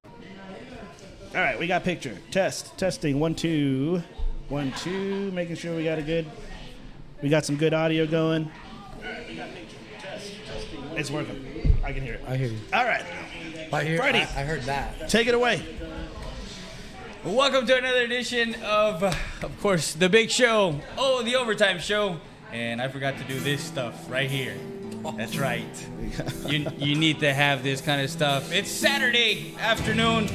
All right, we got picture. Testing. 1, 2. 1, 2. Making sure we got some good audio going. We got picture. Testing. It's working. I can hear it. I hear you. All right. Freddie. I heard that. Take it away. Welcome to another edition of course, The Big Show. Oh, the Overtime Show. And I forgot to do this stuff right here. That's right. You need to have this kind of stuff. It's Saturday afternoon.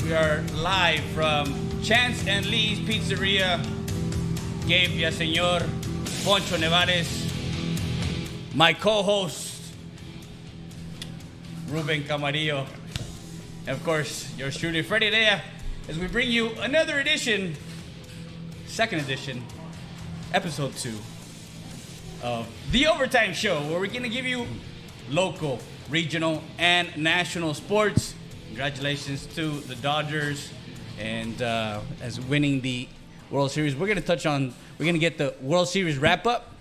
We are live from Chance and Lee's Pizzeria. Gabe Villaseñor, Poncho Nevares, my co-host, Ruben Camarillo, and of course, your shooter, Freddie Dea, as we bring you another edition, second edition, episode 2 of The Overtime Show, where we're going to give you local, regional, and national sports. Congratulations to the Dodgers and as winning the World Series. We're going to get the World Series wrap up.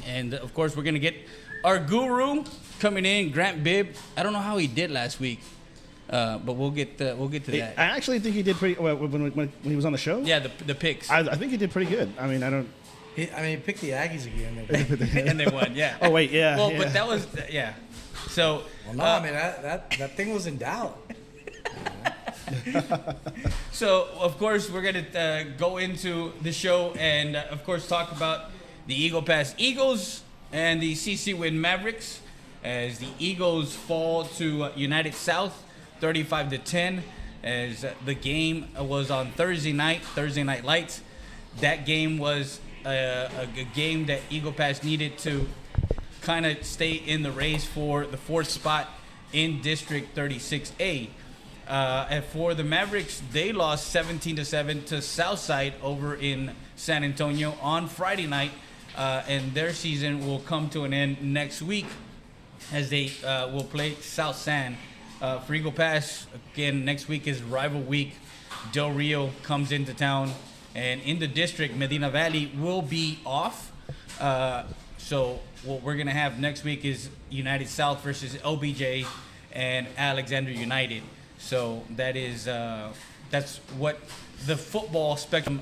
And of course, we're going to get our guru coming in, Grant Bibb. I don't know how he did last week, but we'll get to that. I actually think he did pretty well when he was on the show. Yeah, the picks. I think he did pretty good. I mean, He picked the Aggies again. And they won, yeah. Oh, wait, yeah. Well, yeah. but that was, yeah. So. Well, no, that thing was in doubt. So, of course, we're going to go into the show and, of course, talk about the Eagle Pass Eagles and the CC Win Mavericks as the Eagles fall to United South 35-10 as the game was on Thursday Night Lights. That game was a game that Eagle Pass needed to kind of stay in the race for the 4th spot in District 36A. And for the Mavericks, they lost 17-7 to Southside over in San Antonio on Friday night, and their season will come to an end next week as they will play South San. For Eagle Pass, again, next week is rival week. Del Rio comes into town, and in the district, Medina Valley will be off. So what we're going to have next week is United South versus OBJ and Alexander United. So that is that's what the football spectrum,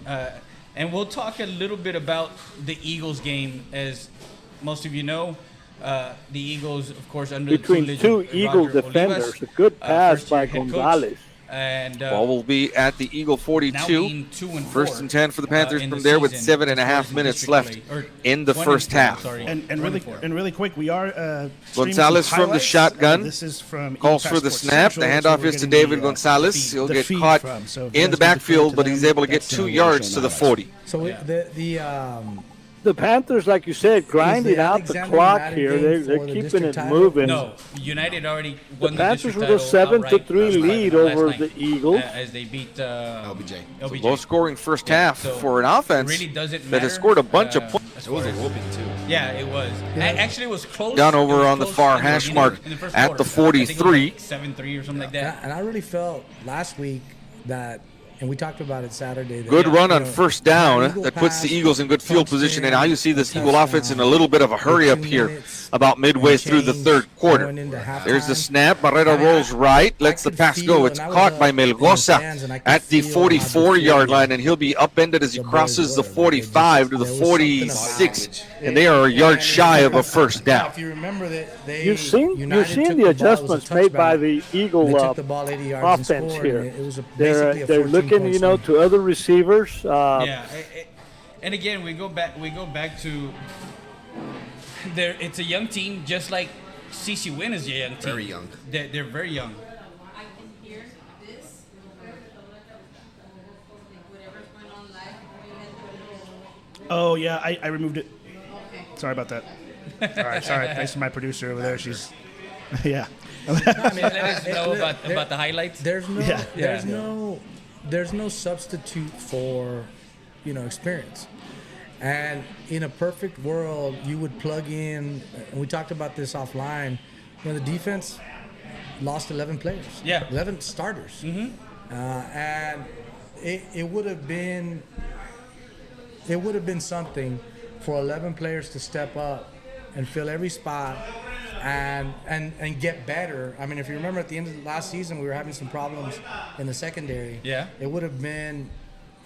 and we'll talk a little bit about the Eagles game. As most of you know, the Eagles, of course, under between the two Eagle defenders, Olivas, a good pass by head coach, Gonzalez. and Ball will be at the Eagle 42. First and 10 for the Panthers from there with 7.5 minutes left in the first half. And really quick, we are Gonzalez streaming from the highlights. shotgun. This is from Calls Eagle for the Pass snap. Sports The Central. handoff We're is to getting David Gonzalez. He'll the get feed caught from. So if in you the guys want to backfield, to but them, he's able to get that's 2 what we're yards showing to the highlights. 40. So The Panthers, like you said, grinding out the Alexander clock United here. game They're for the keeping district it title? moving. No, United already The won Panthers the with district a title 7-3 lead last over night, the Eagles. as they beat LBJ. Low-scoring first half So for an offense really doesn't that matter, has scored a bunch of points. It was a whooping, too. Yeah, it was. Actually, it was close. Down over It was on the close far in hash in mark in the first at quarter. the I think it was 43. like 7-3 or something like that. And I really felt last week that, and we talked about it Saturday. That, Good run you on know, first down. Eagle That puts the pass, Eagles in good field touchdown, position. And now you see this Eagle touchdown, offense in a little bit of a hurry up 2 here minutes about midway and through the change third quarter. going into halftime. There's the snap. Barrera rolls right. Lets the could pass feel, go. It's and I was caught up by in the Melgoza stands, and I could at the feel how they 44-yard feel line, and he'll be upended as he the boys crosses the were. 45 to the There was something 46, about and they are a yard shy of a first Now, down. if you remember that they You've seen United the took ball, it was a adjustments made by touchback. the They Eagle took the ball 80 yards and offense scored, here. and it was They're basically a looking, 14-point swing. to other receivers. Yeah, and again, we go back to there. It's a young team, just like CC Win is a young team. Very young. They're very young. I can hear this. Whatever's going on live. Oh, yeah, I removed it. Okay. Sorry about that. All right, sorry. Thanks to my producer over there. She's, yeah. I mean, Let us know about the highlights. There's no, Yeah. there's no substitute for, experience. And in a perfect world, you would plug in. And we talked about this offline. The defense lost 11 players. Yeah. 11 starters. Mm-hmm. And it would have been something for 11 players to step up and fill every spot and get better. I mean, if you remember at the end of the last season, we were having some problems in the secondary. Yeah. It would have been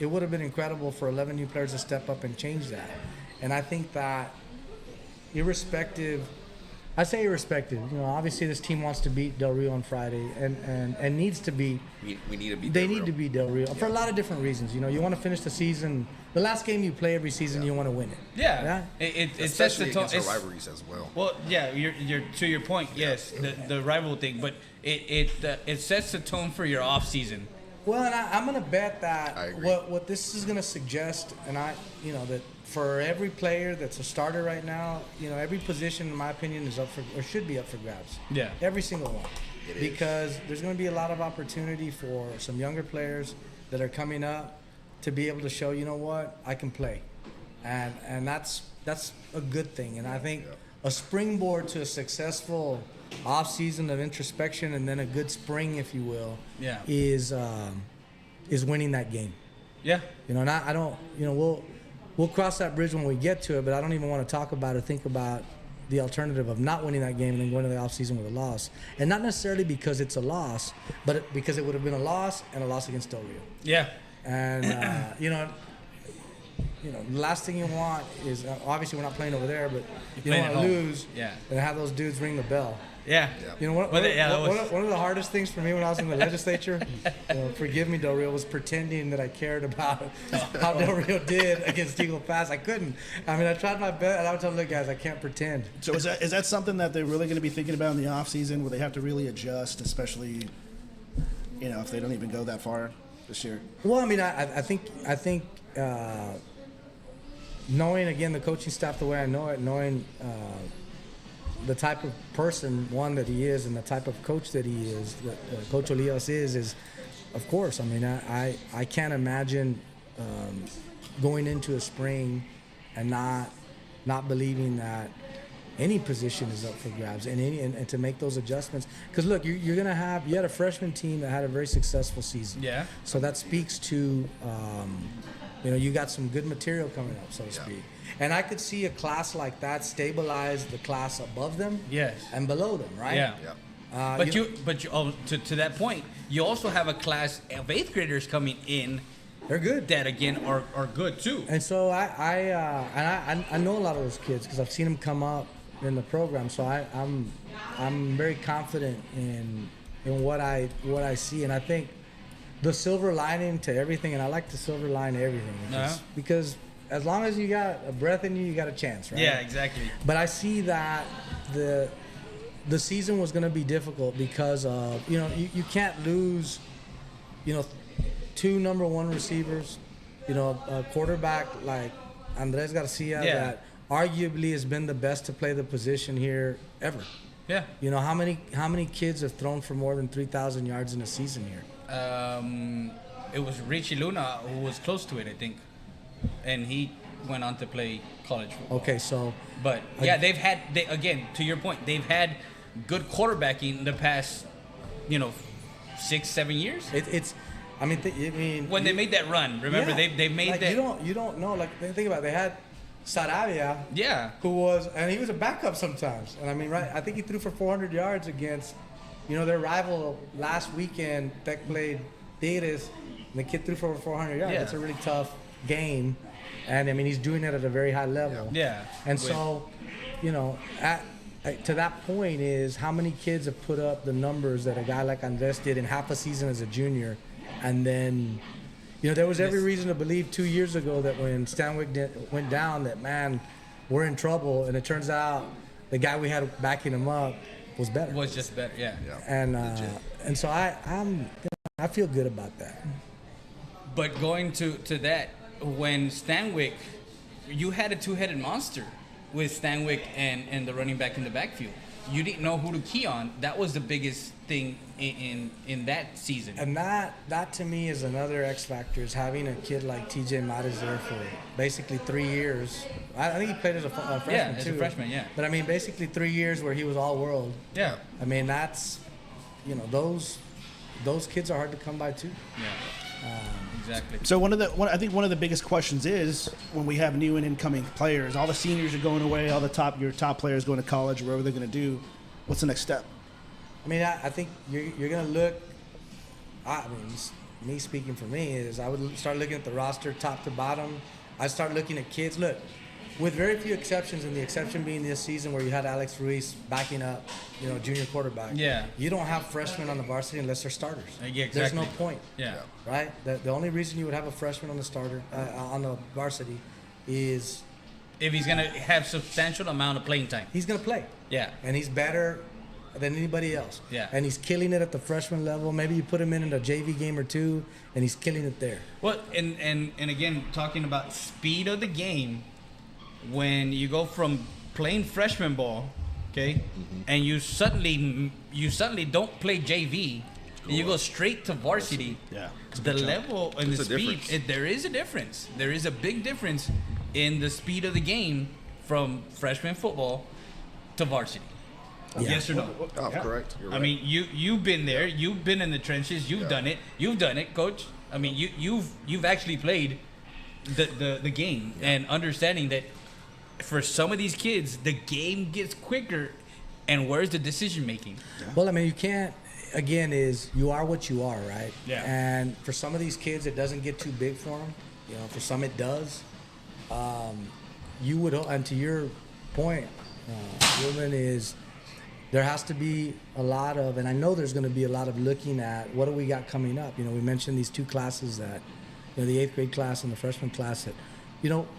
incredible for 11 new players to step up and change that. And I think that irrespective, obviously this team wants to beat Del Rio on Friday and needs to beat. We need to beat They Del need Rio. to beat Del Rio for a lot of different reasons. You want to finish the season. The last game you play every season, you want to win it. Yeah. It sets the Especially tone. against our rivalries as well. Well, yeah, you're to your point. Yes, the rival thing, but it sets the tone for your off season. Well, and I'm gonna bet that I agree. what this is gonna suggest, and that for every player that's a starter right now, every position in my opinion is up for or should be up for grabs. Yeah. Every single one, It is. because there's gonna be a lot of opportunity for some younger players that are coming up to be able to show, what, I can play, and that's a good thing. And I think a springboard to a successful off season of introspection and then a good spring, if you will, Yeah. is winning that game. Yeah. And I don't, we'll cross that bridge when we get to it, but I don't even want to talk about or think about the alternative of not winning that game and then going to the offseason with a loss. And not necessarily because it's a loss, but because it would have been a loss and a loss against Del Rio. Yeah. And, the last thing you want is, obviously we're not playing over there, but you playing don't at want to home. lose Yeah. and have those dudes ring the bell. Yeah. One of the hardest things for me when I was in the legislature, forgive me, Del Rio, was pretending that I cared about how Del Rio did against Eagle Pass. I couldn't. I mean, I tried my best, and I would tell them, guys, I can't pretend. So is that something that they're really going to be thinking about in the off season, where they have to really adjust, especially, if they don't even go that far this year? Well, I mean, I think knowing, again, the coaching staff the way I know it, knowing the type of person, one, that he is, and the type of coach that he is, that Coach Olias is, of course. I mean, I can't imagine going into a spring and not believing that any position is up for grabs and to make those adjustments. Because look, you had a freshman team that had a very successful season. Yeah. So that speaks to, you got some good material coming up, so to speak. And I could see a class like that stabilize the class above them. Yes. And below them, right? Yeah. Yeah. But to that point, you also have a class of 8th graders coming in They're good. that again are good too. And so I know a lot of those kids because I've seen them come up in the program. So I'm very confident in what I see, and I think the silver lining to everything, and I like to silver line everything because as long as you got a breath in you, you got a chance, right? Yeah, exactly. But I see that the season was going to be difficult because of you can't lose 2 number 1 receivers, a quarterback like Andres Garcia that arguably has been the best to play the position here ever. Yeah. How many kids have thrown for more than 3,000 yards in a season here? It was Richie Luna who was close to it, I think, and he went on to play college football. Okay, so But yeah, again, to your point, they've had good quarterbacking the past, 6-7 years. I mean, When they made that run, remember they made like, that. You don't know. Like, think about it. They had Saravia, Yeah. and he was a backup sometimes. And I mean, right? I think he threw for 400 yards against, their rival last weekend. Tech played Tigres, and the kid threw for over 400 yards. Yeah. That's a really tough game, and I mean, he's doing it at a very high level. Yeah. And so, to that point is how many kids have put up the numbers that a guy like Andres did in half a season as a junior, and then. There was every reason to believe 2 years ago that when Stanwyck went down, that, man, we're in trouble. And it turns out the guy we had backing him up was better. Was just better, yeah. And so I feel good about that. But going to that, when Stanwyck, you had a 2-headed monster with Stanwyck and the running back in the backfield. You didn't know who to key on. That was the biggest thing in that season. And that to me is another X factor, is having a kid like TJ Mares there for basically 3 years. I think he played as a freshman Yeah, as too. a freshman, yeah. But I mean, basically 3 years where he was all world. Yeah. I mean, that's, those kids are hard to come by too. Yeah. Exactly. So I think one of the biggest questions is when we have new and incoming players, all the seniors are going away, all your top players going to college, wherever they're going to do. What's the next step? I mean, I think you're going to look. I mean, me speaking for me is I would start looking at the roster top to bottom. I start looking at kids. Look, with very few exceptions, and the exception being this season where you had Alex Ruiz backing up, junior quarterback. Yeah. You don't have freshmen on the varsity unless they're starters. Yeah, exactly. There's no point. Yeah. Right? The only reason you would have a freshman on the starter on the varsity is If he's gonna have substantial amount of playing time. he's going to play. Yeah. And he's better than anybody else. Yeah. And he's killing it at the freshman level. Maybe you put him in a JV game or two, and he's killing it there. Well, and again, talking about speed of the game, when you go from playing freshman ball, okay, and you suddenly don't play JV, and you go straight to varsity. Yeah. The level and the There's a speed, difference. there is a difference. There is a big difference in the speed of the game from freshman football to varsity. Yeah. Yes or no? Oh, correct. You're right. I mean, you've been there. You've been in the trenches. You've Yeah. done it. You've done it, coach. I mean, you've actually played the game and understanding that for some of these kids, the game gets quicker, and where's the decision making? Well, I mean, you can't. Again, is you are what you are, right? Yeah. And for some of these kids, it doesn't get too big for them. For some it does. You would, and to your point, Ruben, is there has to be a lot of, and I know there's going to be a lot of looking at what do we got coming up. We mentioned these two classes that, the 8th grade class and the freshman class that,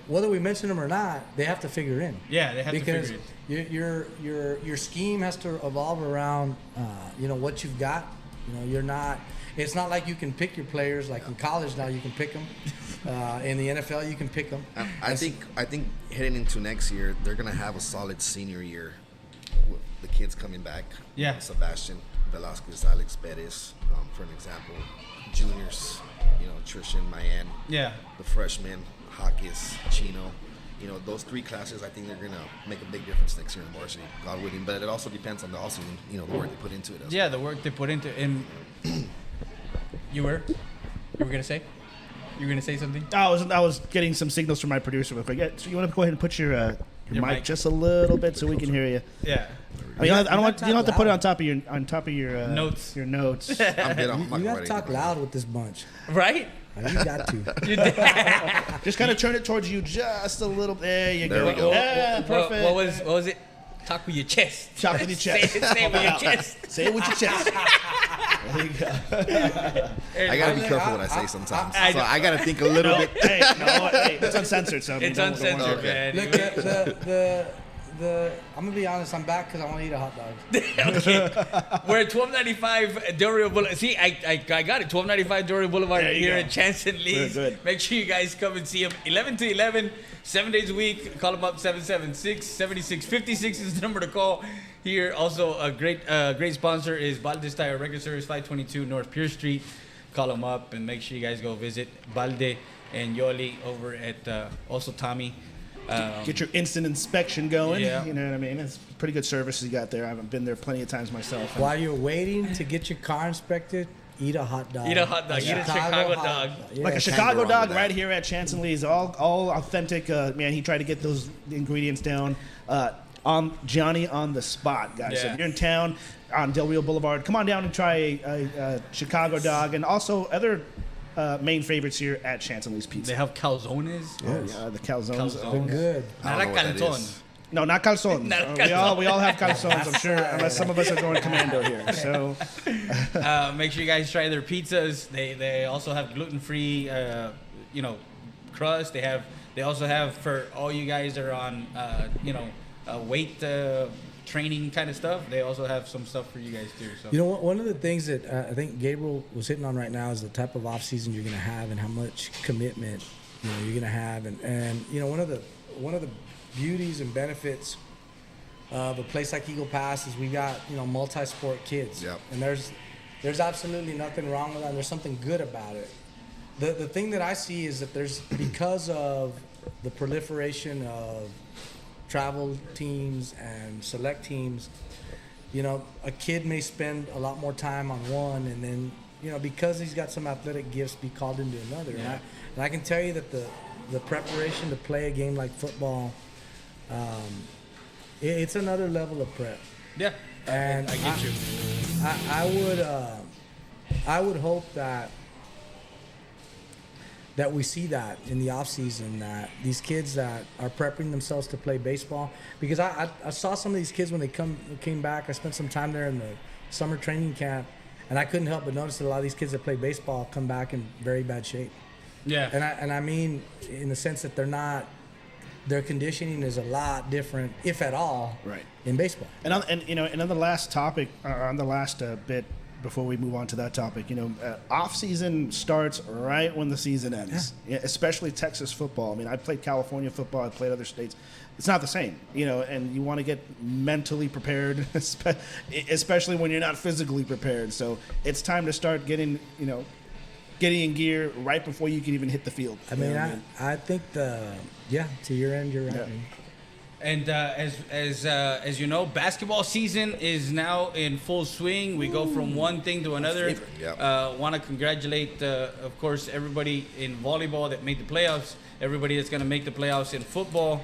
whether we mention them or not, they have to figure in. Yeah, they have to because figure your scheme has to evolve around what you've got. You're not. It's not like you can pick your players like in college now. You can pick them. In the NFL, you can pick them. I think heading into next year, they're gonna have a solid senior year with the kids coming back. Yeah. Sebastian Velasquez, Alex Perez, for an example. Juniors, Trishan, Mayan. Yeah. The freshmen, Hawkins, Chino. Those three classes, I think they're gonna make a big difference next year in varsity, God willing. But it also depends on the offseason, the work they put into it. Yeah, the work they put into it. And you were gonna say? You were gonna say something? I was getting some signals from my producer real quick. Yeah, so you want to go ahead and put your Your mic mic. just a little bit so we can hear you. Yeah. I mean, I don't want you don't have to put it loud. on top of your Notes. Your notes. I'm good. I'm not You got to ready talk go. loud with this bunch. Right? You got to. You did. Just kind of turn it towards you just a little. There you There go. we go. Yeah, perfect. What was it? Talk with your chest. Talk with your chest. Say it with your chest. Say it with your chest. There you go. I gotta be careful what I say sometimes. I So know. I gotta think a little bit. Hey, it's uncensored, so I mean, It's don't uncensored, worry. man. Look, I'm gonna be honest. I'm back because I want to eat a hot dog. Okay. We're at 1295 Del Rio Boulevard. See, I got it. 1295 Del Rio Boulevard There you here go. at Chance and Lee's. Good. Make sure you guys come and see him. 11 to 11, 7 days a week. Call him up 776-7656 is the number to call. Here, also a great sponsor is Balde's Tire Record Service, 522 North Pierce Street. Call them up and make sure you guys go visit Balde and Yoli over at also Tommy. Get your instant inspection going. Yeah. You know what I mean? It's pretty good service you got there. I haven't been there plenty of times myself. While you're waiting to get your car inspected, eat a hot dog. Eat a hot dog. Eat a Chicago hot dog. Yeah. Like a go Chicago wrong dog with that. right here at Chance and Lee's, all authentic. Man, he tried to get those ingredients down on Johnny on the spot, guys. So Yeah. if you're in town on Del Rio Boulevard, come on down and try a Chicago dog, and also other main favorites here at Chance and Lee's Pizza. They have calzones. The calzones. Calzone. Been good. I Not don't a know what that calzone. is. No, not calzones. Not We all have calzones, I'm sure, unless some of us are going commando here. So Make sure you guys try their pizzas. They also have gluten-free, crust. They also have for all you guys that are on, weight training kind of stuff. They also have some stuff for you guys too. So One of the things that I think Gabriel was hitting on right now is the type of off season you're going to have and how much commitment you're going to have, and one of the beauties and benefits of a place like Eagle Pass is we got multi-sport kids. Yep. And there's absolutely nothing wrong with that. And there's something good about it. The thing that I see is that there's, because of the proliferation of travel teams and select teams, a kid may spend a lot more time on one, and then because he's got some athletic gifts, be called into another. Yeah. And I can tell you that the preparation to play a game like football, it's another level of prep. Yeah, And I get you. I would hope that we see that in the off season, that these kids that are prepping themselves to play baseball, because I saw some of these kids when they came back. I spent some time there in the summer training camp, and I couldn't help but notice that a lot of these kids that play baseball come back in very bad shape. Yeah. And I mean in the sense that their conditioning is a lot different, if at all, Right. in baseball. And on the last topic, on the last bit before we move on to that topic, off season starts right when the season ends. Yeah, especially Texas football. I mean, I played California football. I played other states. It's not the same, and you want to get mentally prepared, especially when you're not physically prepared. So it's time to start getting in gear right before you can even hit the field. I mean, I think to your end, you're right. Yeah. Man. And as you know, basketball season is now in full swing. We go from one thing to another. Yeah. Want to congratulate, of course, everybody in volleyball that made the playoffs. Everybody that's going to make the playoffs in football.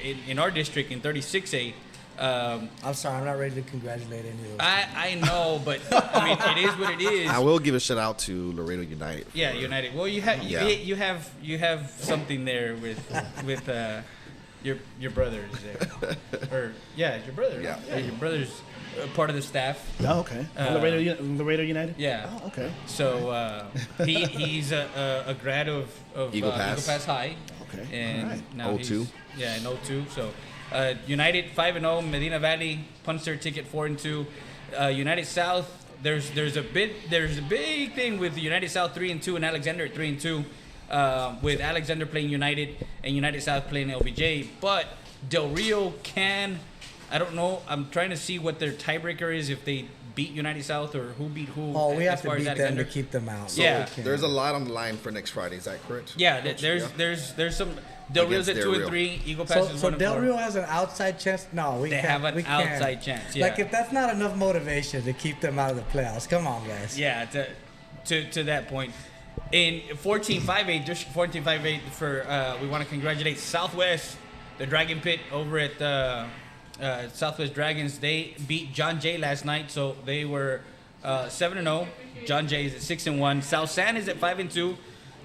In our district in 36A. I'm sorry, I'm not ready to congratulate any of those. I know, but I mean, it is what it is. I will give a shout out to Laredo United. Yeah, United. Well, you have you have something there with your brothers there, or your brother. Yeah. Your brother's part of the staff. Oh, okay. Laredo United. Yeah. Oh, okay. So he's a grad of Eagle Pass. High. Okay. And All right. now 02. in 02. So United 5-0, Medina Valley punched their ticket 4-2. United South, there's a big thing with United South 3-2 and Alexander at 3-2. With Alexander playing United and United South playing LBJ, but Del Rio I don't know. I'm trying to see what their tiebreaker is, if they beat United South or who beat who. Oh, we have as to far as beat them Alexander. to keep them out. So Yeah. There's a lot on the line for next Friday. Is that correct? Yeah, Coach? there's some. Del Rio's at Against 2 Del and Rio. 3. Eagle Pass is So 1 and Del 4. Rio has an outside chance? No, They have an outside chance. Yeah. Like, if that's not enough motivation to keep them out of the playoffs, come on, guys. Yeah, to that point. In 14-5-8, District 14-5-8, we want to congratulate Southwest, the Dragon Pit over at Southwest Dragons. They beat John Jay last night, so they were 7-0. John Jay is at 6-1. South San is at 5-2.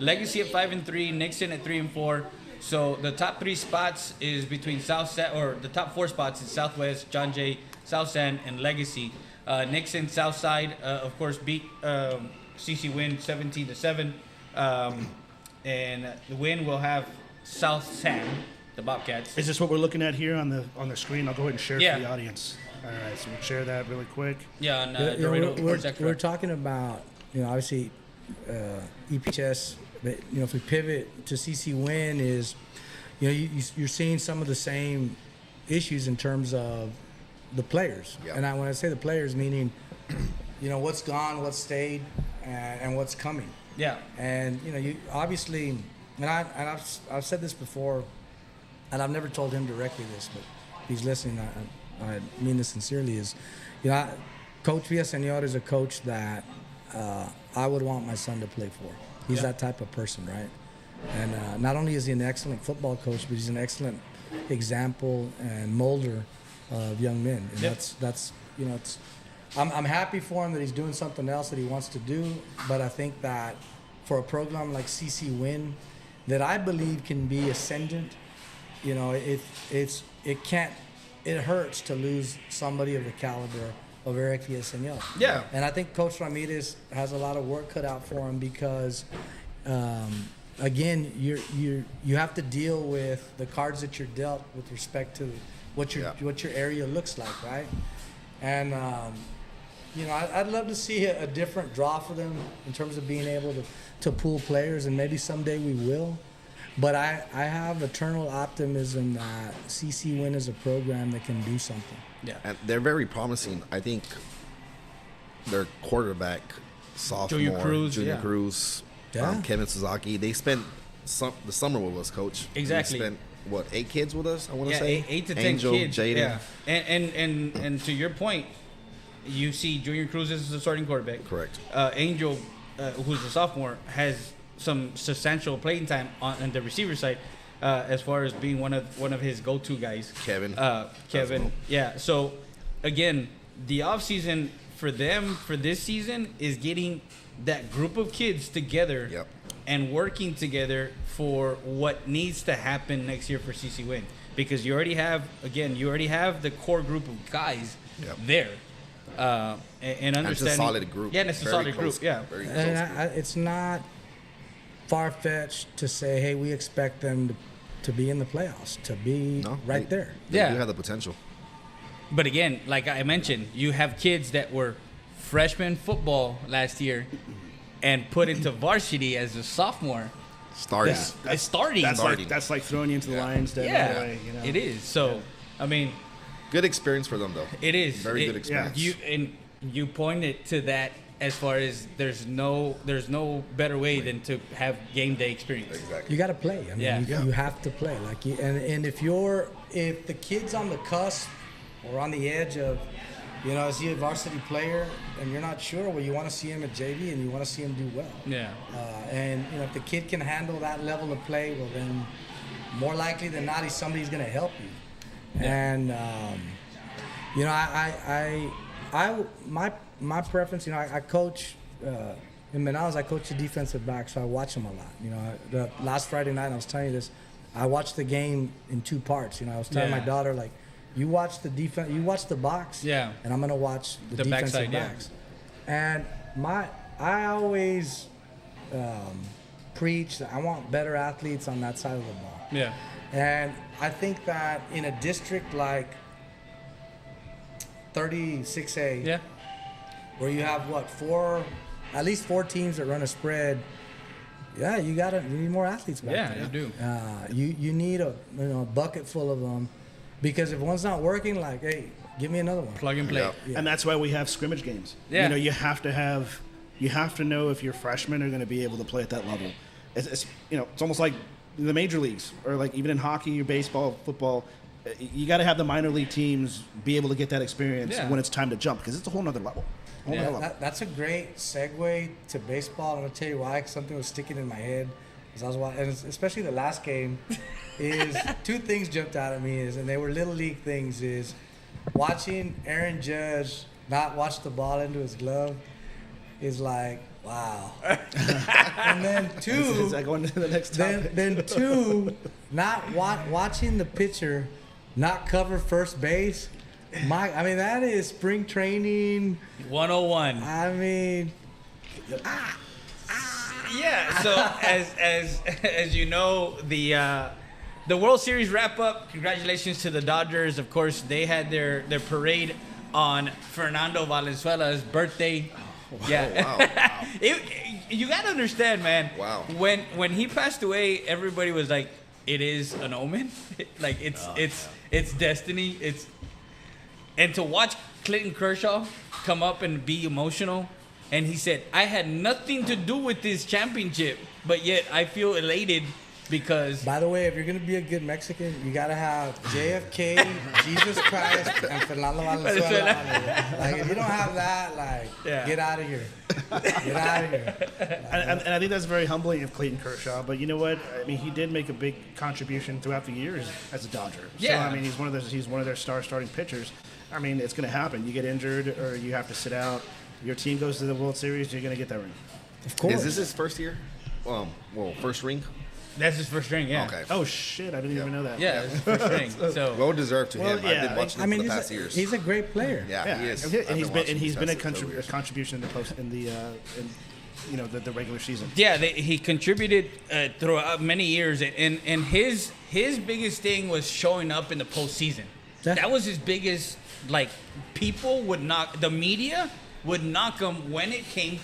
Legacy at 5-3. Nixon at 3-4. So the top 3 spots is between South San, or the top 4 spots is Southwest, John Jay, South San, and Legacy. Nixon Southside, of course, beat CC Win 17-7. And the win will have South San, the Bobcats. Is this what we're looking at here on the screen? I'll go ahead and share it Yeah. for the audience. All right, so we'll share that really quick. Yeah, on We're talking about, obviously EPHS, but if we pivot to CC Win, is you're seeing some of the same issues in terms of the players. Yeah. And when I say the players, meaning what's gone, what's stayed, and what's coming. Yeah. And you obviously, and I've said this before, and I've never told him directly this, but if he's listening, I mean this sincerely. Is Coach Villaseñor is a coach that I would want my son to play for. He's that type of person, right? And not only is he an excellent football coach, but he's an excellent example and molder of young men. And that's I'm happy for him that he's doing something else that he wants to do, but I think that for a program like CC Win, that I believe can be ascendant, it hurts to lose somebody of the caliber of Eric Villaseñor. Yeah. And I think Coach Ramirez has a lot of work cut out for him because, again, you have to deal with the cards that you're dealt with respect to what your area looks like, right? And I'd love to see a different draw for them in terms of being able to pool players, and maybe someday we will. But I have eternal optimism that CC Win is a program that can do something. Yeah. And they're very promising. I think their quarterback, sophomore, Junior Cruz, Yeah. Kevin Suzaki, they spent the summer with us, Coach. Exactly. They spent, 8 kids with us, I want to Yeah, say? 8 to 10 Angel, kids. Jaden. Yeah. And to your point, you see Junior Cruz is the starting quarterback. Correct. Angel, who's a sophomore, has some substantial playing time on the receiver side. as far as being one of his go-to guys. Kevin. Kevin. Yeah. So again, the offseason for them for this season is getting that group of kids together Yep. and working together for what needs to happen next year for CC Win, because you already have the core group of guys Yep. there, and And it's understanding. a solid group. Yeah, and it's a Very solid close- group. Yeah. very close And group. it's not far-fetched to say, hey, we expect them to be in the playoffs, to be No, right there. They Yeah. do have the potential. But again, like I mentioned, you have kids that were freshman football last year and put into varsity as a sophomore. Starting. It's starting. That's like throwing you into the Lions Den yeah, right away, you know? it is. So, I mean, Good experience for them, though. it is Very good experience. You pointed to that as far as there's no better way than to have game day experience. Exactly. You got to play. I mean, Yeah. you have to play. Like, and if the kid's on the cusp or on the edge of, is he a varsity player and you're not sure, well, you want to see him at JV and you want to see him do well. Yeah. And if the kid can handle that level of play, well, then more likely than not, somebody's going to help you. And my preference, I coach in Manaus. I coach the defensive back, so I watch them a lot. The last Friday night, I was telling you this. I watched the game in two parts. I was telling Yeah. my daughter, like, you watch the defense, you watch the box, Yeah. and I'm gonna watch the The defensive backside, yeah. backs. And I always preach that I want better athletes on that side of the ball. Yeah. And I think that in a district like 36A, Yeah. where you have at least four teams that run a spread, yeah, you need more athletes back Yeah, there. you do. You need a bucket full of them, because if one's not working, like, hey, give me another one. Plug and play. Yeah. Yeah. And that's why we have scrimmage games. Yeah. You have to know if your freshmen are going to be able to play at that level. It's almost like the major leagues, or like even in hockey or baseball, football. You got to have the minor league teams be able to get that experience Yeah. when it's time to jump, because it's a whole nother level. Whole nother level. That's a great segue to baseball. I'm gonna tell you why. 'Cause something was sticking in my head as I was watching, and especially the last game. Is two things jumped out at me, and they were little league things. Is watching Aaron Judge not watch the ball into his glove is like, wow. And then two, Is that going to the next topic? then two, not watching the pitcher not cover first base. That is spring training. 101. I mean, Yeah. So as you know, the World Series wrap up. Congratulations to the Dodgers. Of course, they had their parade on Fernando Valenzuela's birthday. Yeah. You gotta understand, man. Wow. When he passed away, everybody was like, "It is an omen. Like it's destiny. And to watch Clayton Kershaw come up and be emotional, and he said, "I had nothing to do with this championship, but yet I feel elated because." by the way, if you're gonna be a good Mexican, you gotta have JFK, Jesus Christ, and Fernando Valenzuela. Like, if you don't have that, like, Yeah. get out of here. Get out of here. And I think that's very humbling of Clayton Kershaw. But you know what? I mean, he did make a big contribution throughout the years as a Dodger. Yeah. So, I mean, he's one of their star starting pitchers. I mean, it's going to happen. You get injured or you have to sit out. Your team goes to the World Series. You're going to get that ring. Of course. Is this his first year? First ring? That's his first ring, yeah. Okay. Oh shit! I didn't even know that. Yeah, it's his first ring. So Well deserved to Well, him. I've yeah, been watching him for the past years. he's a great player. Yeah, he is. Okay, I've and he's been a watching him these past contribution in the regular season. yeah, he contributed throughout many years, and his biggest thing was showing up in the postseason. Yeah. That was his biggest. Like, the media would knock him when it came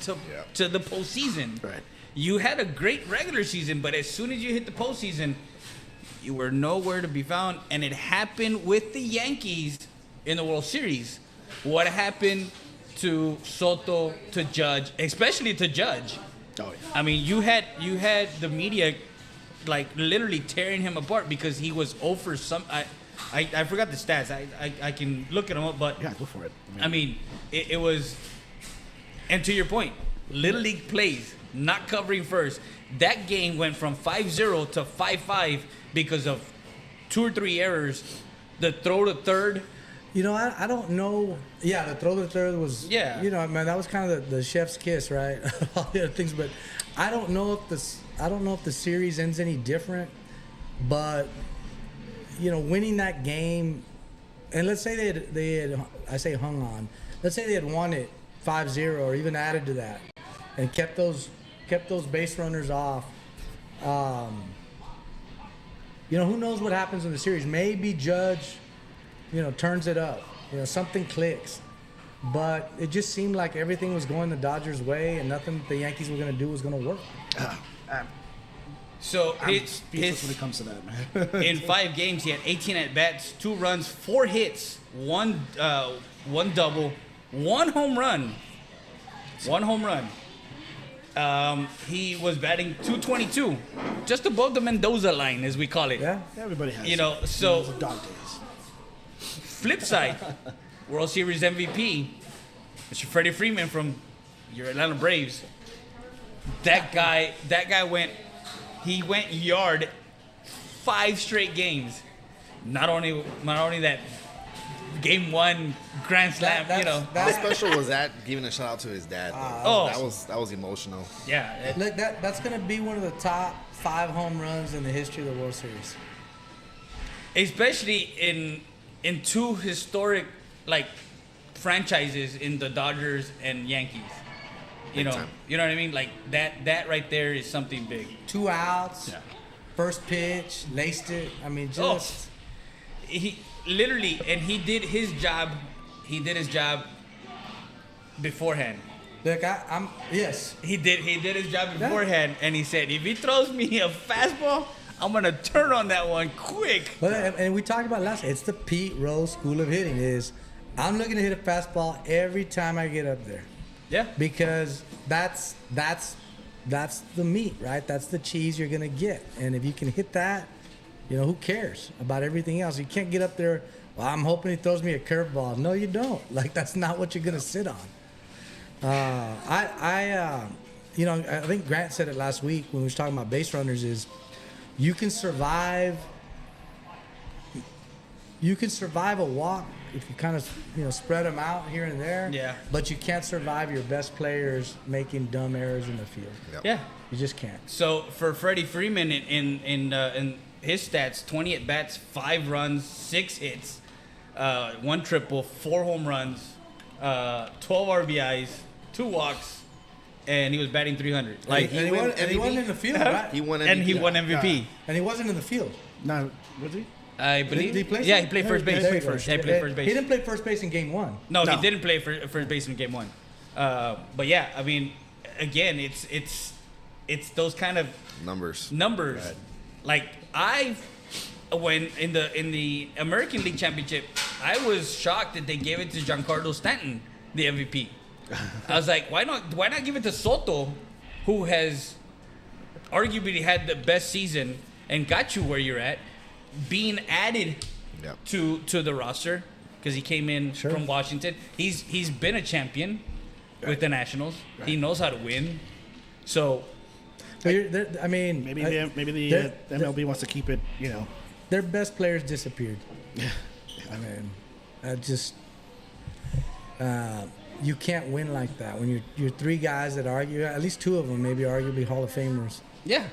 to the postseason. Right. You had a great regular season, but as soon as you hit the postseason, you were nowhere to be found. And it happened with the Yankees in the World Series. What happened to Soto, to Judge, especially to Judge? Oh yeah. I mean, you had the media like literally tearing him apart because he was 0 for some. I forgot the stats. I can look at them up, but Yeah, go for it. I mean, it was. And to your point, Little League plays not covering first. That game went from 5-0 to 5-5 because of 2 or 3 errors. The throw to third. You know, I don't know. Yeah, the throw to third was. Yeah. You know, man, that was kind of the chef's kiss, right? All the other things, but I don't know if the series ends any different. But you know, winning that game, and let's say they had I say hung on. Let's say they had won it 5-0 or even added to that, and kept those base runners off. You know, who knows what happens in the series? Maybe Judge, you know, turns it up. You know, something clicks. But it just seemed like everything was going the Dodgers' way, and nothing the Yankees were going to do was going to work. So I'm speechless when it comes to that, man. in 5 games, he had 18 at bats, 2 runs, 4 hits, one double, 1 home run. 1 home run. He was batting .222, just above the Mendoza line, as we call it. Yeah. Everybody has. You know, so Those are dog days. flip side, World Series MVP, Mr. Freddie Freeman from your Atlanta Braves. That guy went yard 5 straight games. Not only that, game 1 grand slam. You know, How special was that? Giving a shout out to his dad. That was emotional. yeah. Look, that's going to be one of the top 5 home runs in the history of the World Series. Especially in 2 historic like franchises in the Dodgers and Yankees. You know, time. you know what I mean? Like that right there is something big. 2 outs, Yeah. first pitch, laced it. I mean, just He literally, and he did his job. He did his job beforehand. look. I'm yes. He did his job beforehand, and he said, if he throws me a fastball, I'm gonna turn on that one quick. But and we talked about last. It's the Pete Rose school of hitting. Is I'm looking to hit a fastball every time I get up there. Yeah. Because that's the meat, right? That's the cheese you're gonna get. And if you can hit that, you know, who cares about everything else? You can't get up there. Well, I'm hoping he throws me a curveball. No, you don't. Like, that's not what you're gonna sit on. You know, I think Grant said it last week when we was talking about base runners. Is you can survive a walk if you kind of, you know, spread them out here and there. Yeah. But you can't survive your best players making dumb errors in the field. Yep. Yeah. You just can't. So for Freddie Freeman in his stats, 20 at bats, 5 runs, 6 hits, 1 triple, 4 home runs, 12 RBIs, 2 walks, and he was batting 300. Like, and he wasn't in the field, right? He won MVP. and he won MVP. And he wasn't in the field. No, was he? I believe. Did he play? Yeah, he played first base. There you go. Yeah, he played first base. He didn't play first base in game 1. No, No. he didn't play first base in game 1. But yeah, I mean, again, it's those kind of Numbers. numbers. Like when in the American League Championship, I was shocked that they gave it to Giancarlo Stanton, the MVP. I was like, why not give it to Soto, who has arguably had the best season and got you where you're at, being added Yep. to the roster because he came in from Washington. He's been a champion with the Nationals. He knows how to win. So But I mean, Maybe the MLB wants to keep it, you know. their best players disappeared. I mean, you can't win like that when you're 3 guys that argue. At least 2 of them, maybe arguably Hall of Famers. yeah,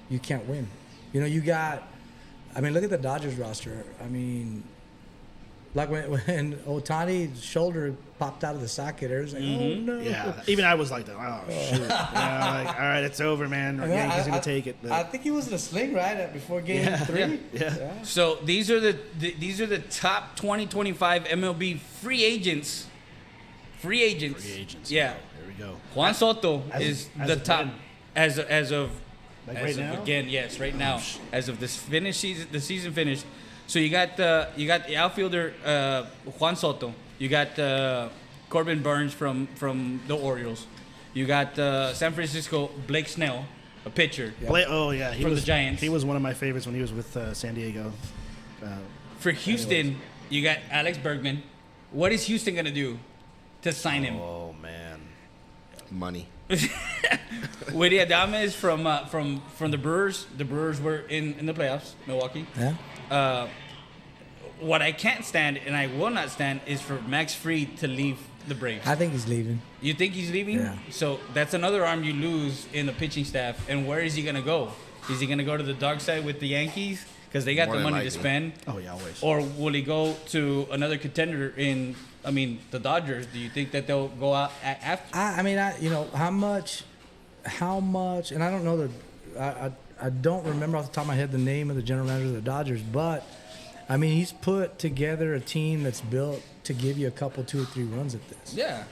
You can't win. You know, you got. I mean, look at the Dodgers roster. I mean, like when Ohtani's shoulder popped out of the socket, it was like, oh no. Yeah. Even I was like that. Oh shoot. You know, like, all right, it's over, man. I mean, Yankees gonna take it. I think he was in a sling, right, before game 3. Yeah. So these are the top 2025 MLB free agents. Free agents. Yeah. There we go. Juan Soto As- is as the of top when? as of Like as right of now? again, yes, right now. As of this the season finished. So you got the outfielder Juan Soto. You got Corbin Burns from the Orioles. You got San Francisco Blake Snell, a pitcher. He For was the Giants. He was one of my favorites when he was with San Diego. For Houston, you got Alex Bergman. What is Houston gonna do to sign him? Oh man. Money. Willie Adames from the Brewers. The Brewers were in the playoffs, Milwaukee. Yeah. What I can't stand and I will not stand is for Max Fried to leave the Braves. I think he's leaving. You think he's leaving? Yeah. So that's another arm you lose in the pitching staff. And where is he going to go? Is he going to go to the dark side with the Yankees? Because they got More the than money to likely. spend. Oh yeah, always. Or will he go to another contender the Dodgers? Do you think that they'll go out after? I mean, how much, and I don't know I don't remember off the top of my head the name of the general manager of the Dodgers, but I mean, he's put together a team that's built to give you a couple, 2 or 3 runs at this. Yeah.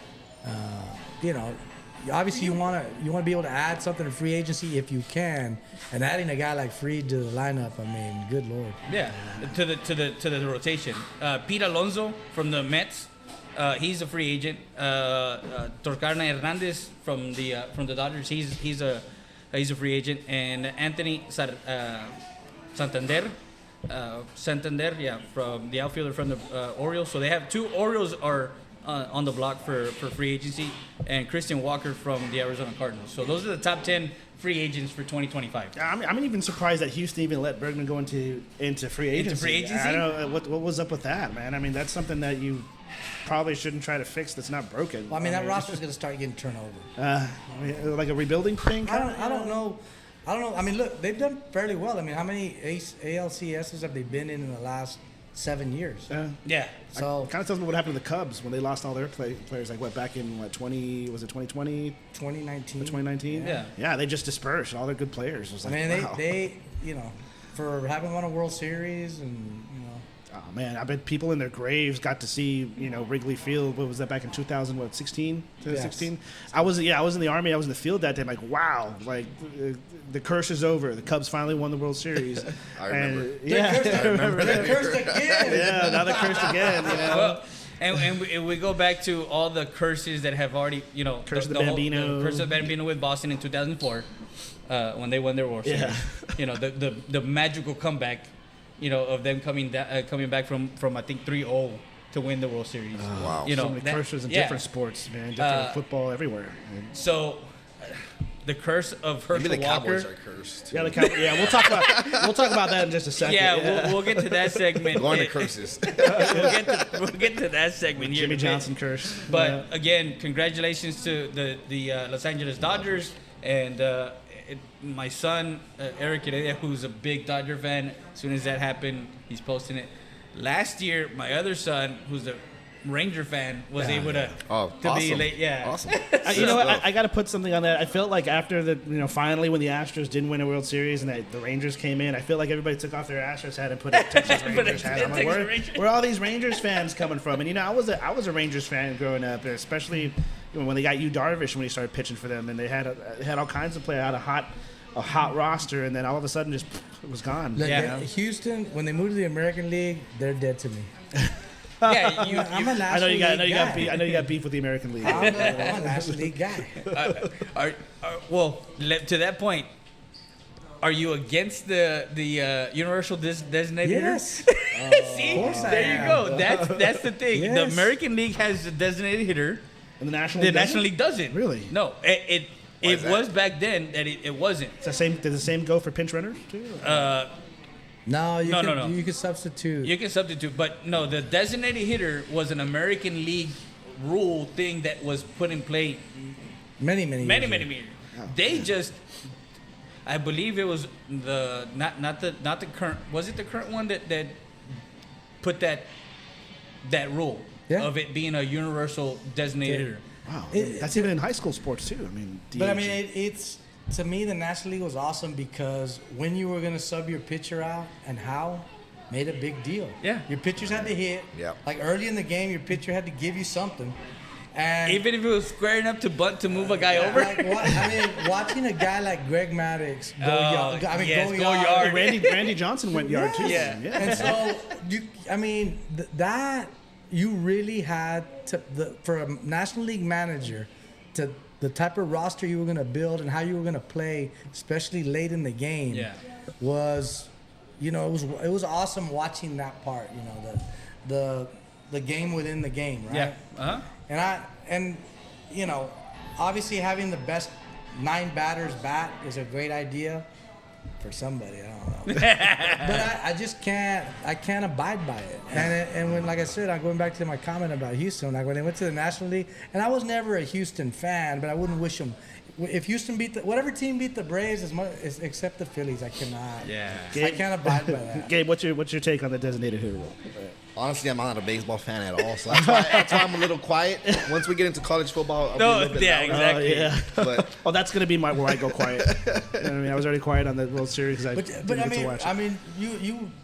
Obviously you want to be able to add something to free agency if you can, and adding a guy like Fried to the lineup, I mean, good lord. Yeah, to the rotation. Pete Alonso from the Mets, he's a free agent. Torcarna Hernandez from the Dodgers, he's a free agent, and Anthony Santander, from the outfielder from the Orioles. So they have 2 Orioles are on the block for free agency, and Christian Walker from the Arizona Cardinals. So those are the top 10 free agents for 2025. I'm even surprised that Houston even let Bergman go into free agency. Into free agency? I don't know what was up with that, man. I mean, that's something that you probably shouldn't try to fix. That's not broken. Well, I mean, that roster's going to start getting turned over. I mean, like a rebuilding thing. I don't know. I mean, look, they've done fairly well. I mean, how many ALCSs have they been in the last 7 years? Yeah. So Kind of tells me what happened to the Cubs when they lost all their players. Like back in 2020, 2019. 2019. Yeah, they just dispersed all their good players. It was I like, mean, wow. they for having won a World Series and Oh man, I bet people in their graves got to see Wrigley Field. What was that back in 2016? 2016. Yes. I was in the Army. I was in the field that day. I'm like, wow, like the curse is over. The Cubs finally won the World Series. I remember. they're cursed again. Yeah, now they're cursed again. Well, and we go back to all the curses that have already, Curse of the Bambino. Curse of the Bambino with Boston in 2004, when they won their World Series. Yeah. The magical comeback, of them coming back from I think 3-0 to win the World Series. Wow. So many curses in different sports, man. Different football everywhere. So, the curse of Herschel Maybe the Walker. Cowboys are cursed. Yeah, we'll talk about that in just a second. Yeah, we'll get to that segment. Going to curses. we'll get to that segment here. Jimmy in a bit. Johnson curse. But again, congratulations to the Los Angeles Dodgers and my son Eric Heredia, who's a big Dodger fan. As soon as that happened, he's posting it. Last year, my other son, who's a Ranger fan, was able to awesome. be late. Yeah, Awesome. You know what? I got to put something on that. I felt like after finally when the Astros didn't win a World Series and the Rangers came in, I feel like everybody took off their Astros hat and put a Texas Rangers hat. I'm like, where are all these Rangers fans coming from? And I was a Rangers fan growing up, especially when they got Yu Darvish when he started pitching for them, and they had all kinds of players, had a hot roster, and then all of a sudden just it was gone. Look, Houston, when they moved to the American League, they're dead to me. Yeah, I'm a I know National you got League guy. I know you got beef with the American League. I'm a National League guy. To that point, are you against the universal designated hitter? Yes. See, course I there you am. go. That's the thing. The Yes. American League has a designated hitter. And the National The League National doesn't? League doesn't. Really? No, it is that? was back then that it wasn't. It's the same. Did the same go for pinch runners too? No, No. You can substitute. You can substitute, but no, the designated hitter was an American League rule thing that was put in play many many years. They just, I believe it was the not the current. Was it the current one that put that rule of it being a universal designated hitter? Wow, that's even in high school sports too. I mean, But I DH. mean, it's to me the National League was awesome because when you were gonna sub your pitcher out and how made a big deal. Yeah. Your pitchers had to hit. Yeah. Like early in the game, your pitcher had to give you something. And Even if it was square enough to bunt to move a guy over. watching a guy like Greg Maddux go yard. I mean, yes, go go yard. yard. Randy Johnson went yard too. Yeah. And so that you really had to for a National League manager to the type of roster you were going to build and how you were going to play, especially late in the game, was, it was awesome watching that part. The game within the game, right? Yeah. And obviously having the best 9 batters bat is a great idea for somebody. I don't know, but I just can't. I can't abide by it. And when, like I said, I'm going back to my comment about Houston. Like when they went to the National League, and I was never a Houston fan, but I wouldn't wish them. If Houston whatever team beat the Braves, except the Phillies, I cannot. Yeah. I can't abide by that. Gabe, what's your take on the designated hitter rule? Honestly, I'm not a baseball fan at all, so that's why I'm a little quiet. Once we get into college football, I'll be a little bit louder. exactly. Yeah. But Oh, that's gonna be where I go quiet. You know what I mean, I was already quiet on the World Series because I But didn't get to watch it. I mean,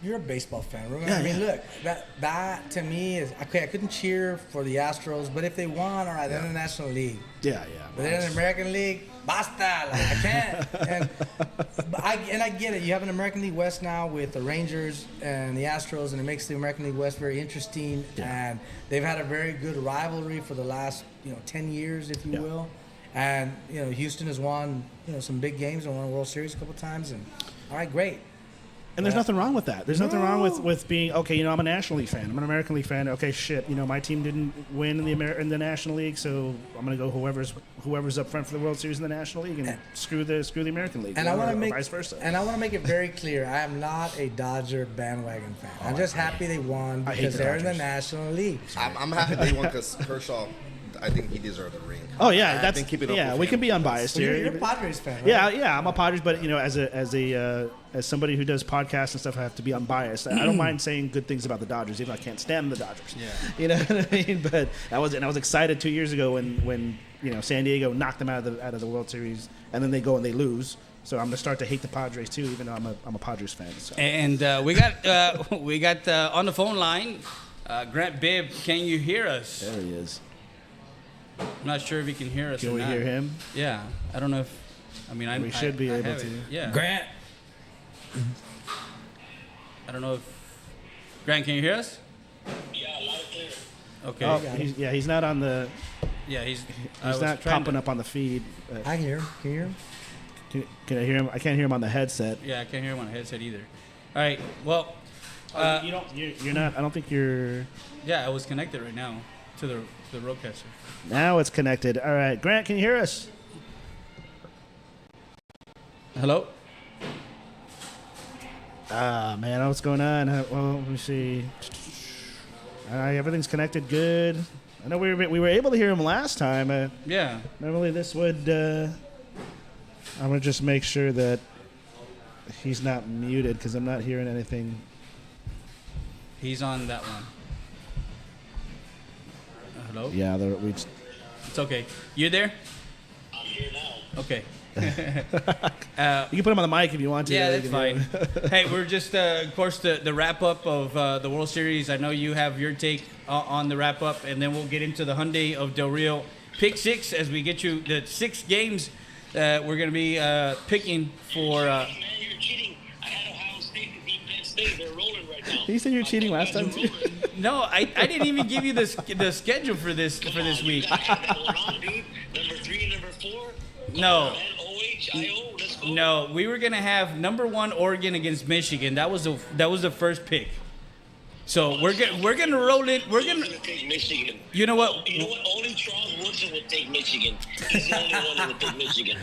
you're a baseball fan. Remember? Yeah, I mean, yeah. look, that to me is okay. I couldn't cheer for the Astros, but if they won, all right, they're in the National League. Yeah. But they're in the American League. Basta! Like, I can't. But I get it. You have an American League West now with the Rangers and the Astros, and it makes the American League West very interesting. Yeah. And they've had a very good rivalry for the last 10 years, if you Yeah. will. And Houston has won some big games and won a World Series a couple times. And all right, great. And there's nothing wrong with that. There's nothing wrong with being okay. I'm a National League fan. I'm an American League fan. Okay, shit. My team didn't win in the National League, so I'm gonna go whoever's up front for the World Series in the National League and screw the American League. And I want to make vice versa. And I want to make it very clear. I am not a Dodger bandwagon fan. I'm just happy they won I hate because the they're in the Dodgers. National League. I'm happy they won because Kershaw, I think he deserved a ring. Oh yeah, I've that's been keeping up with we him. can be unbiased So here. you're a Padres fan, right? Yeah, I'm a Padres, but as somebody who does podcasts and stuff, I have to be unbiased. I don't mind saying good things about the Dodgers, even though I can't stand the Dodgers. Yeah. You know what I mean? But I was excited 2 years ago when San Diego knocked them out of the World Series, and then they go and they lose. So I'm gonna start to hate the Padres too, even though I'm a Padres fan. So. And we got on the phone line, Grant Bibb. Can you hear us? There he is. I'm not sure if he can hear us. Can or we not. hear him? Yeah. I don't know if. I mean, We should be able have to. it. Yeah. Grant. I don't know if. Grant, can you hear us? Yeah, loud and clear. Okay. Oh, he's not on the. Yeah, he's He's not popping up on the feed. I can hear him. Can you hear him? Can I hear him? I can't hear him on the headset. Yeah, I can't hear him on the headset either. All right. Well. You're not. I don't think you're. Yeah, I was connected right now to the roadcaster. Now it's connected. All right, Grant, can you hear us? Hello. Man, what's going on? Well, let me see. Everything's connected good. I know we were able to hear him last time. Yeah. Normally this would. I'm gonna just make sure that he's not muted because I'm not hearing anything. He's on that one. Hello. Yeah, It's okay. You there? I'm here now. Okay. you can put him on the mic if you want to. Yeah, You that's can- fine. Hey, we're just, of course, the wrap up of the World Series. I know you have your take on the wrap up, and then we'll get into the Hyundai of Del Rio Pick Six as we get you the 6 games that we're going to be picking for. Man, you're cheating. I had Ohio State to beat Penn State. They're rolling right now. You said you were cheating last time too. No, I didn't even give you the schedule for this week. Hold on, dude. Number 3 and number 4. No. Man, OHIO. Let's go. No, we were gonna have number 1 Oregon against Michigan. That was the first pick. So we're gonna roll it. We're gonna. take Michigan. You know what? You know what? Only Charles Woodson would take Michigan. He's the only one who would take Michigan.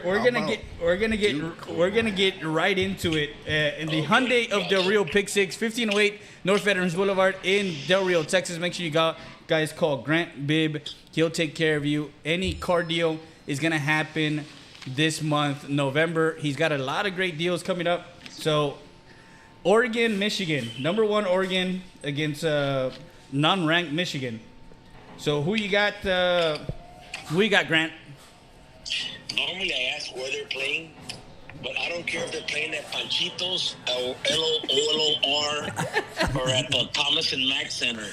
We're gonna get right into it in the Hyundai of Del Rio Pick Six, 1508 North Veterans Boulevard in Del Rio, Texas. Make sure you guys call Grant Bibb. He'll take care of you. Any car deal is gonna happen this month, November. He's got a lot of great deals coming up. So, Oregon, Michigan, number 1 Oregon against non-ranked Michigan. So who you got? Grant? Normally I ask where they're playing, but I don't care if they're playing at Panchitos, LOR, or at the Thomas and Mack Center.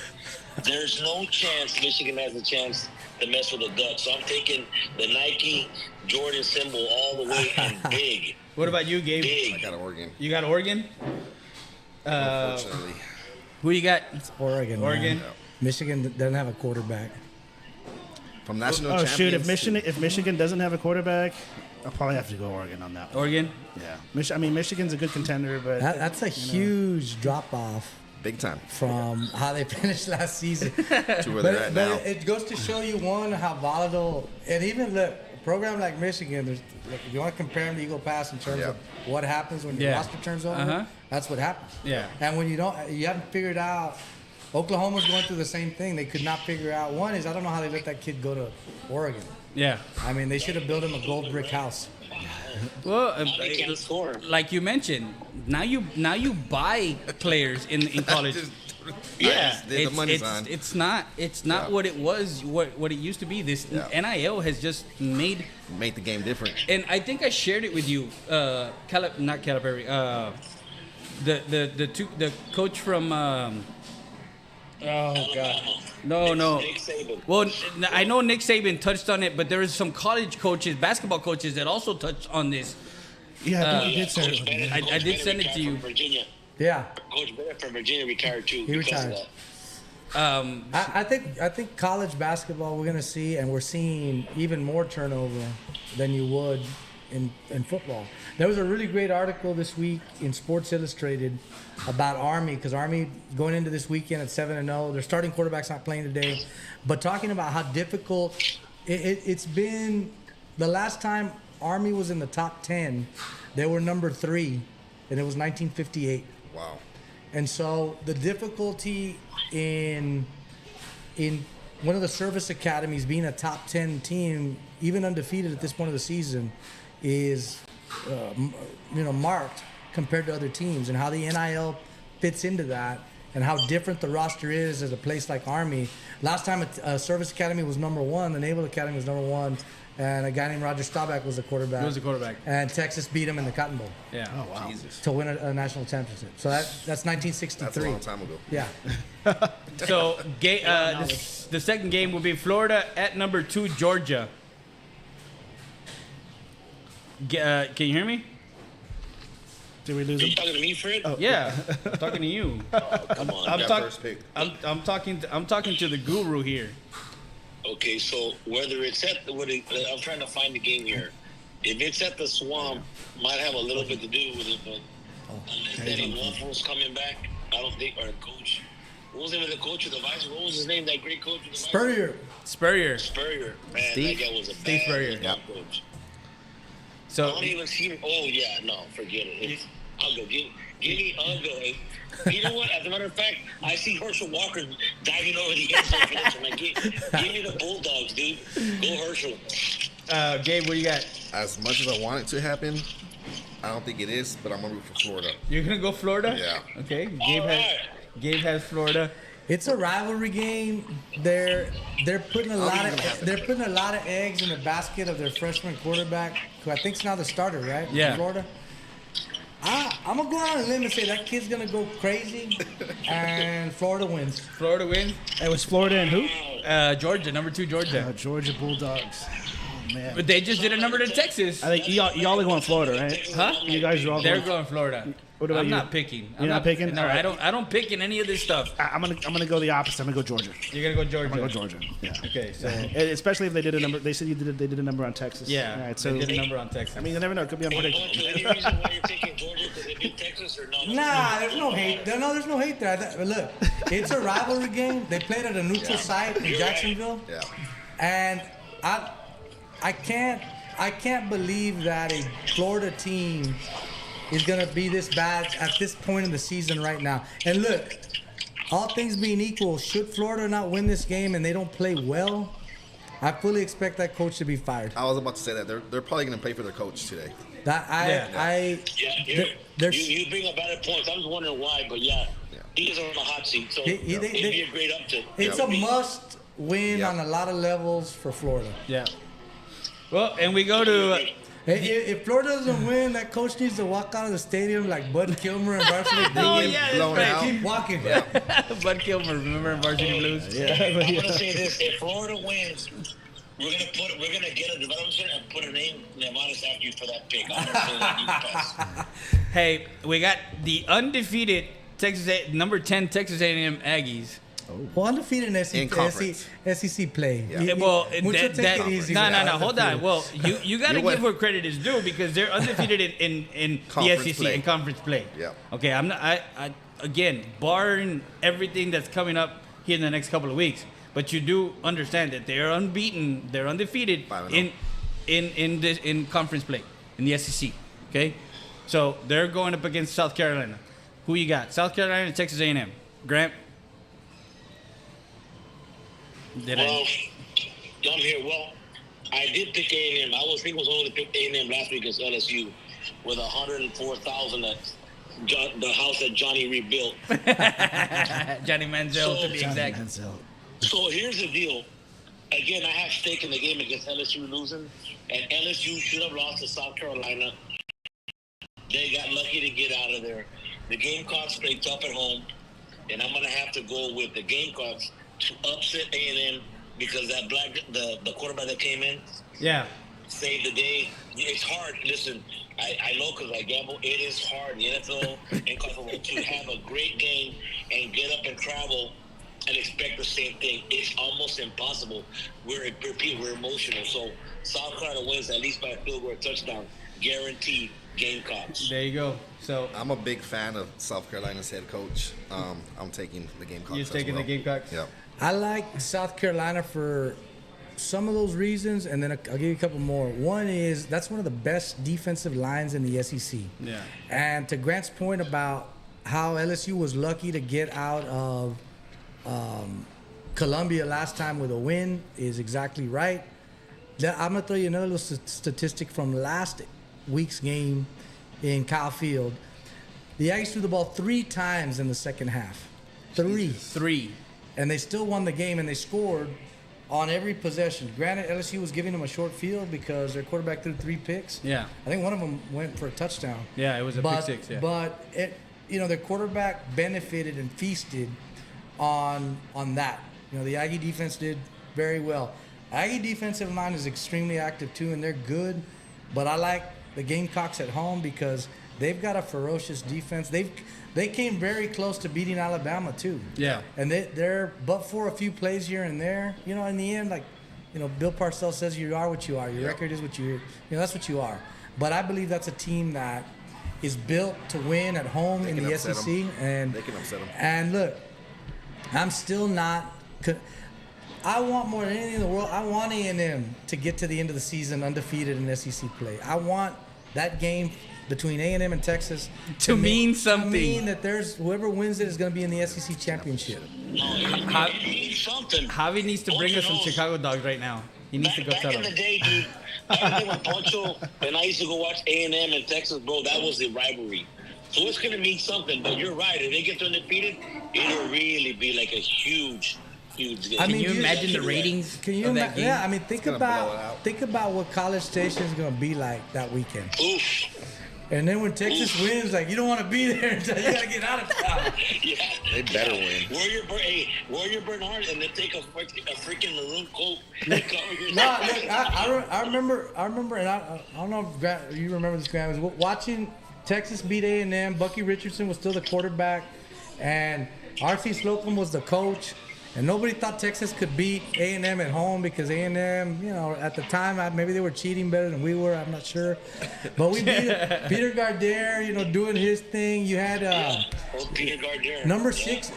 There's no chance Michigan has a chance to mess with the Ducks. So I'm taking the Nike Jordan symbol all the way and big. What about you, Gabe? I Big. got Oregon, You got Oregon? unfortunately. Who you got? Oregon. man. Oregon? Michigan doesn't have a quarterback. From national Oh champions. shoot! If Michigan doesn't have a quarterback, I'll probably have to go Oregon on that one. Oregon? Yeah, Michigan's a good contender, but That's a huge drop off Big time. from how they finished last season. To where they're at now. But it goes to show you, one, how volatile, and even look, program like Michigan, if you want to compare them to Eagle Pass in terms of what happens when your roster turns over, that's what happens. Yeah. And when you haven't figured out, Oklahoma's going through the same thing. They could not figure out. One is, I don't know how they let that kid go to Oregon. Yeah. I mean, they should have built him a gold brick house. Well, They can't score. like you mentioned, now you buy players in college. Yeah, The money's on. it's not what it was, what it used to be. This NIL has just made the game different. And I think I shared it with you, not Calipari, the coach from. Oh God, no. Nick Saban. Well, I know Nick Saban touched on it, but there is some college coaches, basketball coaches that also touched on this. Yeah, I think you did say Coach it. Bennett- I Coach did send Bennett it to retired you. from Virginia. Yeah. Coach Bennett from Virginia retired too. He because of retired. that. I think college basketball we're gonna see, and we're seeing even more turnover than you would in football. There was a really great article this week in Sports Illustrated about Army, because Army going into this weekend at 7-0. Their starting quarterback's not playing today, but talking about how difficult it's been. The last time Army was in the top 10, they were number 3, and it was 1958. Wow. And so the difficulty in one of the service academies being a top 10 team, even undefeated at this point of the season, is marked compared to other teams, and how the NIL fits into that, and how different the roster is as a place like Army. Last time a service academy was number 1, the Naval Academy was number 1, and a guy named Roger Staubach was the quarterback. Who was the quarterback? And Texas beat him in the Cotton Bowl Yeah. Oh wow. Jesus. to win a national championship. So that's 1963. That's a long time ago. Yeah. So the second game will be Florida at number 2 Georgia. Can you hear me? Did we lose Are you him? talking to me, Fred? Yeah, I'm talking to you. Come on. I'm Got talking. first pick. I'm talking to the guru here. Okay, so whether it's I'm trying to find the game here. If it's at the Swamp, might have a little bit to do with it, but unless Danny Waffles coming back, I don't think, or the coach. What was the name of the coach or the vice? What was his name? That great coach. With the Spurrier. Spurrier. Man, Steve- that guy was a Steve bad Spurrier. coach. I So don't even see him. Oh yeah, no, forget it. It's Uga. Give me Uga. You know what? As a matter of fact, I see Herschel Walker diving over the end zone for this. I'm like, give me the Bulldogs, dude. Go Herschel. Gabe, what do you got? As much as I want it to happen, I don't think it is, but I'm gonna root for Florida. You're gonna go Florida? Yeah. Okay. All right. Gabe has Florida. It's a rivalry game. They're putting a lot of eggs in the basket of their freshman quarterback, who I think's now the starter, right? Yeah. In Florida. I'm gonna go out on a limb and say that kid's gonna go crazy, and Florida wins. Florida wins. It was Florida and who? Georgia, number 2 Georgia. Georgia Bulldogs. Oh man. But they just did a number to Texas. I think y'all are going Florida, right? Huh? You guys are all They're going. going Florida. What about I'm you? not picking. You're not picking? No, All right. I don't pick in any of this stuff. I'm gonna go the opposite. I'm gonna go Georgia. You're gonna go Georgia. I'm gonna go Georgia. Yeah. Okay, so Especially if they did a number. They said they did a number on Texas. yeah, All right, so they did a number on Texas. I mean, you never know. It could be Any unpredictable. reason why you're taking Georgia? Because they beat Texas or no? Nah, there's no hate. No, there's no hate there. Look, it's a rivalry game. They played at a neutral site in Jacksonville, Yeah. and I can't believe that a Florida team is gonna be this bad at this point in the season right now. And look, all things being equal, should Florida not win this game and they don't play well, I fully expect that coach to be fired. I was about to say that they're probably gonna play for their coach today. You bring up valid points. I'm just wondering why, but yeah, he's on the hot seat, so it'd be a great upset. It's a must win on a lot of levels for Florida. Yeah. Well, and we go to If Florida doesn't win, that coach needs to walk out of the stadium like Bud Kilmer and Varsity Blues. Oh, yeah, that's blown right. out. Keep walking. Bud Kilmer. Remember in Varsity Blues? I'm gonna say this: if Florida wins, we're gonna get a development center and put a name Nevada's after you for that pick. I'm gonna say that you pass. Hey, we got the undefeated number 10 Texas A&M Aggies. Well, undefeated in In conference. SEC play. Yeah. Well, Mucho take it easy no, with that hold on. undefeated. Well, you got to You're what? give where credit is due because they're undefeated in the Conference SEC play. in conference play. Yeah. Okay, I'm not. I again, barring everything that's coming up here in the next couple of weeks, but you do understand that they are unbeaten, they're undefeated 5-0. in conference play in the SEC. Okay, so they're going up against South Carolina. Who you got? South Carolina, Texas A&M. Grant. I'm here. Well, I did pick A&M. I was only to pick A&M last week against LSU with 104,000 at the house that Johnny rebuilt. Johnny Manziel, to be exact. So here's the deal. Again, I have stake in the game against LSU losing, and LSU should have lost to South Carolina. They got lucky to get out of there. The Gamecocks played tough at home, and I'm going to have to go with the Gamecocks to upset A&M because that the quarterback that came in saved the day. It's hard. Listen, I know because I gamble. It is hard in the NFL and college to have a great game and get up and travel and expect the same thing. It's almost impossible. We're emotional. So South Carolina wins at least by a field goal or touchdown. Guaranteed Gamecocks. There you go. So I'm a big fan of South Carolina's head coach. I'm taking the Gamecocks. You're taking the Gamecocks? Yeah. I like South Carolina for some of those reasons, and then I'll give you a couple more. One is that's one of the best defensive lines in the SEC. Yeah. And to Grant's point about how LSU was lucky to get out of Columbia last time with a win is exactly right. I'm going to throw you another little statistic from last week's game in Kyle Field. The Aggies threw the ball 3 times in the second half. 3. And they still won the game, and they scored on every possession. Granted, LSU was giving them a short field because their quarterback threw 3 picks. Yeah. I think one of them went for a touchdown. Yeah, it was a pick six. Yeah. But their quarterback benefited and feasted on that. The Aggie defense did very well. Aggie defensive line is extremely active too, and they're good. But I like the Gamecocks at home because they've got a ferocious defense. They came very close to beating Alabama too. Yeah. And they're but for a few plays here and there, in the end, Bill Parcells says you are what you are. Your record is what that's what you are. But I believe that's a team that is built to win at home in the SEC, and they can upset them. And look, I'm still not. I want more than anything in the world. I want A&M to get to the end of the season undefeated in SEC play. I want that game between A&M and Texas to mean something. To mean that whoever wins it is going to be in the SEC championship. Javi needs to bring us some Chicago dogs right now. He needs to go tell them. Back in the day, dude, back in the day when Poncho and I used to go watch A&M and Texas, bro, that was the rivalry. So it's going to mean something. But you're right. If they get undefeated, it'll really be like a huge game. Can you imagine the ratings of that game? Yeah, think about what College Station is going to be like that weekend. Oof. And then when Texas wins, you don't want to be there until you got to get out of town. Yeah. They better win. Warrior Bernard, and then take a freaking maroon coat. No, look, I remember, and I don't know if Grant, you remember this, Grant, was watching Texas beat A&M. Bucky Richardson was still the quarterback, and R.C. Slocum was the coach. And nobody thought Texas could beat A&M at home because A&M, at the time, maybe they were cheating better than we were. I'm not sure. But we beat Peter Gardere, doing his thing. You had Peter Gardere.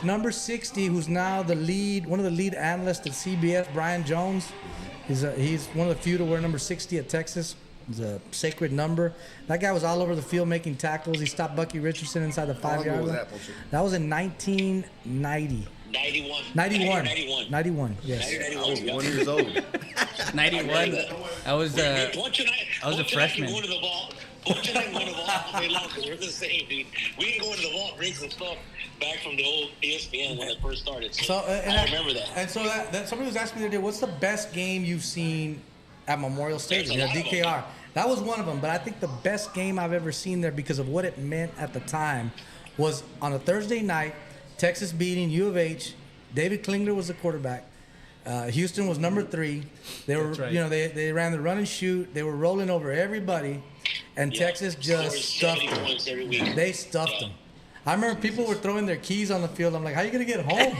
Number 60, who's now one of the lead analysts at CBS, Brian Jones. He's one of the few to wear number 60 at Texas. It's a sacred number. That guy was all over the field making tackles. He stopped Bucky Richardson inside the 5-yard line. That was in 1990. 91, yes. I was 1 year old. 91. I was a freshman. Going to the vault. Bunch and I going to the vault all day long because we're the same, dude. We can go into the vault, bring some stuff back from the old ESPN when it first started. So I remember that. And so that somebody was asking me the other day, what's the best game you've seen at Memorial Stadium, DKR? That was one of them, but I think the best game I've ever seen there because of what it meant at the time was on a Thursday night, Texas beating U of H. David Klingler was the quarterback. Houston was number 3. They were, they ran the run and shoot. They were rolling over everybody, and Texas just stuffed them. They stuffed them. I remember people were throwing their keys on the field. I'm like, how are you gonna get home?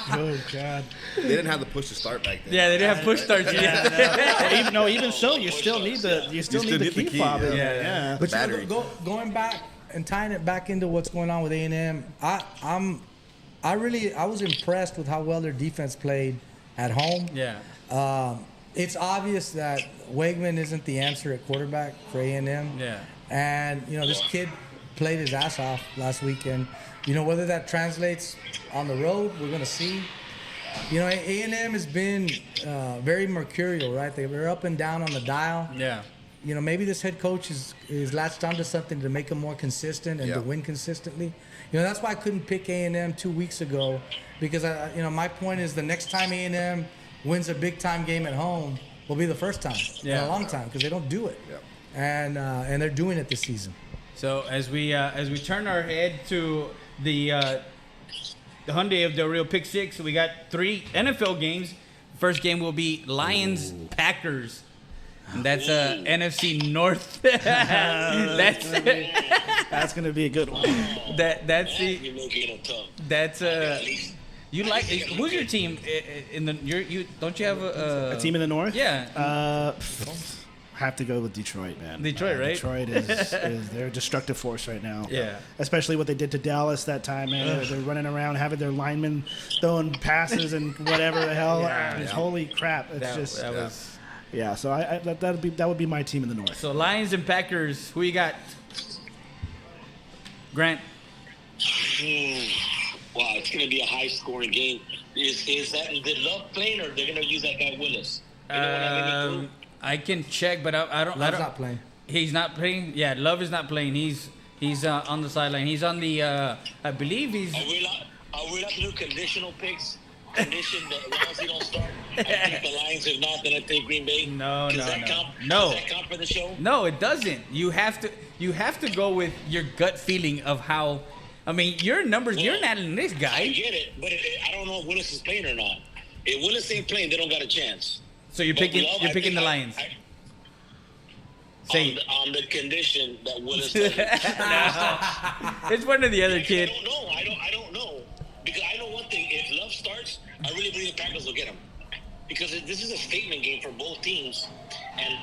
Oh God! They didn't have the push to start back then. Yeah, they didn't have push starts yet. Even so, you still need the key fob. Yeah. But going back and tying it back into what's going on with A&M, I was impressed with how well their defense played at home. Yeah. it's obvious that Wegman isn't the answer at quarterback for A&M. Yeah. And, this kid played his ass off last weekend. Whether that translates on the road, we're going to see. A&M has been very mercurial, right? They're up and down on the dial. Yeah. Maybe this head coach is latched onto something to make them more consistent and to win consistently. That's why I couldn't pick A&M 2 weeks ago, because my point is the next time A&M wins a big time game at home will be the first time in a long time, because they don't do it, and they're doing it this season. So as we turn our head to the Hyundai of Del Rio Pick Six, we got 3 NFL games. First game will be Lions Packers. And that's NFC North. That's gonna be a good one. That's You're making it tough. that's At least you like who's your team in the you don't you have A team in the North? Yeah. Have to go with Detroit, man. Detroit, right? Detroit is they're a destructive force right now. Yeah. Especially what they did to Dallas that time, man. They're running around having their linemen throwing passes and whatever the hell. Holy crap! It's that was yeah. So that would be my team in the North. so Lions and Packers. Who you got? Grant. Wow, it's going to be a high-scoring game. Is that Love playing, or they're going to use that guy Willis? Anyone have any clue? I can check, but I don't. Love's not playing. He's not playing. Yeah, Love is not playing. He's on the sideline. He's on the. I believe he's. Are we allowed to do conditional picks? Condition that Lions don't start. I think the Lions, if not, then I think Green Bay. No. Does that count for the show? No, it doesn't. You have to go with your gut feeling of how. I mean, your numbers. You're not in this I guy. get it, but I don't know if Willis is playing or not. If Willis ain't playing, they don't got a chance. So you're But picking. Love, You're I picking think the Lions. On the condition that Willis doesn't. It's one or the other, kid. I don't know. I don't know. Because I know one thing. If Love starts, I really believe the Packers will get him. Because this is a statement game for both teams. And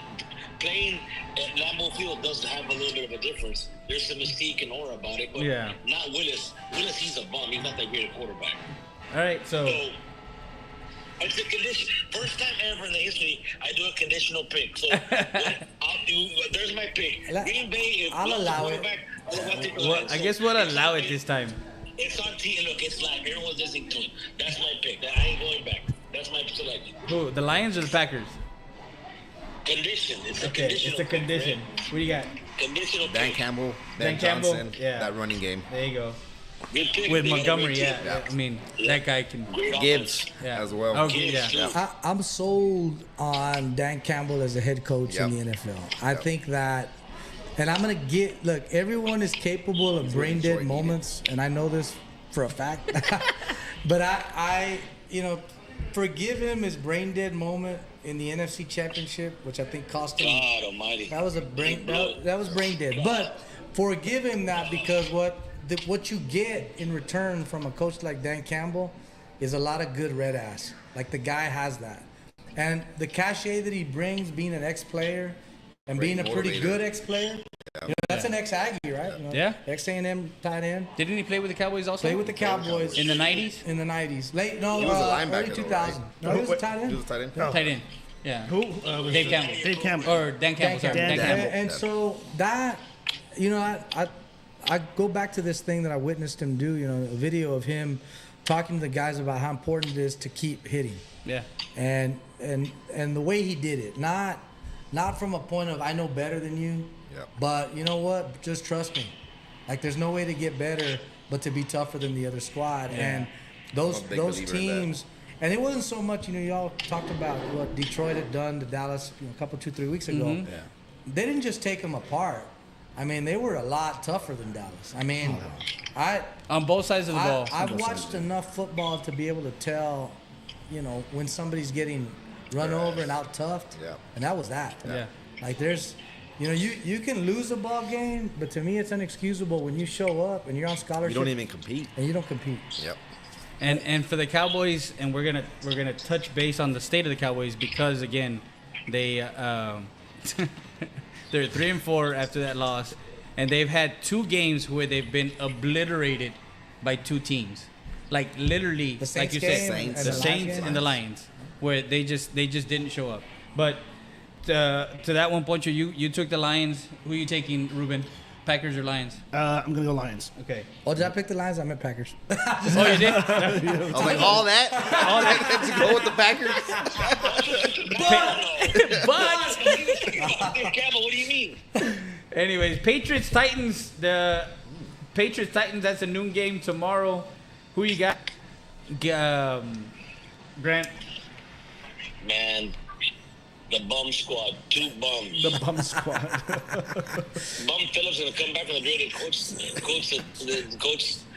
playing at Lambeau Field does have a little bit of a difference. There's some mystique and aura about it. But not Willis. Willis, he's a bum. He's not that great a quarterback. All right, so it's a condition. First time ever in the history I do a conditional pick. So I'll do. There's my pick. Green Bay. If I'll Love's allow the it. quarterback, well, I guess we'll allow it this time. It's on TV. Look, it's live. Everyone's listening to it. That's my pick. I ain't going back. That's my selection. Who? The Lions or the Packers? Condition. It's a Okay, conditional. it's a condition. Pick, What do you got? right? Conditional Dan pick. Campbell, Dan Ben Campbell, Johnson, yeah. that running game. There you go. Good pick. With They got a Montgomery, great yeah. team. I mean, that guy can. Great Gibbs offense. Yeah. as well. Okay, Gibbs, yeah. too. I'm sold on Dan Campbell as a head coach in Yep. the NFL. I think that, and I'm gonna look. Everyone is capable of brain dead Detroit moments, and I know this for a fact. But I forgive him his brain dead moment in the NFC Championship, which I think cost him. God Almighty. That was that was brain dead. But forgive him that, because what you get in return from a coach like Dan Campbell is a lot of good red ass. Like, the guy has that, and the cachet that he brings, being an ex-player and being a pretty motivator. good ex-player. That's an ex-Aggie, right? Yeah. Ex-A&M tight end. Didn't he play with the Cowboys also? Played with the Cowboys in the 90s? in the 90s. He was a linebacker, early though, 2000. right? No, he was a tight He end. was a tight end. Tight end. Yeah. Who? Dave Campbell. Dave Campbell. Or Dan Campbell. Sorry. Dan Dan Campbell. Campbell. And so that, I go back to this thing that I witnessed him do, a video of him talking to the guys about how important it is to keep hitting. Yeah. And the way he did it, not from a point of I know better than you, Yep. but you know what? Just trust me. Like, there's no way to get better but to be tougher than the other squad. And those I'm a big believer in that. teams, and it wasn't so much, y'all talked about what Detroit had done to Dallas a couple, 2-3 weeks ago. Mm-hmm. Yeah. They didn't just take them apart. I mean, they were a lot tougher than Dallas. I mean, On both sides of the ball. I've watched enough football to be able to tell, when somebody's getting run over and out toughed. Yeah. And that was that. Yeah. Like, there's, you can lose a ball game, but to me it's inexcusable when you show up and you're on scholarship. You don't even compete. And you don't compete. Yep. And for the Cowboys, and we're gonna touch base on the state of the Cowboys, because again, they they're 3-4 after that loss, and they've had 2 games where they've been obliterated by 2 teams, like literally, The like Saints you game said, and the the Saints Lions game. and the Lions, where they just didn't show up. But to that one, Poncho, you took the Lions. Who are you taking, Ruben? Packers or Lions? I'm gonna go Lions. Okay. Oh, did I pick the Lions? I meant Packers. Oh, you did? I was like, all that to go with the Packers. Campbell, what do you mean? Anyways, Patriots Titans. The Patriots Titans. That's a noon game tomorrow. Who you got? Grant. Man, the bum squad, 2 bums. The bum squad. Bum Phillips gonna come back from the dreaded coach.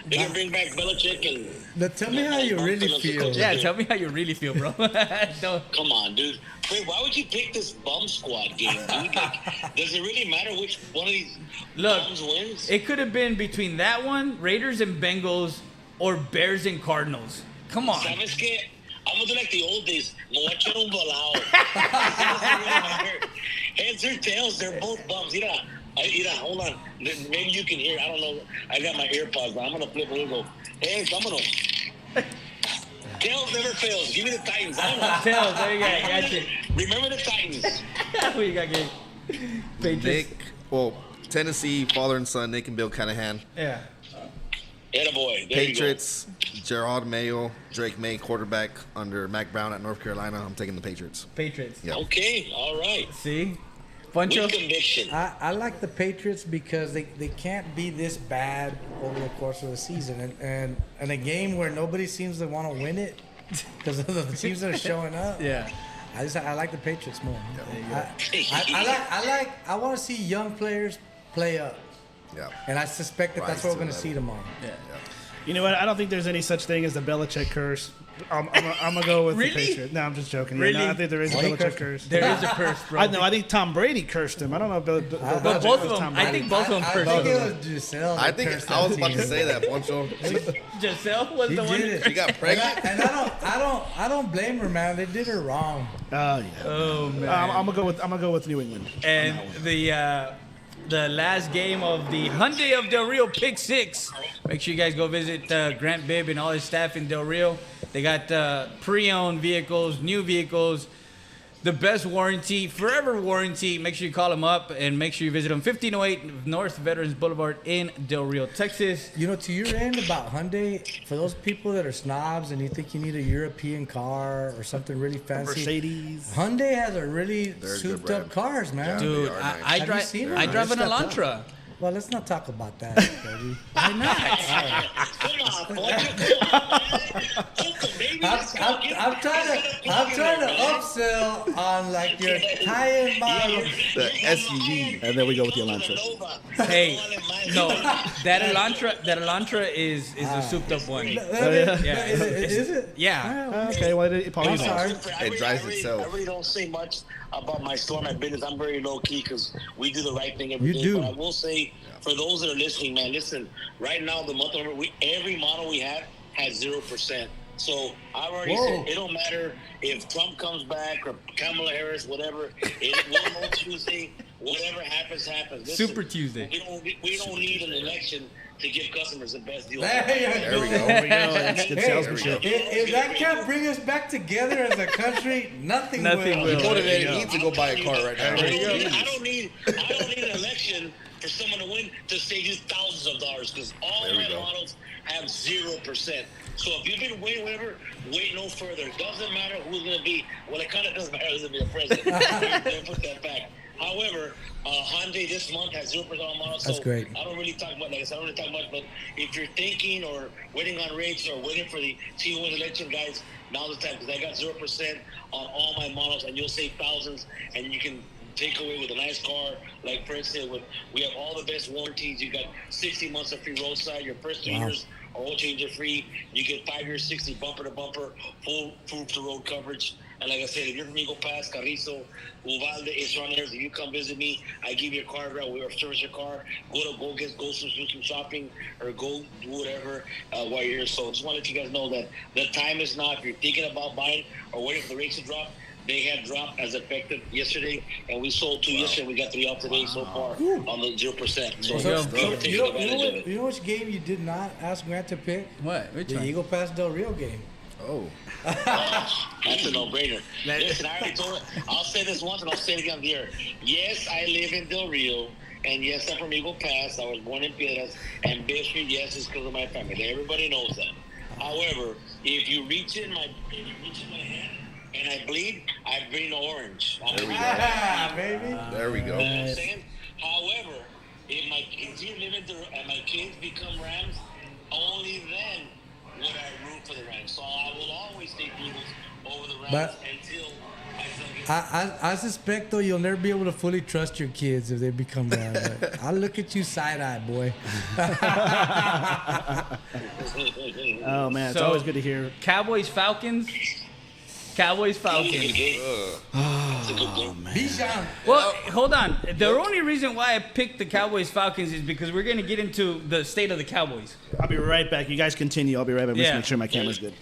They're gonna bring back Belichick and. Now tell me how you Bum really Phillips feel. and Yeah, tell me how you really feel, bro. No. Come on, dude. Wait, why would you pick this bum squad game, dude? Like, does it really matter which one of these bums wins? It could have been between that one, Raiders and Bengals, or Bears and Cardinals. Come on. ¿Sabes qué? I'm gonna do like the old days. Me voy a echar un volado. Heads or tails, they're both bums. Mira, hold on. Maybe you can hear. I don't know. I got my earpods, but I'm gonna flip it and go. Hey, vámonos. Tails never fails. Give me the Titans. Tails, there you go. Gotcha. Remember the Titans. Who you got, Gabe? Patriots. Tennessee, father and son, Nick and Bill Callahan. Yeah. Attaboy. There Patriots, Gerard Mayo, Drake May, quarterback under Mac Brown at North Carolina. I'm taking the Patriots. Patriots. Yeah. you go. Okay, all right. See? Poncho? With conviction. I like the Patriots because they can't be this bad over the course of the season. And a game where nobody seems to want to win it because of the teams that are showing up. Yeah. I like the Patriots more. I want to see young players play up. Yeah. And I suspect that that's Rise what we're to going to the see tomorrow. Yeah. You know what? I don't think there's any such thing as the Belichick curse. I'm gonna go with Really? the Patriots. No, I'm just joking. Really? No, I think there is a Well, he Belichick cursed curse. There is a curse, bro. I know. I think Tom Brady cursed him. I don't know if Bill But Belichick both was of Tom them, I Brady. think both of them I cursed think him. it was Giselle. I that think cursed I was that about to team. say that, Poncho. Giselle was He the one. did it. She got pregnant. And I don't blame her, man. They did her wrong. Oh yeah. Oh, man. I'm gonna go with New England. And the last game of the Hyundai of Del Rio Pick 6. Make sure you guys go visit Grant Bibb and all his staff in Del Rio. They got pre-owned vehicles, new vehicles, the best warranty, forever warranty. Make sure you call them up and make sure you visit them. 1508 North Veterans Boulevard in Del Rio, Texas. You know, to your end about Hyundai, for those people that are snobs and you think you need a European car or something really fancy, Mercedes. Hyundai has a really They're a good souped brand. up cars, man. Yeah. Dude, They are I, nice. I Have you drive. seen I them? drive an They're stepped Elantra. Well, let's not talk about that, Cody. Why not? Come on, Poncho. Come on, baby. Let's go. I'm trying to upsell on like your high-end model. The SUV. And then we go with the Elantra. Hey, no, that Elantra is a souped up one. Yeah. Yeah. Is it? Yeah. Okay. Well, Paul, I'm you know. sorry. It drives itself. I really don't say much about my store, my business. I'm very low key because we do the right thing every day. You do. But I will say, for those that are listening, man, listen. Right now, the month over, every model we have has 0%. So I've already said it don't matter if Trump comes back or Kamala Harris, whatever. It will know Tuesday. Whatever happens, happens. Listen, Super Tuesday. We don't need an election to give customers the best deal. There There we go. There we go. That's good Hey, salesmanship. if that can't bring us back together as a country, nothing Nothing will. will. Motivated needs to go buy a car right now. I don't need an election for someone to win to save you thousands of dollars because all There we my go. models have 0%. So if you've been waiting, whatever, wait no further. It doesn't matter who's going to be. Well, it kind of doesn't matter who's going to be the president. They'll put that back. However, Hyundai this month has 0% on models. That's so great. I don't really talk about like I said, I don't really talk much. But if you're thinking or waiting on rates or waiting for the T1 election, guys, now's the time because I got 0% on all my models, and you'll save thousands, and you can take away with a nice car. Like for instance, we have all the best warranties. You got 60 months of free roadside. Your first 3 years are oil changer free. You get 5 years, 60 bumper to bumper, full to road coverage. And like I said, if you're from Eagle Pass, Carrizo, Uvalde, Israel, if you come visit me, I give you a car route. We service your car. Go do some shopping or go do whatever while you're here. So just want to let you guys know that the time is now. If you're thinking about buying or waiting for the rates to drop, they have dropped as effective yesterday, and we sold 2 yesterday. We got 3 out today so far on the 0%. So There you go. we're taking advantage of it. You know which game you did not ask Grant to pick? What? Which The one? Eagle Pass Del Rio game. Oh. That's a no-brainer. Listen, I already told it. I'll say this once and I'll say it again on the air. Yes, I live in Del Rio, and yes, I'm from Eagle Pass. I was born in Piedras, and Bishop, yes, it's because of my family. Everybody knows that. However, if you reach in my hand and I bleed orange. There we go. Baby. There we You know go. what I'm saying? However, if my kids live in and my kids become Rams, only then would I root for the Rams. So I will always take the Eagles over the Rams But- until my son gets I suspect though you'll never be able to fully trust your kids if they become Rams. I'll look at you side-eye, boy. Oh man, it's So- always good to hear. Cowboys Falcons. Cowboys Falcons. That's a good game. Bijan. Well, hold on. The only reason why I picked the Cowboys Falcons is because we're going to get into the state of the Cowboys. I'll be right back. You guys continue. I'll be right back. Just Yeah. make sure my camera's good.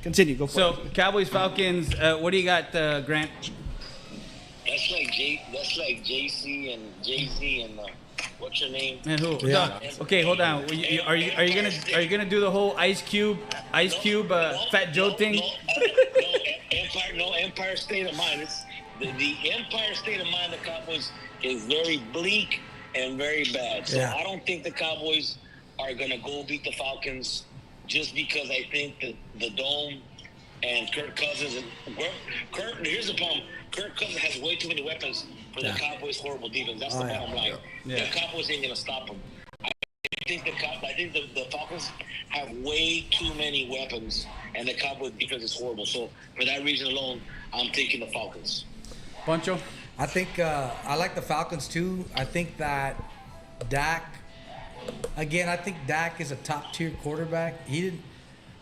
Continue. Go for So, it. Cowboys Falcons. What do you got, Grant? That's like JC and Jay-Z and what's your name? And who? Yeah. Okay, hold on. Are you gonna do the whole Ice Cube, Fat Joe thing? No, Empire State of Mind. It's the Empire State of Mind of the Cowboys is very bleak and very bad. So Yeah. I don't think the Cowboys are gonna go beat the Falcons just because I think that the Dome and Kirk Cousins and here's the problem. Kirk Cousins has way too many weapons for the Cowboys' horrible defense. That's the bottom line. Yeah. The Cowboys ain't gonna stop them. I think the Falcons have way too many weapons, and the Cowboys' defense is horrible. So for that reason alone, I'm taking the Falcons. Poncho? I think I like the Falcons too. I think that Dak, again, I think Dak is a top tier quarterback. He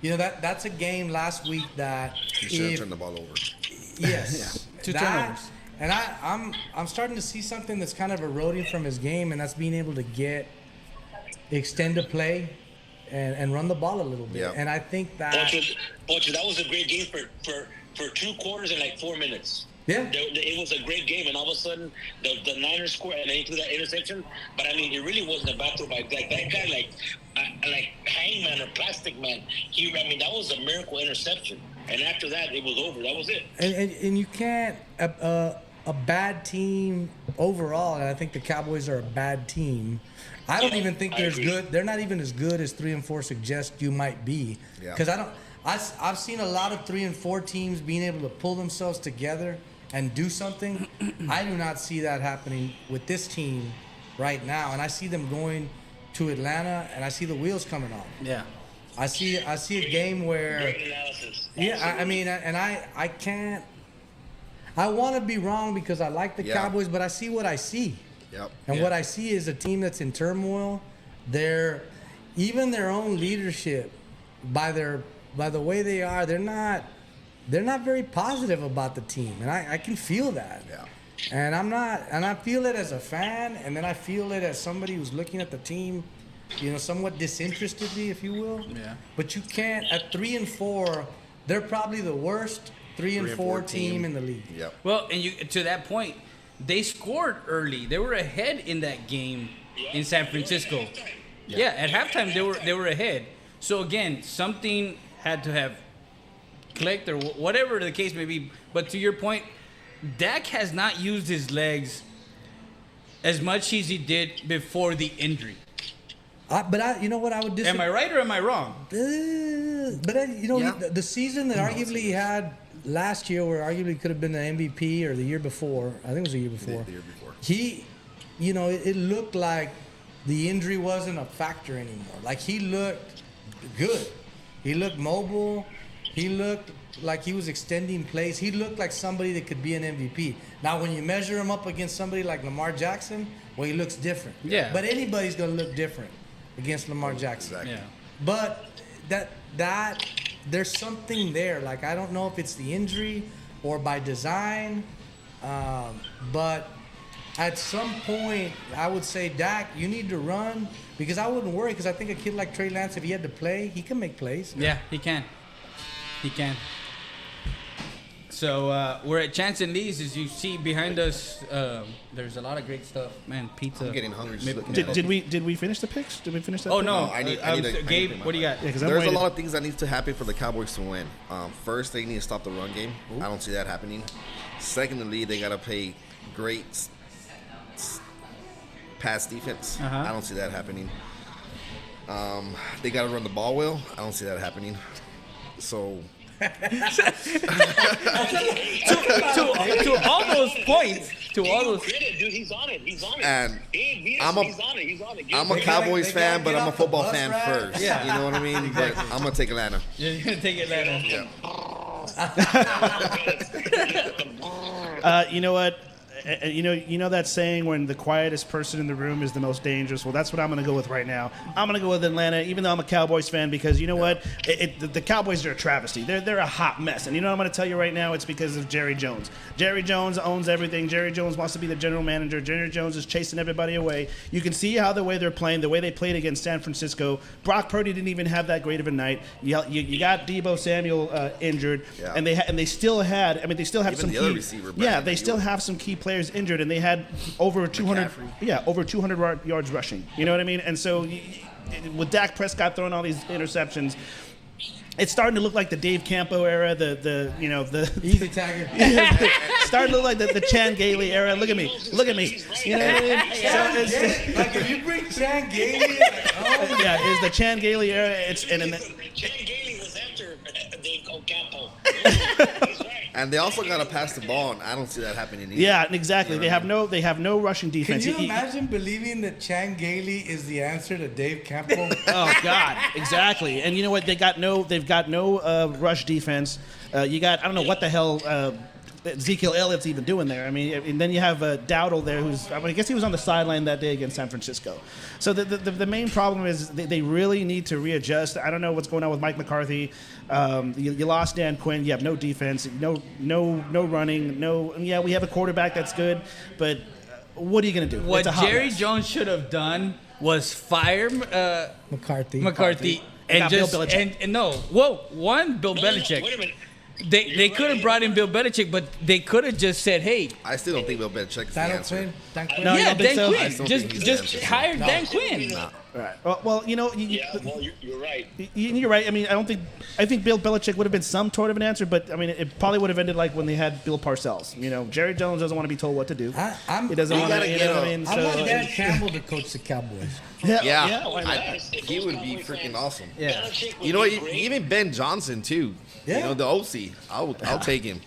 didn't, that's a game last week that You should have turned the ball over. yes, Two that- turnovers. And I'm starting to see something that's kind of eroding from his game, and that's being able to extend the play and run the ball a little bit. Yeah. And I think that Pocho, that was a great game for 2 quarters and like 4 minutes. Yeah. It was a great game, and all of a sudden the Niners scored, and they threw that interception. But I mean, it really wasn't a battle by that guy, like Hangman or Plastic Man. That was a miracle interception. And after that, it was over. That was it. and you can't a bad team overall, and I think the Cowboys are a bad team. I don't even think I they're agree. good. They're not even as good as 3 and 4 suggest you might be. Yeah. Because I've seen a lot of 3 and 4 teams being able to pull themselves together and do something. I do not see that happening with this team right now, and I see them going to Atlanta, and I see the wheels coming off. Yeah. I see a game where. Great analysis. Yeah, I mean, and I can't. I want to be wrong because I like the Yeah. Cowboys, but I see what I see, Yep. and what I see is a team that's in turmoil. Even their own leadership, by the way they are, they're not very positive about the team, and I can feel that. Yeah. And I feel it as a fan, and then I feel it as somebody who's looking at the team, somewhat disinterestedly, if you will. Yeah. But you can't, at 3 and 4, they're probably the worst 3 and 4 team in the league. Yep. Well, and to that point, they scored early. They were ahead in that game in San Francisco. Yeah, at halftime they were ahead. So again, something had to have clicked or whatever the case may be. But to your point, Dak has not used his legs as much as he did before the injury. You know what I would disagree. Am I right or am I wrong? The season that arguably he had last year, where arguably could have been the MVP, or the year before, I think it was the year before. The year before. It looked like the injury wasn't a factor anymore. Like, he looked good. He looked mobile. He looked like he was extending plays. He looked like somebody that could be an MVP. Now, when you measure him up against somebody like Lamar Jackson, well, he looks different. Yeah. But anybody's going to look different against Lamar Jackson. Exactly. Yeah. But that there's something there. Like, I don't know if it's the injury or by design, but at some point, I would say, Dak, you need to run, because I wouldn't worry, because I think a kid like Trey Lance, if he had to play, he can make plays. Yeah, he can. He can. So we're at Chance and Lee's. As you see behind us, there's a lot of great stuff. Man, pizza. I'm getting hungry just Maybe- looking at it. Did we finish the picks? Did we finish that? Oh pick? no, I need Gabe, to- what do you got? Yeah, because I'm There's a waiting. lot of things that needs to happen for the Cowboys to win. First, they need to stop the run game. I don't see that happening. Secondly, they got to play great pass defense. I don't see that happening. They got to run the ball well. I don't see that happening. So To all those points, to all those. Credit, dude. He's on it. He's on it. And He's I'm on a- it. He's on it. I'm a They gotta- Cowboys they fan, gotta but get I'm a off the football bus, fan right? first. Yeah. You know what I mean? But I'm gonna take Atlanta. You're gonna take Atlanta. You know what? You know that saying when the quietest person in the room is the most dangerous. Well, that's what I'm going to go with right now. I'm going to go with Atlanta, even though I'm a Cowboys fan, because you know what? The Cowboys are a travesty. They're a hot mess, and you know what I'm going to tell you right now? It's because of Jerry Jones. Jerry Jones owns everything. Jerry Jones wants to be the general manager. Jerry Jones is chasing everybody away. You can see how the way they're playing, the way they played against San Francisco. Brock Purdy didn't even have that great of a night. You got Deebo Samuel injured, Yeah. and they still had. I mean, they still have Even some the key. other receiver, Yeah, Brandon they still Ayuk. have some key players injured, and they had over 200. McCaffrey. Yeah, over 200 yards rushing. You know what I mean? And so, with Dak Prescott throwing all these interceptions, it's starting to look like the Dave Campo era. The Easy tagger. starting to look like the Chan Gailey era. Look at me. You know what I mean? So it's, Like if you bring Chan Gailey, like, oh yeah, it's the Chan Gailey era. It's Chan Gailey was after Dave Ocampo. He's right. And they also got to pass the ball, and I don't see that happening either. yeah, exactly. You know They what I have no rushing Can defense. you imagine believing that Chan Gailey is the answer to Dave Campbell? Oh God, exactly. And you know what? They've got no rush defense. You got I don't know what the hell Ezekiel Elliott's even doing there. I mean, and then you have Dowdle there, I guess he was on the sideline that day against San Francisco. So the main problem is they really need to readjust. I don't know what's going on with Mike McCarthy. You lost Dan Quinn. You have no defense, no running, Yeah, we have a quarterback that's good, but what are you going to do? What It's a hot Jerry mess. Jones should have done was fire McCarthy. and got just Bill Belichick. and no, Bill Belichick. Wait a minute. They could have brought in Bill Belichick, but they could have just said, "Hey, I still don't think Bill Belichick is the Daniel answer. Quinn. Dan Quinn. No, you yeah, don't think Dan so? I Quinn, still just think he's just the answer. hire Dan Quinn." Right. Well, Yeah, well, you're right. You're right. I mean, I think Bill Belichick would have been some sort of an answer, but I mean, it probably would have ended like when they had Bill Parcells. You know, Jerry Jones doesn't want to be told what to do. I'm, He doesn't You want to. gotta You get know what I a- mean? I want So, Dan Campbell to coach the Cowboys. Yeah, why not? he would be freaking awesome. Yeah. Belichick would You know what? be great. Even Ben Johnson too. Yeah. You know the OC. I'll take him.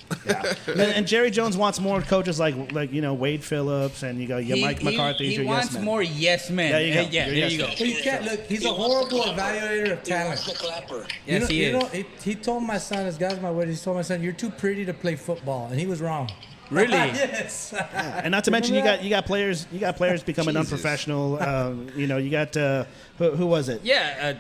and Jerry Jones wants more coaches like Wade Phillips and you got Mike McCarthy. He wants more yes men. There you go. Yeah, You're there yes you go. man. He can't look. He's a horrible evaluator of He wants talent. the clapper. Yes, he is. He told my son, this guy's my wedding. He told my son, "You're too pretty to play football," and he was wrong. Really? Yes. And not to mention Remember you got players becoming Jesus. unprofessional. You got who was it? Yeah,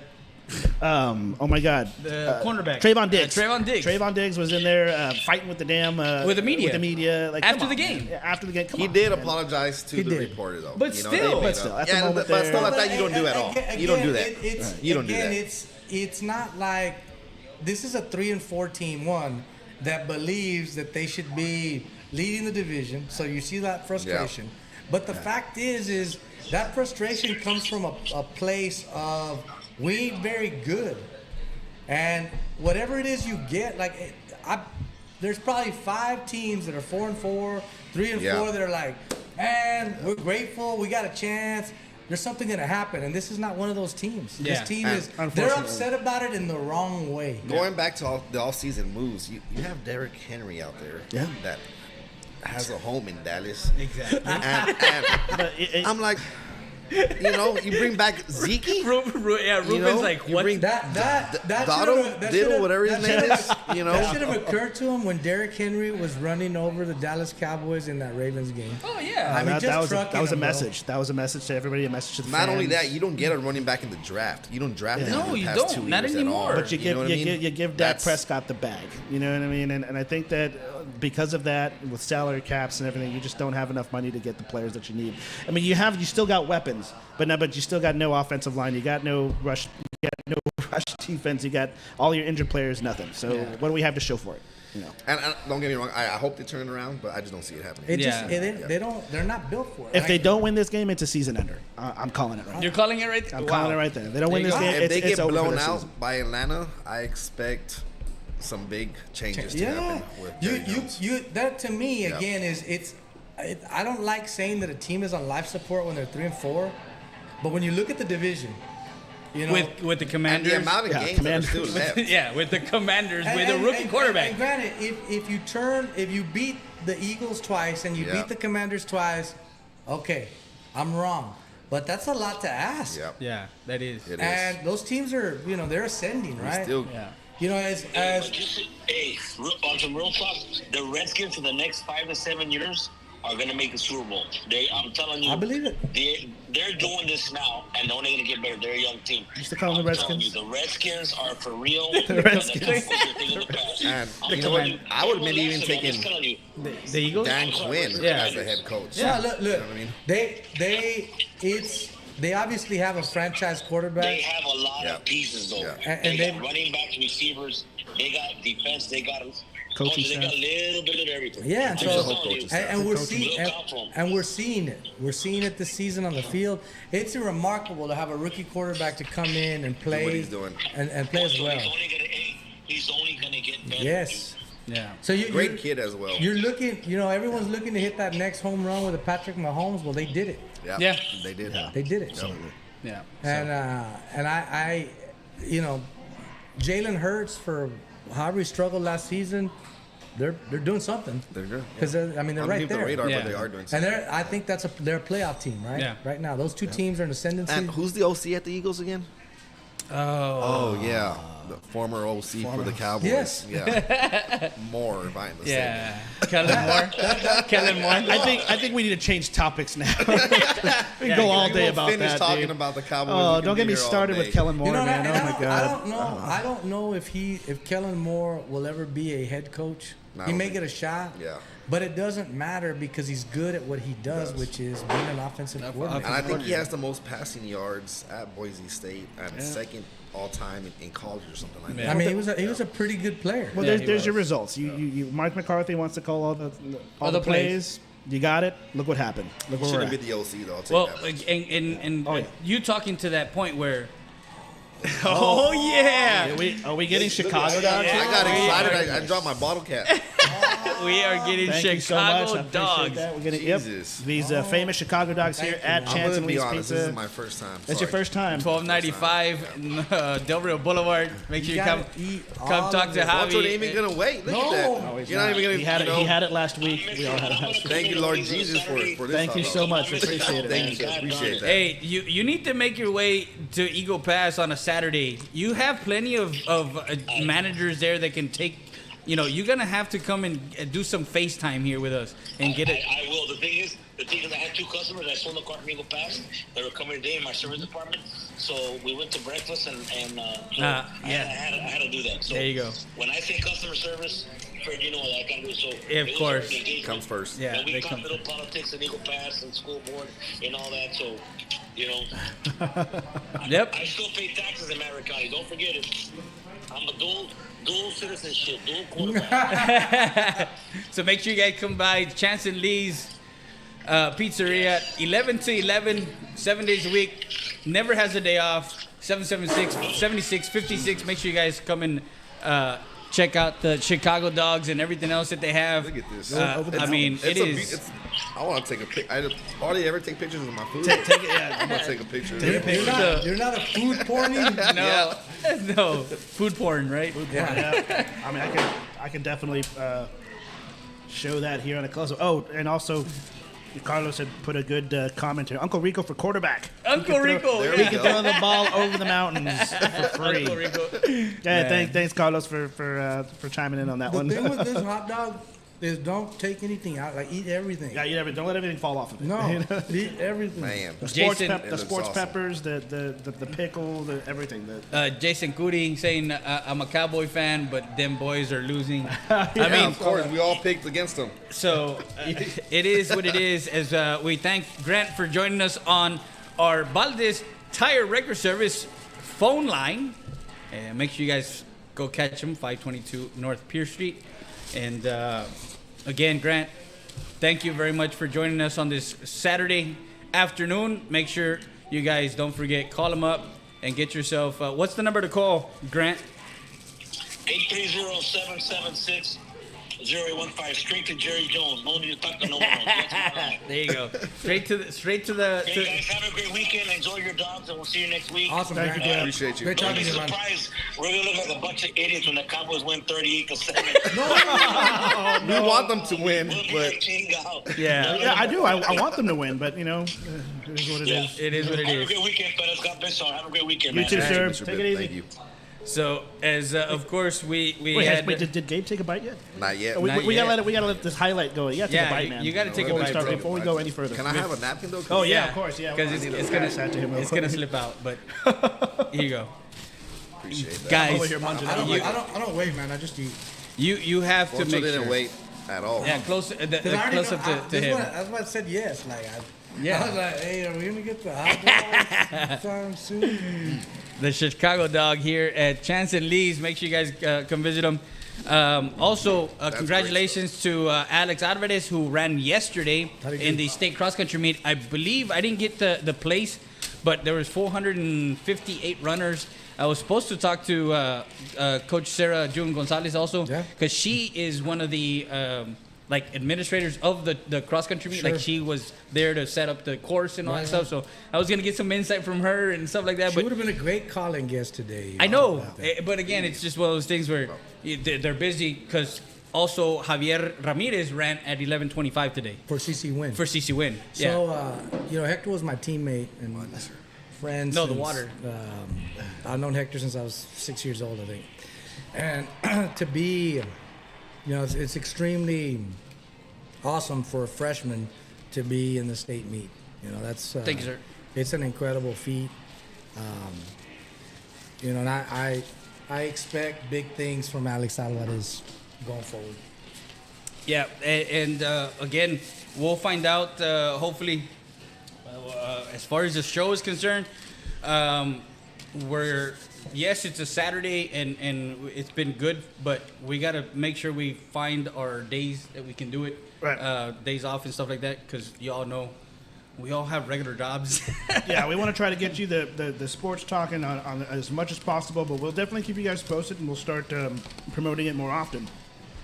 Oh my God. the cornerback Trayvon Diggs. Trayvon Diggs. Trayvon Diggs was in there fighting with the damn With the media. With the media, like After come the on, game. man. Yeah, after the game. Come He on, did man. apologize to He the did. reporter though. But You know, still. they- But still, at the yeah, moment but there- stuff like that you don't do at all. You don't do that. You don't do that. It's not like this is a 3-4 team that believes that they should be leading the division. So you see that frustration. But the fact is that frustration comes from a place of we ain't very good. And whatever it is you get, there's probably 5 teams that are 4-4, 3-4 Yeah. that are like, man, we're grateful, we got a chance. There's something gonna happen, and this is not one of those teams. Yeah. This team And they're unfortunately. upset about it in the wrong way. Going back to the all-season moves, you have Derrick Henry out there Yeah. that has a home in Dallas. Exactly. And But I'm like, you bring back Zeke. Yeah, Ruben's like, you what? bring That Diddle, should've- whatever his that name should've- is. You know, That should have occurred to him when Derrick Henry was running over the Dallas Cowboys in that Ravens game. Oh yeah. I mean, that, just that was trucking a them, bro. message. That was a message to everybody. A message to the not fans. only that, you don't get a running back in the draft. You don't draft Yeah. them No, in the you past don't. 2 Not years anymore. at all. But you know give what I mean? you give Dak That's- Prescott the bag. You know what I mean? And I think that because of that, with salary caps and everything, you just don't have enough money to get the players that you need. I mean, you still got weapons, but you still got no offensive line. You got no rush. You got no rush defense. You got all your injured players. Nothing. So what do we have to show for it? And don't get me wrong, I hope they turn it around, but I just don't see it happening. They're not built for it. If they don't win this game, it's a season ender. I'm calling it right. You're calling it right. I'm calling it right there. They don't win this game. If they it's get over for blown the out season. by Atlanta, I expect some big changes to happen with Jerry Jones. That to me again is I don't like saying that a team is on life support when they're 3-4, but when you look at the division, with the Commanders, and the amount of games that are still left. with the Commanders, with a rookie quarterback. And granted, if you beat the Eagles twice and you beat the Commanders twice, okay, I'm wrong, but that's a lot to ask. Yep. Yeah, that is. It is. And those teams are, they're ascending, right? As on some real talk, the Redskins for the next 5 to 7 years are going to make the Super Bowl. I'm telling you, I believe it. They're doing this now, and they're only going to get better. They're a young team. Used to call them the Redskins. You, the Redskins are for real. The Redskins. And you know what? I would have maybe even taken The Eagles. Dan Quinn as the head coach. Yeah, look. You know what I mean? They obviously have a franchise quarterback. They have a lot of pieces, though. Yeah. They got running backs, receivers. They got defense. They got coaches. They got a little bit of everything. Yeah, There's a whole coaching staff. and we're seeing it. We're seeing it this season on the field. It's remarkable to have a rookie quarterback to come in and play what he's doing. and play as well. He's only gonna get better. Yes. Yeah. So Great kid as well. You're looking. Everyone's looking to hit that next home run with a Patrick Mahomes. Well, they did it. Yeah. They did. They did it. Yeah. And I Jalen Hurts, for however he struggled last season, they're doing something. They're good. Because they're right Underneath there. the radar, Yeah. but they are doing And something. I think they're a playoff team, right? Yeah. Right now, those two teams are in ascendancy. And who's the OC at the Eagles again? Oh yeah, the former OC for the Cowboys. Yes. Yeah. More, if I'm mistaken. Yeah. Kellen Moore. I think we need to change topics now. we can go all day about finish that. talking dude. about the Cowboys. Oh, We can don't be get me here all started day. with Kellen Moore, man. and Oh my God. I don't know if Kellen Moore will ever be a head coach. He may get a shot. Yeah. But it doesn't matter because he's good at what he does, which is being an offensive coordinator. And I think he has the most passing yards at Boise State and second all time in college or something like that. I mean, he was a pretty good player. Well, there's your results. You Mike McCarthy wants to call all the plays. You got it. Look what happened. Look where we're Shouldn't at. be the OC though. I'll take Well, that. and you talking to that point where. Oh yeah. Are we getting Chicago dogs? I here? got excited. I dropped my bottle cap. We are getting Thank you so much. I Chicago appreciate dogs. that. We're getting Jesus. these famous Chicago dogs here at I'm Chance gonna and be Lee's honest. This Pizza. is my first time. That's your first time. 1295 Del Rio Boulevard. Make sure you come talk to Poncho Javi. ain't even gonna wait. Look at that. You're not even gonna. He had it. He had it last week. We all had it last week. Thank you, Lord Jesus, for this. Thank you hot so dog. much. We appreciate it. Thank you, sir. Appreciate that. Hey, you need to make your way to Eagle Pass on a Saturday. You have plenty of managers there that can take. You're gonna have to come and do some FaceTime here with us and get it. I will. The thing is, I had 2 customers. I sold the car from Eagle Pass. They were coming today in my service department. So we went to breakfast and I had to do that. So There you go. When I say customer service, Fred, you know what I gotta do. So Yeah, of it was course. an engagement. Comes first. Yeah, And we they talked come. little politics and Eagle Pass and school board and all that. So, Yep. I still pay taxes in Maverick County. Don't forget it. I'm a dual citizenship, dual quarterback. So make sure you guys come by Chance and Lee's Pizzeria, 11 to 11, 7 days a week. Never has a day off. 776-7656. Make sure you guys come and check out the Chicago dogs and everything else that they have. Look at this. I mean, it is. I want to take a pic. Already ever take pictures of my food? Take it. Yeah. I'm gonna take a picture. You're not a food porny. No, food porn, right? Yeah. I mean, I can definitely show that here on the close. Oh, and also, Carlos had put a good comment here. Uncle Rico for quarterback. Uncle Rico. There He we can go. throw the ball over the mountains for free. Uncle Rico. Yeah, thanks Carlos for chiming in on that The one. thing with this hot dog is don't take anything out. Like, eat everything. Yeah, don't let everything fall off of it. No, You know? eat everything. Man. The sports, Jason- the It sports looks awesome. peppers, the pickle, everything. Jason Cudi saying, I'm a Cowboy fan, but them boys are losing. I Yeah, mean, of course, we all picked against them. so it is what it is. As we thank Grant for joining us on our Valdez Tire Record Service phone line. And make sure you guys go catch him, 522 North Pierce Street. And again, Grant, thank you very much for joining us on this Saturday afternoon. Make sure you guys don't forget, call him up and get yourself. What's the number to call, Grant? 830-776-0815. Straight to Jerry Jones. No need to talk to no one else. That's my line. There you go. Straight to the. Hey guys, have a great weekend. Enjoy your dogs, and we'll see you next week. Awesome, Thank you, man. Dan. Appreciate you. Great Don't talking be to you, man. surprised. We're gonna look like a bunch of idiots when the Cowboys win 38-7. We want them to win, We'll be but like chingao. Yeah. Yeah, I do. I want them to win, but it is what it Yeah. is. It is what it Have a is. great weekend, fellas. God bless y'all. Have a great weekend, You man. too, Thank you, sir. Mr. Take Bibb. it Thank easy. you. So as of course we Wait, had. did Gabe take a bite yet? Not yet. Oh, Not we yet. gotta let this highlight go. You gotta take a bite, man. you gotta take a Before we bite, start- bro. before we go any further. Can I have a napkin though? Oh yeah, of course, yeah. Because I need to it's pass that to him real it's gonna quick. slip out. But here you go, Appreciate that. guys. Over here munching I on don't, it. I don't wait, man. I just eat. You have to Poncho make didn't sure. wait at all. Yeah, close Cause I already close know- up to this him. That's why I said yes. Like, I Yeah. was like, hey, are we gonna get the hot dogs sometime soon? The Chicago Dog here at Chance and Lee's. Make sure you guys come visit them. Also, congratulations to Alex Alvarez, who ran yesterday How'd he in do? the state cross country meet. I believe I didn't get the place, but there was 458 runners. I was supposed to talk to Coach Sarah June Gonzalez also, Yeah. because she is one of the administrators of the cross country meet. Sure. Like she was there to set up the course and all Right, that stuff. So I was gonna get some insight from her and stuff like that. She but would have been a great calling guest today. I know, but again, it's just one of those things where they're busy because also Javier Ramirez ran at 11:25 today For CC Win. for CC Win. So, Hector was my teammate and friend. No, the since, water. I've known Hector since I was 6 years old, I think. And to be, it's extremely awesome for a freshman to be in the state meet. That's Thank you, sir. It's an incredible feat. And I expect big things from Alex Alvarez going forward. Yeah, and again, we'll find out hopefully. As far as the show is concerned, yes, it's a Saturday and it's been good, but we got to make sure we find our days that we can do it, Right. days off and stuff like that, because you all know we all have regular jobs. Yeah, we want to try to get you the sports talking on as much as possible, but we'll definitely keep you guys posted and we'll start promoting it more often.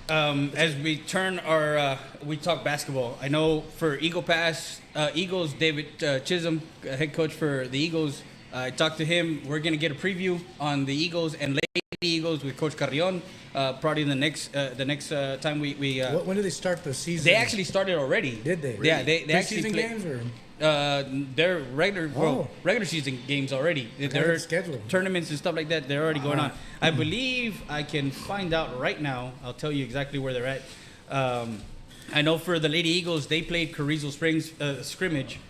As we turn we talk basketball. I know for Eagle Pass, Eagles, David Chisholm, head coach for the Eagles. I talked to him. We're gonna get a preview on the Eagles and Lady Eagles with Coach Carrion. Probably the next time we When do they start the season? they actually started already. Did they? Yeah, they actually Preseason play, games or? they're Oh. regular season games already. They're scheduled. Tournaments and stuff like that. They're already going on. I believe I can find out right now. I'll tell you exactly where they're at. I know for the Lady Eagles, they played Carrizo Springs scrimmage.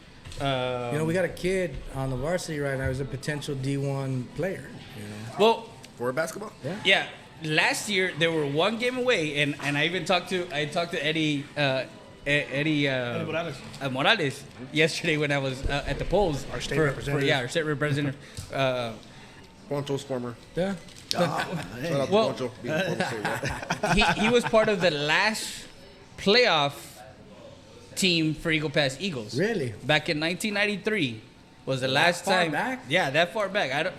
We got a kid on the varsity right now who's a potential D1 player. Well, For basketball? yeah. Last year they were one game away, and I even talked to Eddie. Eddie Morales yesterday when I was at the polls. Our state representative. Our state representative. Poncho's former. Yeah. Shout out to Well- Poncho. being former state rep. he was part of the last playoff team for Eagle Pass Eagles. Really? Back in 1993 was the last far time. back? Yeah, that far back. I don't.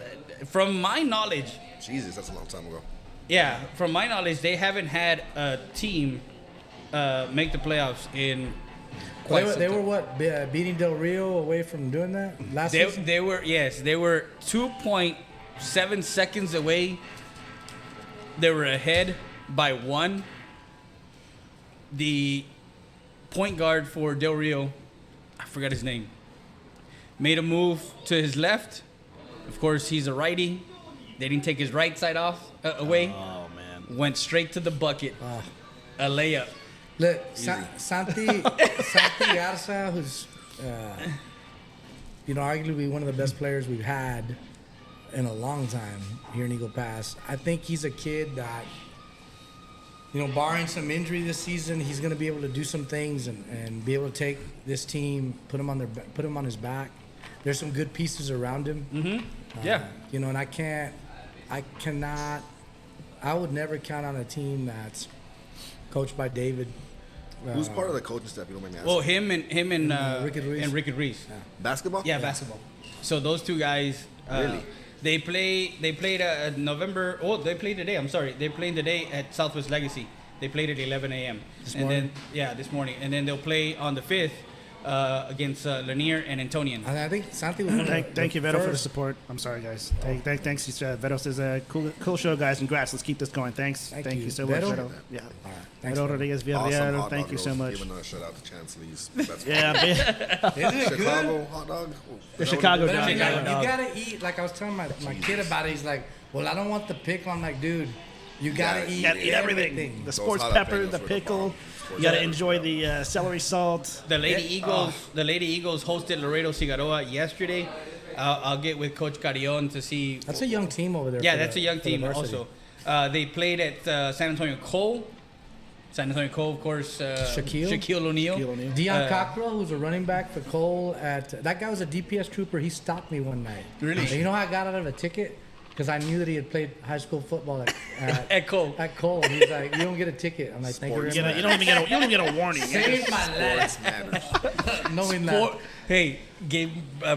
From my knowledge, Jesus, that's a long time ago. yeah, from my knowledge, they haven't had a team make the playoffs in. Quite some They time. were what? Beating Del Rio away from doing that last season? They were 2.7 seconds away. They were ahead by 1. The point guard for Del Rio, I forgot his name, made a move to his left. Of course, he's a righty. They didn't take his right side off away. Oh man. Went straight to the bucket. A layup. Look, Santi Garza, who's, arguably one of the best players we've had in a long time here in Eagle Pass. I think he's a kid that, barring some injury this season, he's going to be able to do some things and be able to take this team, put him on his back. There's some good pieces around him. Mm-hmm. Yeah. And I would never count on a team that's coached by David. Who's part of the coaching staff? You don't mind me asking. Well, him and Ricky Ruiz. Basketball? Yeah, basketball. So those two guys. Really? They played November. Oh, they played today. I'm sorry. They played today at Southwest Legacy. They played at 11 a.m. This morning? This morning. And then they'll play on the 5th against Lanier and Antonian. And I think Santi was Thank you, Veto, for the support. I'm sorry, guys. Thanks, Veto says cool show, guys. Congrats. Let's keep this going. Thanks. Thank you you. so much, Veto? Veto. Yeah. All right. Thanks, Veto man. Rodriguez Awesome Villarreal. hot Thank dog you so roast. much. Giving a shout out to Chancelle's. That's Yeah, Chicago hot dog. the Chicago But I dog. mean, Chicago like, dog. you gotta eat. Like I was telling my kid about it. He's like, "Well, I don't want the pickle." I'm like, "Dude, you gotta eat. You gotta eat everything. The sports pepper, the pickle. You gotta enjoy the celery salt. The Lady Eagles hosted Laredo Figueroa yesterday. I'll get with Coach Carrion to see. That's a young team over there. Yeah, for that's the- a young for the team varsity. also. They played at San Antonio Cole. San Antonio Cole, of course. Shaquille O'Neal. Dion Cockrell, who's a running back for Cole. That guy was a DPS trooper. He stopped me one night. Really? And you know how I got out of a ticket? Because I knew that he had played high school football At Cole. At Cole. And he's like, "You don't get a ticket." I'm like, "Thank you very much." You don't even get a warning. Saved my life. Knowing that. Hey,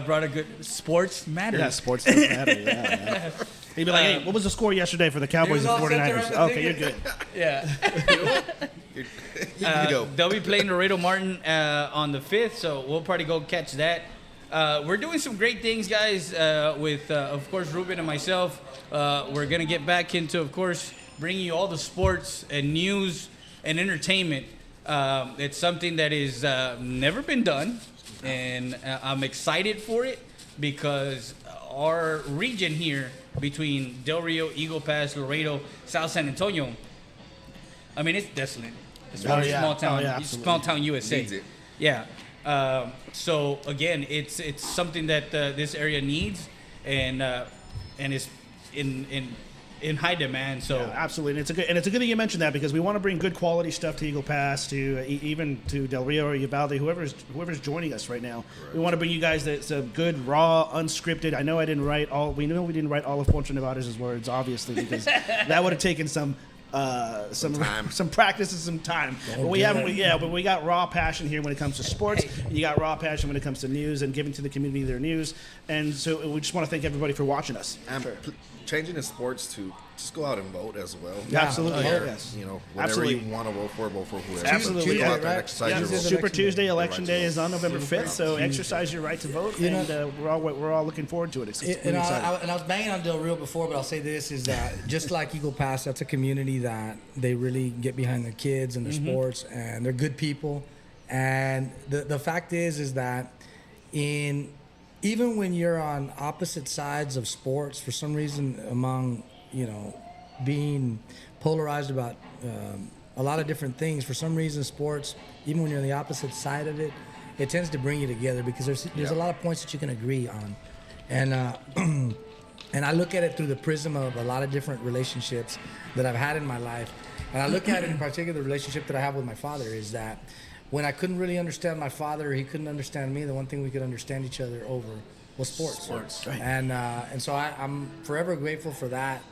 brought a good sports matters. Yeah, sports does matter. Yeah. He'd be like, "Hey, what was the score yesterday for the Cowboys and all set to 49ers?" run the Okay, you're ticket. good. Yeah. You go. They'll be playing Laredo Martin on the 5th, so we'll probably go catch that. We're doing some great things, guys, with, of course, Ruben and myself. We're going to get back into, of course, bringing you all the sports and news and entertainment. It's something that is never been done, and I'm excited for it because our region here between Del Rio, Eagle Pass, Laredo, South San Antonio, I mean, it's desolate. It's Oh, yeah. small town, Oh, yeah, absolutely. small town USA. Needs it. Yeah. So again, it's something that this area needs, and is in high demand. So Yeah, absolutely, and it's a good thing you mentioned that because we want to bring good quality stuff to Eagle Pass, to even to Del Rio or Uvalde, whoever's joining us right now. We want to bring you guys that's a good, raw, unscripted. I know I didn't write all. We know we didn't write all of Poncho Nevares' words, obviously, because that would have taken some practice and some time. But we got raw passion here when it comes to sports. You got raw passion when it comes to news and giving to the community their news. And so we just want to thank everybody for watching us. And changing the sports to just go out and vote as well. Yeah, absolutely. Or, Yes. You know, whatever Absolutely. you want to vote for whoever. Absolutely. Go out there and Right. exercise Yeah, your vote. Super Election Day. Tuesday, Election Day is on November Super 5th, so exercise your right to vote, You know- and we're all looking forward to it. It's And really I exciting. was banging on Del Rio before, but I'll say this is that just like Eagle Pass, that's a community that they really get behind their kids and their sports, and they're good people. And the fact is that even when you're on opposite sides of sports, for some reason among, being polarized about a lot of different things, for some reason sports, even when you're on the opposite side of it, it tends to bring you together because there's a lot of points that you can agree on. And and I look at it through the prism of a lot of different relationships that I've had in my life. And I look at it in particular, the relationship that I have with my father is that when I couldn't really understand my father, or he couldn't understand me, the one thing we could understand each other over was sports. Right. And so I'm forever grateful for that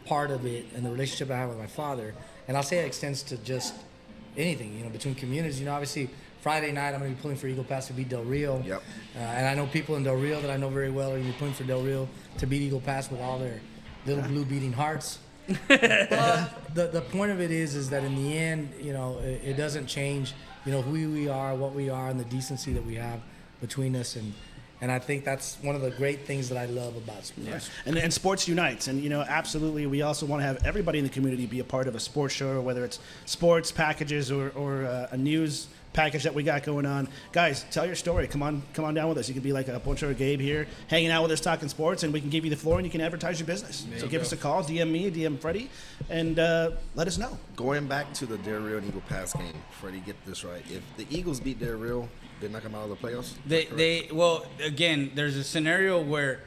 part of it and the relationship I have with my father. And I'll say it extends to just anything, between communities. Obviously Friday night I'm going to be pulling for Eagle Pass to beat Del Rio. Yep. And I know people in Del Rio that I know very well are going to be pulling for Del Rio to beat Eagle Pass with all their little blue beating hearts. But the point of it is that in the end, it doesn't change, who we are, what we are, and the decency that we have between us. And I think that's one of the great things that I love about sports. And sports unites, and absolutely, we also want to have everybody in the community be a part of a sports show, whether it's sports packages or a news package that we got going on. Guys, tell your story. Come on down with us. You could be like a Poncho or Gabe here, hanging out with us, talking sports, and we can give you the floor and you can advertise your business. So give us a call, DM me, DM Freddie, and let us know. Going back to the Del Rio and Eagle Pass game, Freddie, get this right. If the Eagles beat Del Rio, they knock them out of the playoffs? Again, there's a scenario where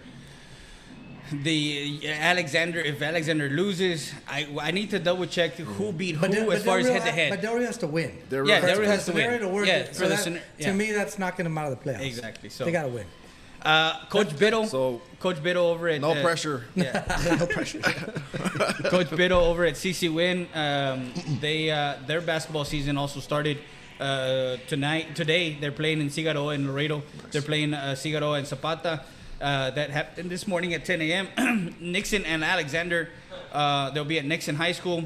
if Alexander loses, I need to double check who beat who as far as head to head. But Del Rio has to win. Del Rio Del Rio has to scenario win. to work. Yeah, So to me, that's knocking them out of the playoffs. Exactly. So They got to win. Coach Biddle. So- Coach Biddle over at No pressure. Yeah. No pressure. Coach Biddle over at CC Win. Their basketball season also started today. They're playing in Figueroa and Laredo. They're playing Figueroa and Zapata. That happened this morning at 10 a.m. Nixon and Alexander, they'll be at Nixon High School.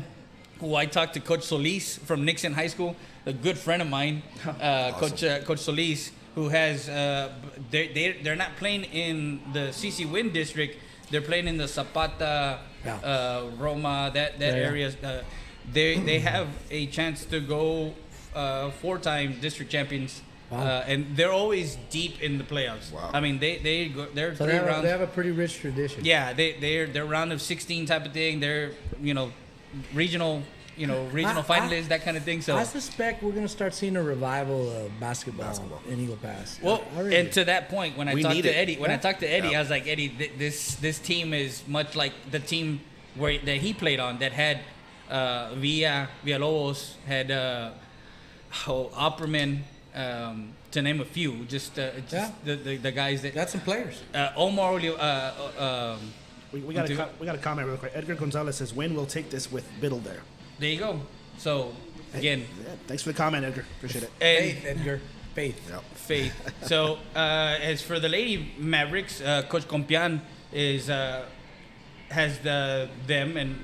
Who I talked to Coach Solis from Nixon High School, a good friend of mine, awesome. Coach Solis, who has they're not playing in the CC Win district. They're playing in the Zapata, Roma, that area. They have a chance to go 4-time district champions. Wow. And they're always deep in the playoffs. Wow. I mean, they're so they have a pretty rich tradition. Yeah, they're round of 16 type of thing. They're regional finalists, that kind of thing. So I suspect we're gonna start seeing a revival of basketball. In Eagle Pass. Well, and to that point, when I talked to Eddie, I was like, Eddie, this team is much like the team that he played on, that had Villalobos, had Opperman, to name a few. Just the guys that got some players. Omar. We got a comment real quick. Edgar Gonzalez says, "Win will take this with Biddle there." There you go. So again, thanks for the comment, Edgar. Appreciate it. Faith, Edgar. Faith. Yep. Faith. So as for the Lady Mavericks, Coach Compian has them, and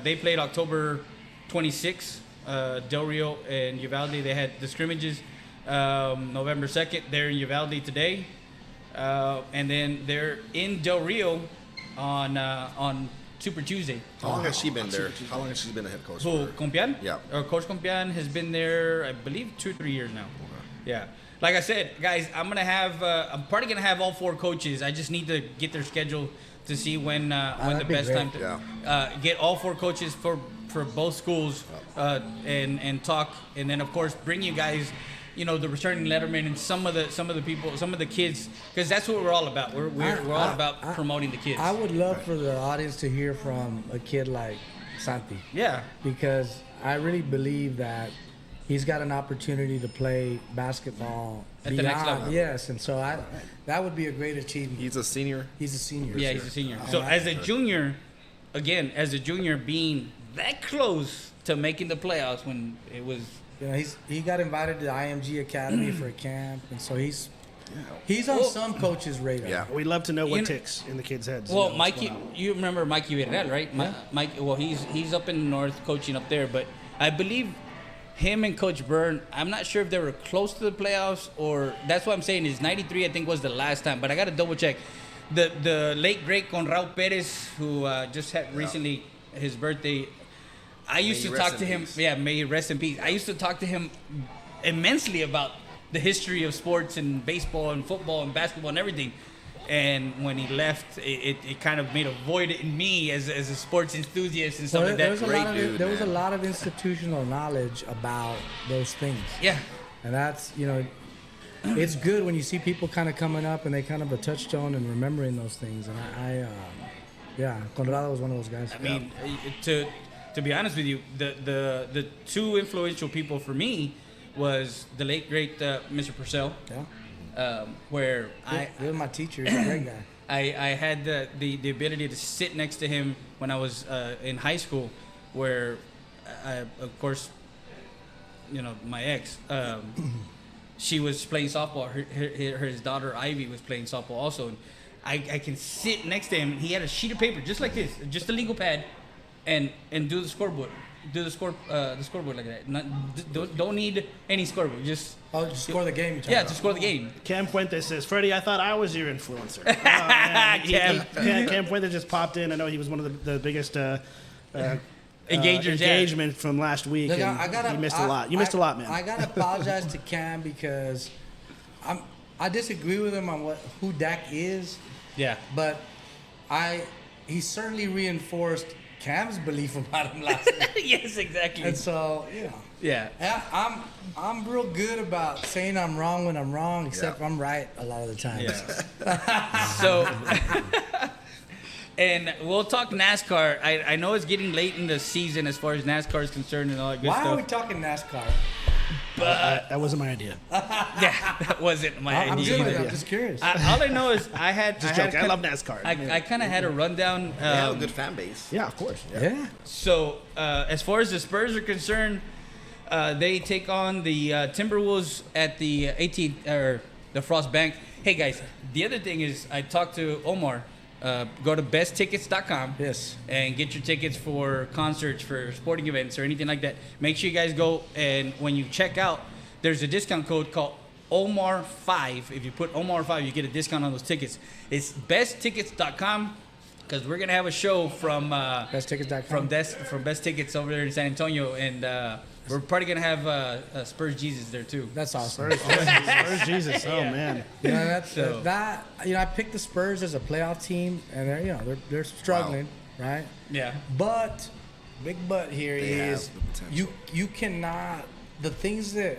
they played October 26. Del Rio and Uvalde, they had the scrimmages. November 2nd, they're in Uvalde today, and then they're in Del Rio on Super Tuesday. How long has she been there? How long has she been the head coach? Who, Compian? Yeah. Coach Compian has been there, I believe, 2-3 years now. Okay. Yeah. Like I said, guys, I'm probably gonna have all 4 coaches. I just need to get their schedule to see when the best time to get all 4 coaches for both schools and talk, and then of course bring you guys, the returning letterman and some of the people, some of the kids, because that's what we're all about. We're all about promoting the kids. I would love for the audience to hear from a kid like Santi. Yeah. Because I really believe that he's got an opportunity to play basketball at the next level. Yes, and so that would be a great achievement. He's a senior. He's a senior. Yeah, he's a senior. So as a junior, being that close to making the playoffs when it was. He got invited to the IMG Academy for a camp, and so he's on some coach's radar. Yeah, we'd love to know what ticks in the kids' heads. Well, Mikey, you remember Mikey Vidal, right? Yeah. Mike. Well, he's up in the north coaching up there, but I believe him and Coach Byrne, I'm not sure if they were close to the playoffs, or that's what I'm saying is 93 I think was the last time, but I got to double check. The late great Conrado Perez, who just had recently his birthday. I used to talk to him. Yeah, may he rest in peace. I used to talk to him immensely about the history of sports and baseball and football and basketball and everything. And when he left, it kind of made a void in me as a sports enthusiast and stuff like that. There was a lot of institutional knowledge about those things. Yeah. And that's, it's good when you see people kind of coming up and they kind of a touchstone and remembering those things. And Conrado was one of those guys. I mean, to be honest with you, the 2 influential people for me was the late great Mr. Purcell. Yeah. Where he was my teacher. He's a great guy. I had the ability to sit next to him when I was in high school, where of course, my ex, she was playing softball. His daughter Ivy was playing softball also, and I can sit next to him. He had a sheet of paper just like this, just a legal pad, and do the scoreboard. Do the scoreboard like that. Don't need any scoreboard. Just score the game. To score the game. Cam Fuentes says, "Freddie, I thought I was your influencer." Cam Fuentes just popped in. I know he was one of the biggest engagement from last week. Look, he missed a lot. You missed a lot, man. I gotta apologize to Cam because I disagree with him on who Dak is. Yeah. But he certainly reinforced Cam's belief about him last night. Yes, exactly. And so, Yeah. I'm real good about saying I'm wrong when I'm wrong, except I'm right a lot of the time. Yeah. So, and we'll talk NASCAR. I know it's getting late in the season as far as NASCAR is concerned and all that good stuff. Why are we talking NASCAR? That wasn't my idea. Yeah, that wasn't my I'm idea good with either. it. I'm just curious. All I know is I had. Just I had joking. I kinda- love NASCAR. I kind of had a rundown. They have a good fan base. Yeah, of course. Yeah. So as far as the Spurs are concerned, they take on the Timberwolves at the 18th or the Frost Bank. Hey guys, the other thing is I talked to Omar. Go to besttickets.com. Yes. And get your tickets for concerts, for sporting events, or anything like that. Make sure you guys go, and when you check out, there's a discount code called Omar5. If you put Omar5, you get a discount on those tickets. It's besttickets.com, because we're gonna have a show from Besttickets.com. from Best Tickets over there in San Antonio, and we're probably gonna have Spurs Jesus there too. That's awesome. Spurs Jesus. Oh, man. You know, that's So- that. You know, I picked the Spurs as a playoff team, and they're struggling, right? Yeah. But big but here They have is the potential. you cannot the things that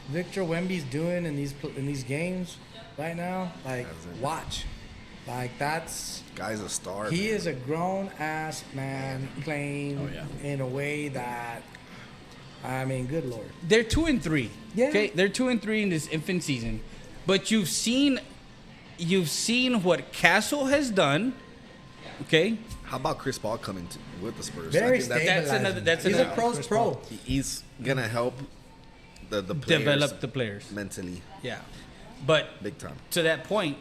Victor Wemby's doing in these games right now. Like watch, like that's Guy's a star. he man. is a grown ass man playing in a way that I mean, good lord. They're 2-3. Yeah. Okay, they're 2-3 in this infant season, but you've seen what Castle has done. Okay, How about Chris Paul coming with the Spurs? Very I think stable. That's another- that's He's another- a pro's pro. he's gonna help the players develop the players. mentally, Yeah, but big time. to that point,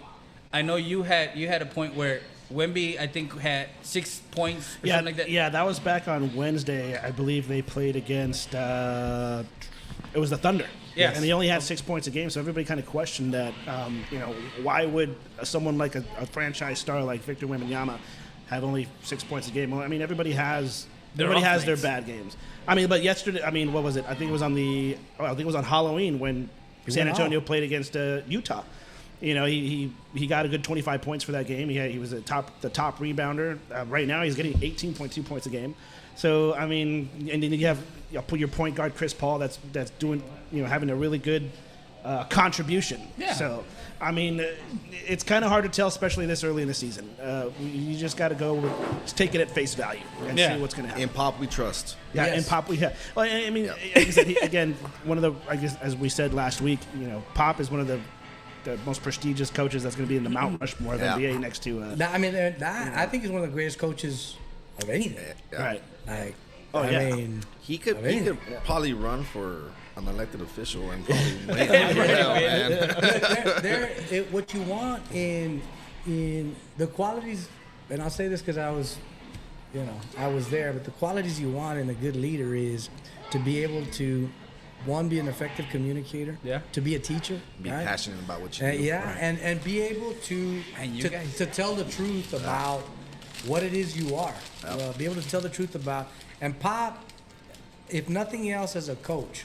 I know you had a point where Wemby, I think, had 6 points or Yeah, something like that. yeah, that was back on Wednesday. I believe they played against. It was the Thunder. Yes. And he only had 6 points a game, so everybody kind of questioned that. Why would someone like a franchise star like Victor Wembanyama have only 6 points a game? Well, I mean, everybody has Their everybody off has their nights. bad games. I mean, but yesterday, what was it? I think it was on Halloween when San went Antonio off. played against Utah. You know, he got a good 25 points for that game. He was the top rebounder. Right now, he's getting 18.2 points a game. So I mean, and then you have put your point guard Chris Paul that's doing having a really good contribution. Yeah. So I mean, it's kind of hard to tell, especially this early in the season. You just got to just take it at face value and Yeah. see what's going to happen. In Pop, we trust. Yeah, Yes. and Pop, well, I mean, Yeah. like I said, again, one of the, I guess, as we said last week, Pop is one of the most prestigious coaches that's going to be in the Mount Rushmore of Yeah. NBA next to. I mean, that I think he's one of the greatest coaches of anything. Yeah. Right. Like, Oh, I yeah. mean, He could probably run for an elected official and probably win. what you want in the qualities, and I'll say this because I was there, but the qualities you want in a good leader is to be able to, one, be an effective communicator, Yeah. to be a teacher, Be right? passionate about what you do. Yeah, and be able to And you to, guys- to tell the truth about what it is you are. Be able to tell the truth about. And Pop, if nothing else, as a coach,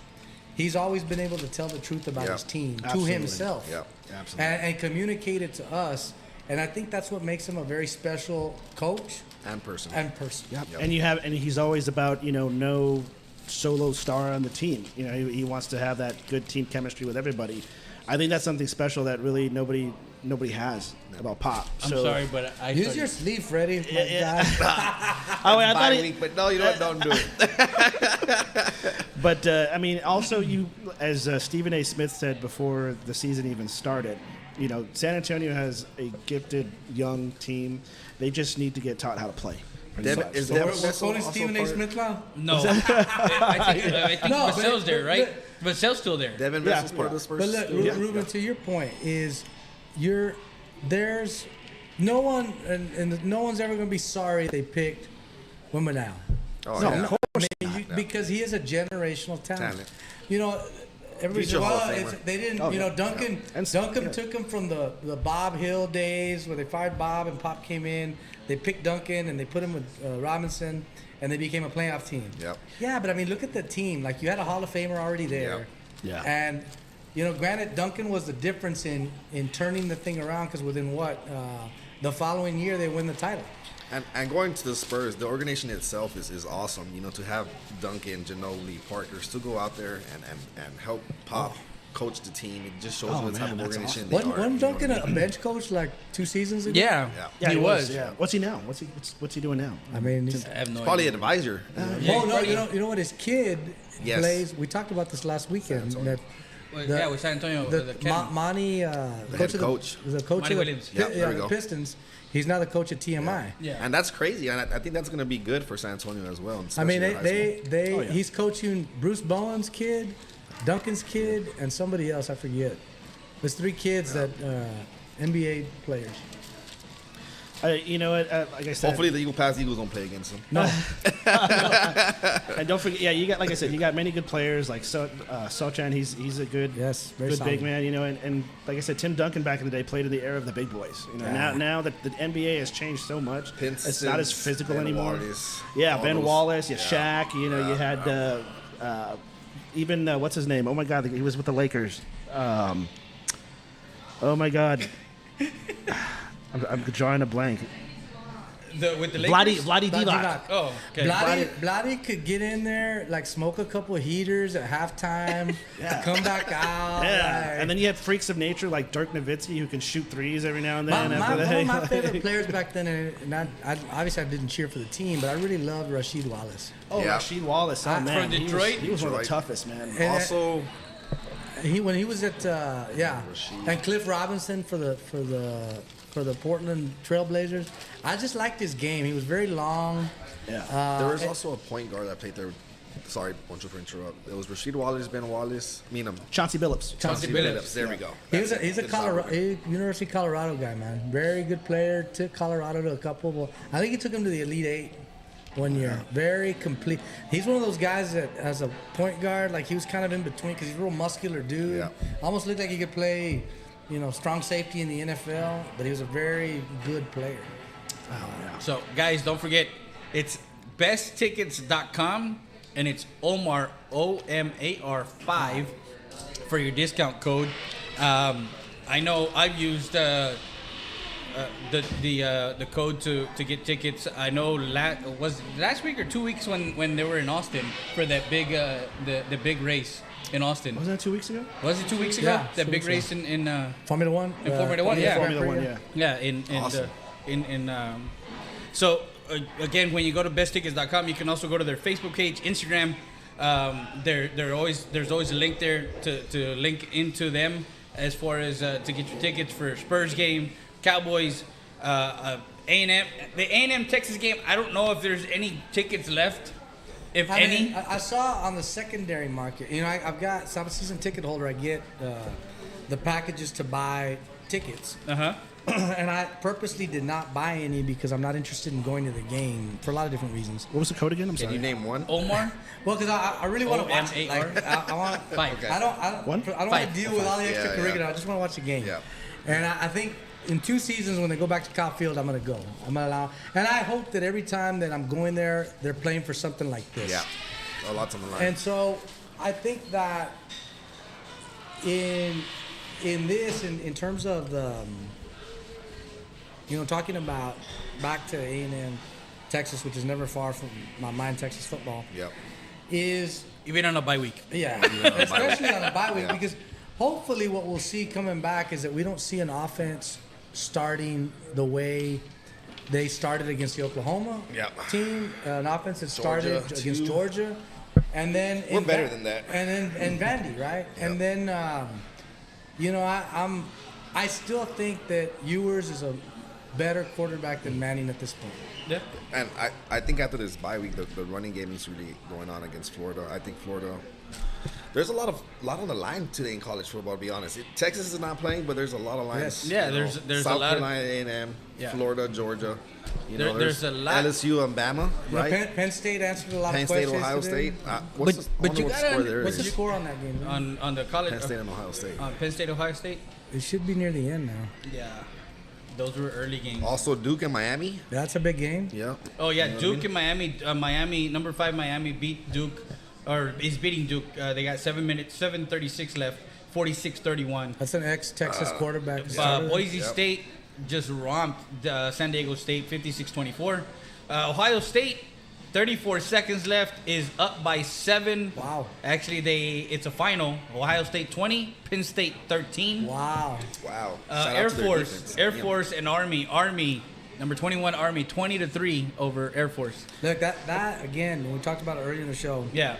he's always been able to tell the truth about Yeah. his team Absolutely. to himself. Yeah, absolutely. And communicate it to us. And I think that's what makes him a very special coach And person. and person. Yep. And he's always about no solo star on the team. He wants to have that good team chemistry with everybody. I think that's something special that really nobody has about Pop. I'm So, sorry, but I Use thought- your sleeve, Freddie. My Yeah. God. Oh, I Bye thought he, week, but no, you know what? Don't do it. But I mean, also as Stephen A. Smith said before the season even started, San Antonio has a gifted young team. They just need to get taught how to play. Devin, is So Devin we're Vassell quoting also Stephen A. part- Smith now? No, I think No, but- Vassell's there, but- right? Vassell's still there. Devin Yeah. Vassell's part of the Spurs. But look, still? Ruben, to your point is, there's no one, and no one's ever going to be sorry they picked Wembanyama. Oh, No, yeah. of course. Because he is a generational talent. Everybody Future said, Hall of well, Famer. they didn't, Oh, yeah. Duncan. And- Duncan yeah. took him from the Bob Hill days where they fired Bob and Pop came in. They picked Duncan and they put him with Robinson, and they became a playoff team. Yep. Yeah, but I mean, look at the team. Like, you had a Hall of Famer already there. Yeah. And, granted, Duncan was the difference in turning the thing around because within the following year they win the title. And going to the Spurs, the organization itself is awesome. To have Duncan, Ginobili, Parker still go out there and help Pop coach the team. It just shows Oh, what type man, of that's organization awesome. they Wasn't are. Duncan you know what I a mean? bench coach like 2 seasons ago? Yeah. Yeah, he was. Yeah. What's he now? What's he doing now? I mean, he's, I have no Probably idea. an advisor. oh no, you know what? His kid Yes. plays. We talked about this last weekend. That Well, the- yeah, with San Antonio. the Monty, head coach. the coach Monty of Williams. Yeah, there we the go. Pistons. He's now the coach at TMI. Yeah. And that's crazy. And I think that's going to be good for San Antonio as well. I mean, especially at high school. they Oh, yeah. he's coaching Bruce Bowen's kid, Duncan's kid, and somebody else. I forget. There's 3 kids that NBA players. You know what? Like I said, Hopefully the Eagles don't play against them. No, and don't forget. Yeah, you got like I said, you got many good players like Sochan. He's a good Yes, very good big solid. man. You know, and like I said, Tim Duncan back in the day played in the era of the big boys. You know, now that the NBA has changed so much, it's not as physical Ben anymore. Wallace, Yeah, all Ben those- Wallace, yeah. Shaq. You know, you had even what's his name? Oh my God, he was with the Lakers. Oh my God, I'm drawing a blank. With the Lakers? Vladdy Divac. Oh, okay. Vladdy could get in there, like smoke a couple of heaters at halftime, Yeah. come back out. Yeah, like- and then you have freaks of nature like Dirk Nowitzki who can shoot threes every now and then. one after of that. my favorite players back then, and obviously I didn't cheer for the team, but I really loved Rasheed Wallace. Oh, Yeah. Rasheed Wallace. Oh, From man. Detroit? He was one of the Detroit. toughest, man. And Also, when he was at Rasheed. and Cliff Robinson for the Portland Trailblazers, I just liked his game. He was very long. Yeah. there was also a point guard that played there. Sorry, Poncho, for interrupt. It was Rasheed Wallace, Ben Wallace. Chauncey Billups. Chauncey Billups. There we go. He's a Good Colorado, soccer. University of Colorado guy, man. Very good player. Took Colorado to a couple. Well, I think he took him to the Elite 8 one year. Very complete. He's one of those guys that, as a point guard, like he was kind of in between because he's a real muscular dude. Yeah. Almost looked like he could play, strong safety in the NFL. But he was a very good player. So, guys, don't forget, it's besttickets.com and it's Omar, OMAR 5 for your discount code. I know I've used the code to get tickets. I know was it last week or 2 weeks when they were in Austin for that big the big race in Austin. Wasn't that 2 weeks ago? Was it 2 weeks ago? Yeah, That 2 big weeks race in Formula One. Formula One, yeah. Formula One, yeah. yeah, in Awesome. So again, when you go to besttickets.com, you can also go to their Facebook page, Instagram. There's always a link there to link into them as far as to get your tickets for Spurs game, Cowboys, A&M. The A&M Texas game, I don't know if there's any tickets left, if I any. mean, I saw on the secondary market. I've got. So I'm a season ticket holder. I get the packages to buy tickets. Uh-huh. And I purposely did not buy any because I'm not interested in going to the game for a lot of different reasons. What was the code again? I'm Can sorry. you name one? Omar? Well, because I really want to watch it. OMAR? Like, I want. Fine. Okay. I don't want Five. to deal with all the Yeah, extracurricular. yeah. I just want to watch the game. Yeah. And I think in 2 seasons when they go back to Kyle Field, I'm gonna go. I'm gonna allow. And I hope that every time that I'm going there, they're playing for something like this. Yeah. A lot's on the line. And so I think that in this, in terms of the, talking about back to A&M, Texas, which is never far from my mind, Texas football, Yep. is Even on a bye week. yeah, on a bye especially week. on a bye week, Yeah. because hopefully what we'll see coming back is that we don't see an offense starting the way they started against the Oklahoma Yep. team, an offense that started Georgia, against too. Georgia, and then We're in better than that. and then Vandy, right? And then I still think that Ewers is a better quarterback than Manning at this point. Yeah. And I think after this bye week, the running game is really going on against Florida. I think Florida. There's a lot on the line today in college football. To be honest, Texas is not playing, but there's a lot of lines. Yes. Yeah, you there's know, a South lot of- Carolina, A&M, Yeah. Florida, Georgia. There's a lot- LSU and Bama, right? Penn State answered a lot Penn of State, questions Ohio today. State. What's But- the, but I wonder you what gotta score there What's the is. score on that game? On the college. Penn State and Ohio State. Penn State, Ohio State. It should be near the end now. Yeah. Those were early games. Also, Duke and Miami. That's a big game. Yeah. Oh yeah, You know what I Duke mean? and Miami. Miami, number 5 Miami beat Duke, or is beating Duke. They got 7:36 left, 46-31. That's an ex-Texas quarterback. who started. Boise Yep. State just romped San Diego State 56-24. Ohio State 34 seconds left, is up by 7. Wow. Actually, it's a final. Ohio State 20, Penn State 13. Wow. Wow. Shout out Air to their Force, defense. Air Damn. Force, and Army. Number 21 Army, 20-3 over Air Force. Look, that again, when we talked about it earlier in the show, Yeah.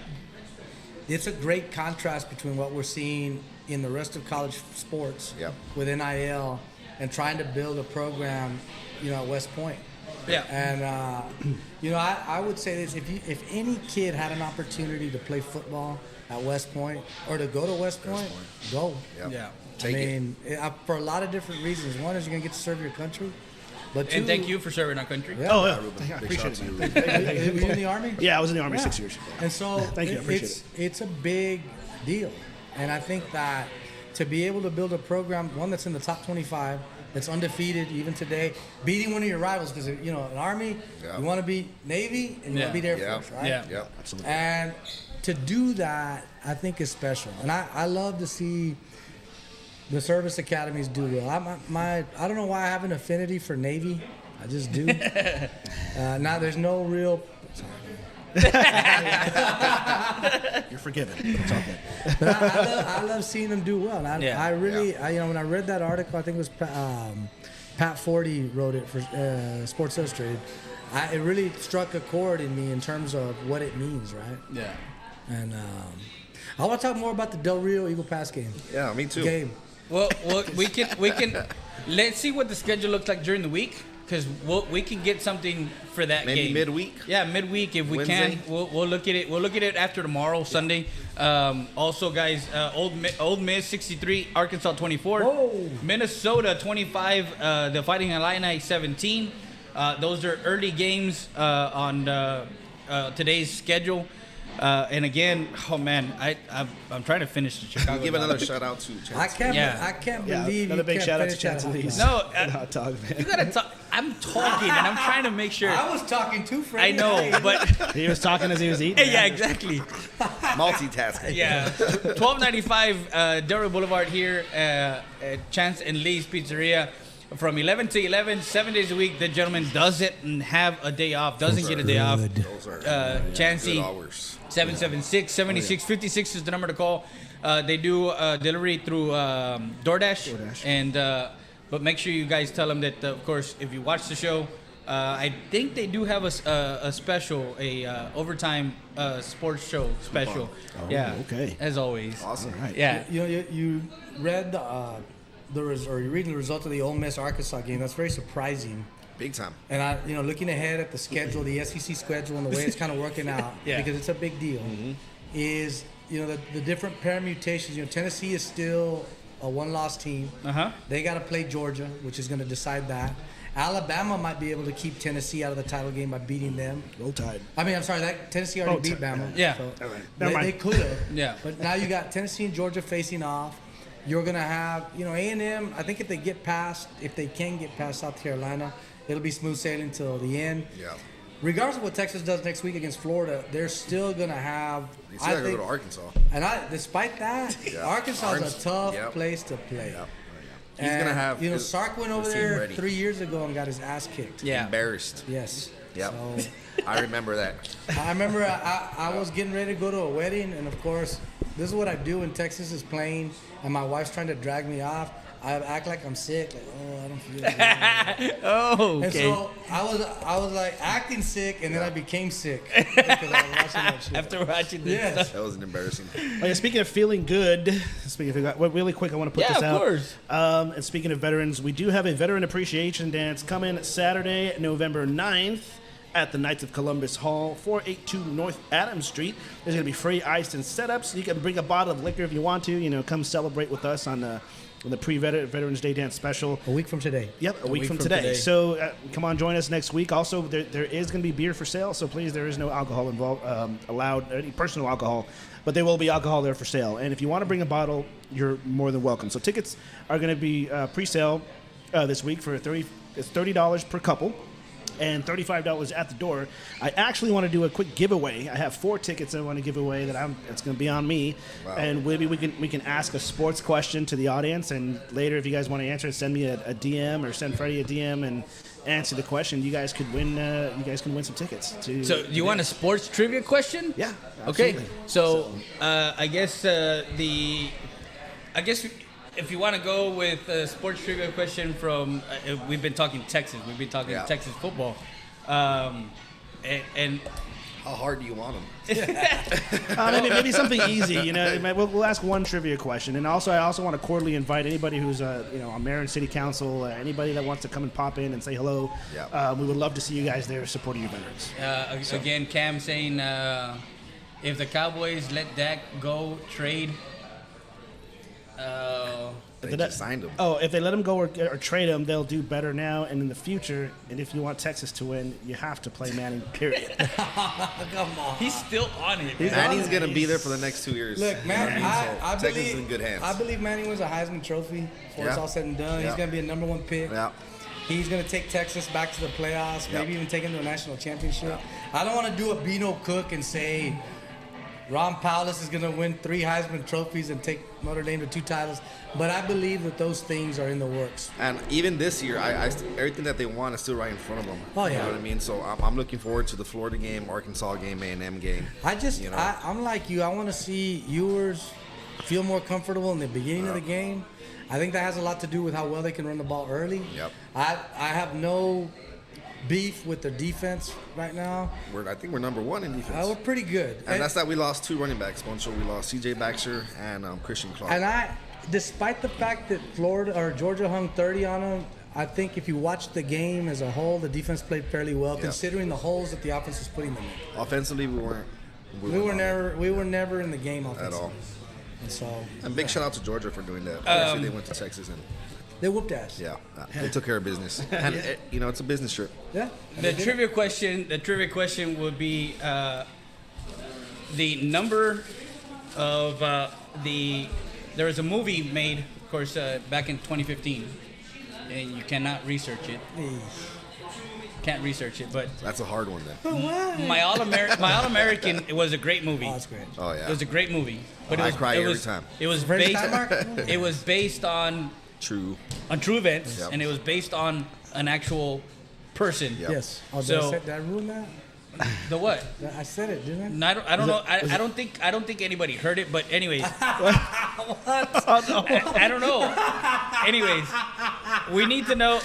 it's a great contrast between what we're seeing in the rest of college sports Yep. with NIL and trying to build a program, at West Point. Yeah. And I would say this: if any kid had an opportunity to play football at West Point or to go to West Point, go. Yep. Yeah. Take it. For a lot of different reasons. One is you're gonna get to serve your country, but two, And thank you for serving our country. Yeah. Oh, yeah. Ruben, I big appreciate shout it. out to you. Were you in the Army? Yeah, I was in the Army Yeah. 6 years. And so Thank you, I appreciate it's a big deal. And I think that to be able to build a program, one that's in the top 25, that's undefeated even today, beating one of your rivals, because an Army, Yeah. you want to beat Navy and you want to beat Air Yeah. Force, right? Yeah. Yep. Absolutely. And to do that, I think is special. And I love to see the service academies do well. I don't know why I have an affinity for Navy. I just do. Now there's no real. You're forgiven. It's all good. But I love seeing them do well. And Yeah. I really, when I read that article, I think it was Pat Forty wrote it for Sports Illustrated. It really struck a chord in me in terms of what it means, right? Yeah. And I want to talk more about the Del Rio Eagle Pass game. Yeah, me too. Game. Well, we can let's see what the schedule looks like during the week, because we can get something for that Maybe game. midweek? Yeah, midweek if we Wednesday? can. We'll look at it. We'll look at it after tomorrow, Sunday. Also, guys, Old Miss 63, Arkansas 24, Whoa. Minnesota 25, the Fighting Illini 17. Those are early games on today's schedule. And again, oh man, I'm trying to finish the Chicago. Give dog. another shout out to Chance. I can't Yeah, believe another you big can't shout out to finish that Chance hot Elise. No, Good hot dog, man. You gotta talk. I'm talking and I'm trying to make sure. I was talking too, I Freddie. know, but He was talking as he was eating. yeah, exactly. Multitasking. Yeah, 1295 Delray Boulevard here at Chance and Lee's Pizzeria. From 11 to 11, 7 days a week. The gentleman doesn't have a day off, doesn't get a day off. Those are Chancey, good hours. 776-7656 is the number to call. They do delivery through DoorDash. And but make sure you guys tell them that, of course, if you watch the show, I think they do have a special, overtime sports show special. Yeah. okay. As always. Awesome. All right. Yeah. You read you're reading the result of the Ole Miss Arkansas game. That's very surprising. Big time. And looking ahead at the schedule, the SEC schedule, and the way it's kind of working out, Yeah. because it's a big deal, is the different permutations. Tennessee is still a one-loss team. Uh-huh. They got to play Georgia, which is going to decide that. Alabama might be able to keep Tennessee out of the title game by beating them. Roll Tide. I mean, I'm sorry, that Tennessee already beat Bama. Yeah. So Never mind. they could have. Yeah. But now you got Tennessee and Georgia facing off. You're gonna have, A&M. I think if they can get past South Carolina, it'll be smooth sailing till the end. Yeah. Regardless of what Texas does next week against Florida, they're still gonna have. You still gotta go to Arkansas. And despite that, Yeah. Arkansas is a tough Yep. place to play. Yep. And, He's gonna have Sark went over his team there ready. 3 years ago and got his ass kicked. Yeah. Embarrassed. Yes. Yep. So, I remember that. I remember I was getting ready to go to a wedding, and of course, this is what I do when Texas is playing, and my wife's trying to drag me off. I act like I'm sick, like, I don't feel good. Oh, And okay. so I was like acting sick, and then I became sick because I was watching that shit. After watching this Yes. stuff. That was an embarrassing. Oh, yeah, speaking of feeling good, really quick, I want to put Yeah, this of out. course. And speaking of veterans, we do have a veteran appreciation dance coming Saturday, November 9th at the Knights of Columbus Hall, 482 North Adams Street. There's going to be free ice and setups. You can bring a bottle of liquor if you want to. Come celebrate with us on the pre-Veterans Day Dance Special. A week from today. Yep, a week from today. So come on, join us next week. Also, there is going to be beer for sale, so please, there is no alcohol involved allowed, any personal alcohol, but there will be alcohol there for sale. And if you want to bring a bottle, you're more than welcome. So tickets are going to be pre-sale this week for $30 per couple. and $35 at the door. I actually want to do a quick giveaway. I have 4 tickets I want to give away it's going to be on me. Wow. And maybe we can ask a sports question to the audience, and later if you guys want to answer it, send me a DM or send Freddie a DM and answer the question. You guys could win. You guys can win some tickets. So you want a sports trivia question? Yeah. Okay. Absolutely. So I guess if you want to go with a sports trivia question from, we've been talking Texas. We've been talking Texas football, and How hard do you want them? maybe something easy. You know, we'll ask one trivia question, and I also want to cordially invite anybody who's on mayor and city council, anybody that wants to come and pop in and say hello. Yeah. We would love to see you guys there supporting your veterans. again, Cam saying if the Cowboys let Dak go trade. They just signed him. Oh, if they let him go or trade him, they'll do better now and in the future. And if you want Texas to win, you have to play Manning. Period. Come on. He's still on it. Manning's going to be there for the next 2 years. Look, man, I Texas believe is in good hands. I believe Manning wins a Heisman Trophy before it's all said and done. Yeah. He's going to be a number 1 pick. Yeah. He's going to take Texas back to the playoffs, maybe even take them to a national championship. I don't want to do a Beano Cook and say Ron Powlus is going to win 3 Heisman trophies and take Notre Dame to 2 titles, but I believe that those things are in the works. And even this year, everything that they want is still right in front of them. Oh, yeah. You know what I mean? So I'm looking forward to the Florida game, Arkansas game, A&M game. I'm like you. I want to see Ewers feel more comfortable in the beginning of the game. I think that has a lot to do with how well they can run the ball early. Yep. I have no beef with their defense right now. I think we're number 1 in defense. We're pretty good. And that's that we lost 2 running backs. We lost C.J. Baxter and Christian Clark. And despite the fact that Georgia hung 30 on them, I think if you watch the game as a whole, the defense played fairly well, considering the holes that the offense was putting them in. Offensively, we were never in the game offensively. At all. And so. And big shout out to Georgia for doing that. Obviously, they went to Texas and. They whooped ass. Yeah, they took care of business. And it's a business trip. Yeah. The trivia question would be the number of there was a movie made, of course, back in 2015, and you cannot research it. Can't research it, but that's a hard one then. My All-American. It was a great movie. Oh, that's great. Oh yeah. It was a great movie. But I cry every time. It was First based. time, Mark? It was based on True events, Yep. and it was based on an actual person. Yep. Yes. Oh, So- did I ruin that? The what? I said it, didn't I? No, I don't know. I don't think anybody heard it. But anyways, I don't know. Anyways, we need to know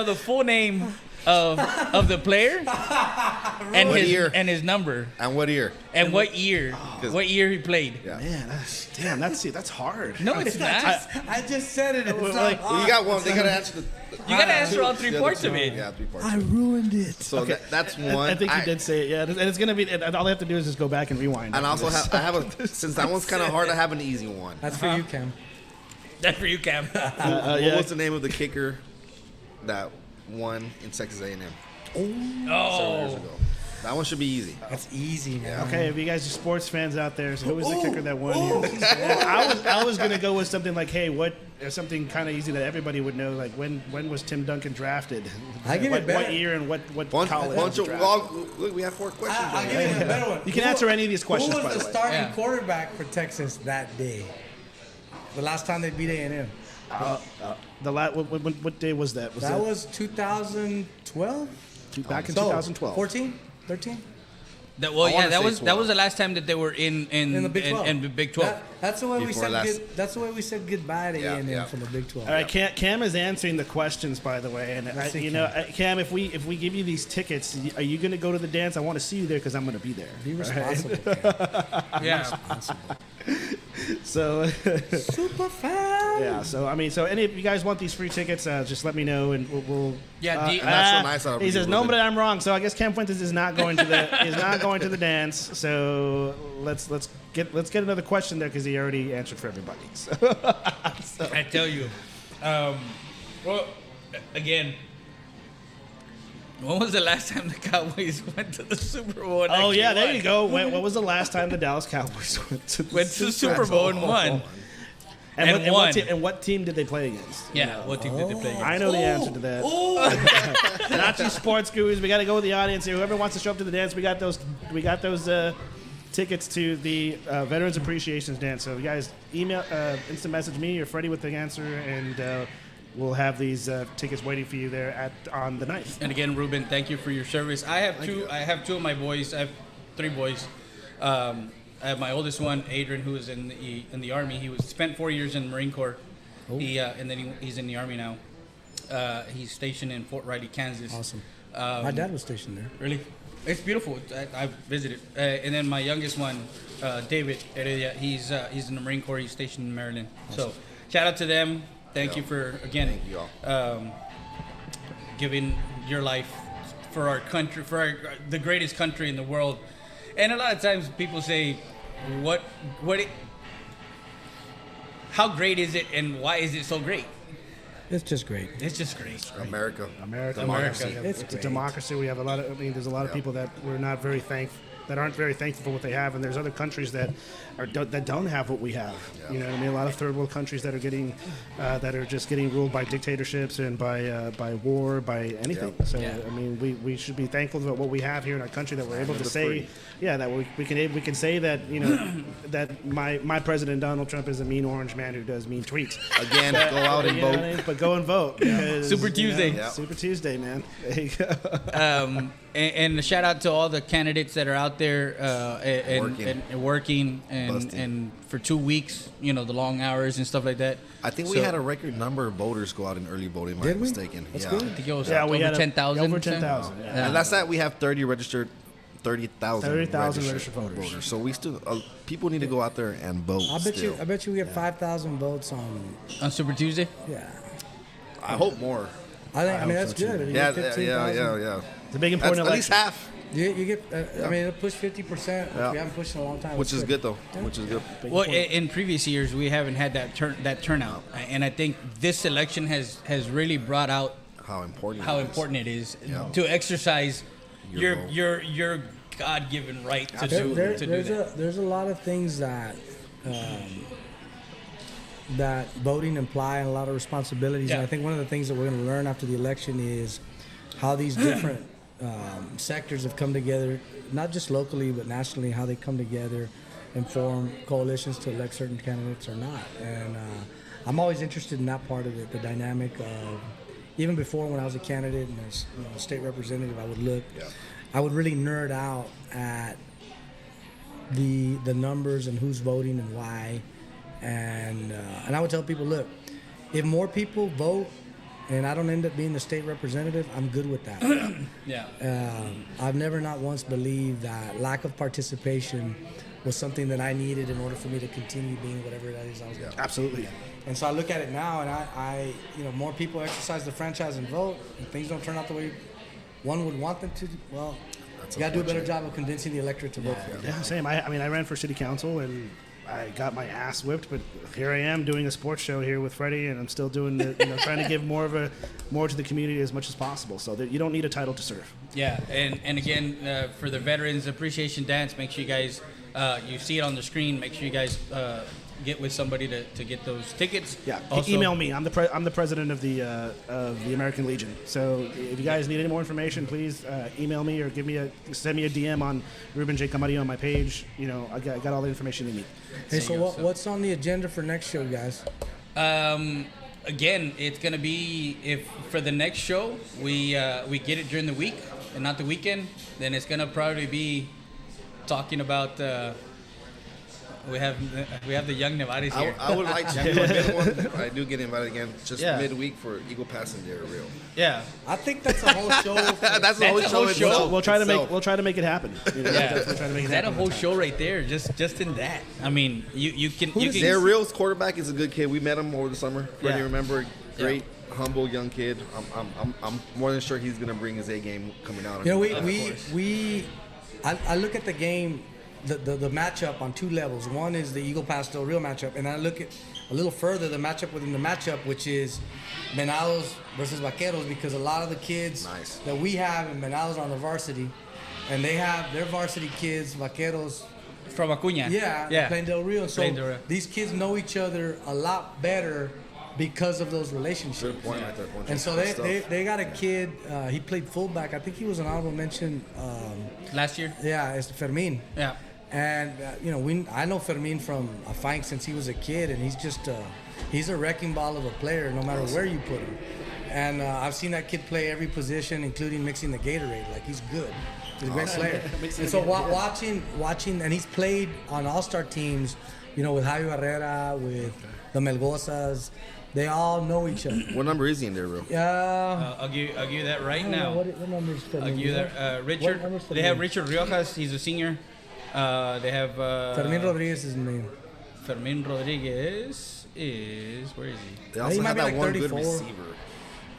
the full name of the player and What his year? and his number And what year? and what year he played. Yeah. Man, that's hard. No, it's not. I just said it. It's Well, not like, Well, you got one. They gotta answer the. You gotta answer all 3 the parts other of two. it. Yeah, 3 parts. I ruined it. So that's one. I think you did say it, yeah. And it's gonna be. And all they have to do is just go back and rewind. And after also, this. I have a. Since that one's kind of hard, I have an easy one. That's for you, Cam. That's for you, Cam. What was the name of the kicker that won in Texas A&M? 7 years ago. That one should be easy. That's easy, man. Okay, if you guys are sports fans out there, so who was the kicker that won here? I was gonna go with something like, hey, what? Or something kind of easy that everybody would know, like when was Tim Duncan drafted? I give it what better. year and what Bunch college? of, was drafted? well, look, we have 4 questions. I'll give you a better one. You can answer any of these questions, Who by was the the way. starting Yeah. quarterback for Texas that day? The last time they beat A&M. What day was that? That was 2012? back in 2012. 14? 13? That wanna that say was 12. the last time that they were in In the Big 12. in the Big 12. That's the way we Before said last- that's the way we said goodbye to Yeah, A&M yeah. from the Big 12. All right, Cam is answering the questions, by the way, and Let's see, Cam, if we give you these tickets, are you going to go to the dance? I want to see you there because I'm going to be there. Be responsible. Cam. Yeah. So Super fan. yeah, so I mean, so any of you guys want these free tickets, just let me know and we'll Yeah, And that's so nice out of he you, says, no, Ruben. but I'm wrong. So I guess Cam Fuentes is not going to the dance. So let's get another question there because he already answered for everybody. So. I tell you. Well, again, when was the last time the Cowboys went to the Super Bowl? And Oh actually yeah, there won? you go. What was the last time the Dallas Cowboys went to the Super Bowl and won. And won. What team did they play against? Yeah, what team did they play against? I know the answer to that. Nazi Sports Gurus. We got to go with the audience here. Whoever wants to show up to the dance, we got those. Tickets to the Veterans Appreciation Dance. So you guys email, instant message me or Freddie with the answer, and we'll have these tickets waiting for you there on the 9th. And again, Ruben, thank you for your service. I have two of my boys. I have 3 boys. I have my oldest one, Adrian, who is in the Army. He spent 4 years in the Marine Corps. And then he's in the Army now. He's stationed in Fort Riley, Kansas. Awesome. My dad was stationed there. Really? It's beautiful. I've visited. And then my youngest one, David Heredia, he's in the Marine Corps. He's stationed in Maryland. Awesome. So shout out to them. Thank you for, again, giving your life for our country, the greatest country in the world. And a lot of times people say, how great is it and why is it so great? It's just great. It's just great. America. Democracy. It's It's a great. democracy. We have a lot of. I mean, there's a lot of people that aren't very thankful for what they have, and there's other countries that don't have what we have. You know what I mean? A lot of third world countries that are just getting ruled by dictatorships and by war, by anything. So I mean, we should be thankful for what we have here in our country, that we're able to say, that we can say that, that my president Donald Trump is a mean orange man who does mean tweets. Again, go out and vote. But go and vote. Because, Super Tuesday. Super Tuesday, man. There you go. And a shout out to all the candidates that are out there working Busting. and for 2 weeks, the long hours and stuff like that. I think we had a record number of voters go out in early voting, if I'm Did not we? mistaken. That's I good. think it was Yeah, we over had 10,000. over 10,000. Yeah. And that's that. We have 30,000 registered registered voters. So we still people need to go out there and vote. I bet you we get 5,000 votes on. Super Tuesday. Yeah. I hope more. I mean that's good. If you get 15,000, It's a big That's important at least election. half, You get. I mean, it'll push 50%. Which we haven't pushed in a long time. which That's is good though. Which is good. Well, in previous years we haven't had that turnout, and I think this election has really brought out How important it is Yeah. to exercise Your your God-given right to do that. There's a lot of things that that voting imply, and a lot of responsibilities. Yeah. And I think one of the things that we're going to learn after the election is how these different sectors have come together, not just locally but nationally, how they come together and form coalitions to elect certain candidates or not. And I'm always interested in that part of it, the dynamic of, even before when I was a candidate and as state representative, I would really nerd out at the numbers and who's voting and why. And I would tell people, look, if more people vote and I don't end up being the state representative, I'm good with that. I've never not once believed that lack of participation was something that I needed in order for me to continue being whatever it is I was doing. Absolutely. And so I look at it now, and I more people exercise the franchise and vote, and things don't turn out the way one would want them to. Well, you got to do a better job of convincing the electorate to vote for you. Yeah, same. I mean, I ran for city council and I got my ass whipped, but here I am doing a sports show here with Freddie, and I'm still doing trying to give more to the community as much as possible. So that you don't need a title to serve. Yeah, and again, for the Veterans Appreciation Dance, make sure you guys, you see it on the screen. Make sure you guys get with somebody to get those tickets. Yeah, Also, email me. I'm the president of the American Legion. So if you guys need any more information, please email me or send me a DM on Ruben J. Camarillo on my page. I got all the information you need. Hey, so what's on the agenda for next show, guys? Again, it's gonna be, for the next show we get it during the week and not the weekend, then it's gonna probably be talking about. We have the young Nevares here. I would like to do another one. I do get invited again, just midweek for Eagle Pass and Dairy Real. Yeah, I think that's a whole show. That's a whole show. itself. We'll try to make it happen. yeah. We'll try to make it Is that a happen. whole show right there? Just in that. I mean, you can. Dairy Real's quarterback is a good kid. We met him over the summer. Freddie, Yeah. remember? Great, humble young kid. I'm more than sure he's gonna bring his A game coming out. I look at the game, the matchup on two levels. One is the Eagle Pass Del Rio matchup, and I look at a little further the matchup within the matchup, which is Venados versus Vaqueros, because a lot of the kids that we have in Venados are on the varsity, and they have their varsity kids, Vaqueros, From Acuña. Yeah, playing Del Rio. So Playing Del Rio. these kids know each other a lot better because of those relationships. Good point right there, Poncho. And so they got a kid. He played fullback. I think he was an honorable mention. Last year. Yeah, it's Fermin. Yeah. And I know Fermin from a fight since he was a kid, and he's a wrecking ball of a player no matter where you put him. And I've seen that kid play every position, including mixing the Gatorade. Like, he's good. He's a great player. And so watching, and he's played on all-star teams, with Javi Barrera, with the Melgosas. They all know each other. What number is he in there, bro? Yeah. I'll give you that right I don't know. now. What number is Fermin? I'll give you that. Richard. What number's They have Fermin? Richard Riojas. He's a senior. They have Fermin Rodriguez is his name. Fermin Rodriguez is where is he? They also might have be that like one good 34. receiver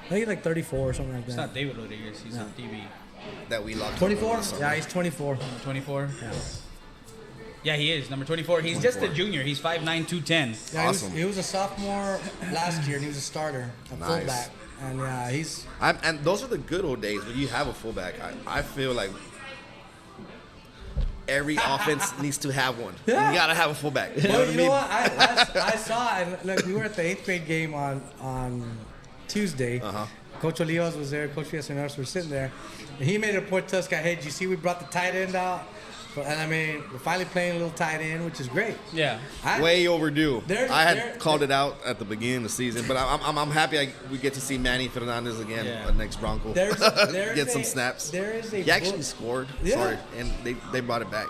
I think he's like 34 or something like It's that. not David Rodriguez. He's a DB. that we locked. 24? up. Yeah, he's 24. 24. Yeah, he is number 24. He's just a junior. He's 5'9", 210. Yeah, Awesome. he was a sophomore last year, and he was a starter, a Nice. fullback. And yeah, he's And those are the good old days when you have a fullback. I feel like every offense needs to have one. Yeah. You gotta have a fullback. You know Well, what I you mean? know what? I saw it. Look, we were at the 8th grade game on Tuesday. Uh-huh. Coach Olivas was there. Coach Villaseñor were sitting there. And he made a point to us, hey, did you see we brought the tight end out? And I mean, we're finally playing a little tight end, which is great. Yeah. Way overdue. There- I had there- called it out at the beginning of the season, but I'm happy we get to see Manny Fernandez again, Yeah. Next Bronco. There's Get some a- snaps. there is a He actually book- scored. Yeah. Sorry, and they brought it back.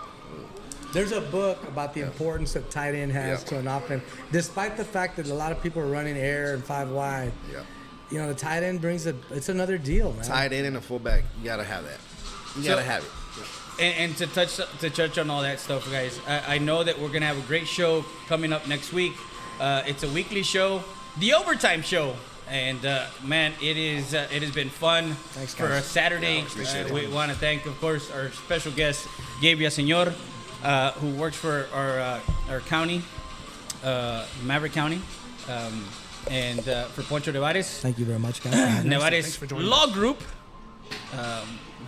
There's a book about the importance that tight end has Yeah. to an offense. Despite the fact that a lot of people are running air and 5 wide, Yeah. the tight end it's another deal, man. Tight end and a fullback, you gotta have that. You gotta have it. And to touch on all that stuff, guys, I know that we're gonna have a great show coming up next week. It's a weekly show, the overtime show, and man, it has been fun. Thanks, for a guys. Saturday. appreciate it. We want to thank, of course, our special guest Gabe Villaseñor, who works for our county, Maverick County, and for Poncho Nevares. Thank you very much, guys. Thanks Nevares for joining Law Group.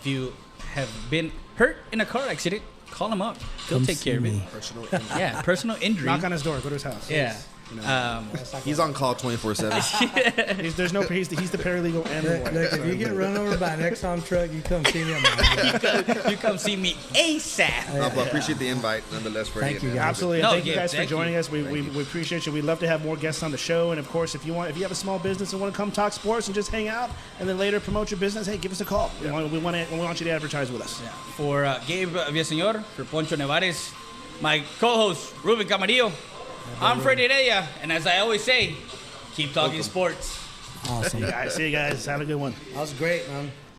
If you have been hurt in a car accident, call him up. He'll take care of it. Yeah, personal injury. Knock on his door. Go to his house. Yeah. He's on call 24/7. He's the paralegal and the Look, lawyer. if you get run over by an Exxon truck, you come see me on my You come see me ASAP. No, but I appreciate the invite nonetheless. For Thank you, guys. Absolutely. No, Thank you yeah, guys for thank joining you. us. We appreciate you. We'd love to have more guests on the show. And of course, if you have a small business and want to come talk sports and just hang out and then later promote your business, hey, give us a call. We want you to advertise with us. For Gabe Villaseñor, for Poncho Nevares, my co-host Ruben Camarillo, I'm Freddie Heredia, and as I always say, keep talking sports. Awesome. See you guys. Have a good one. That was great, man.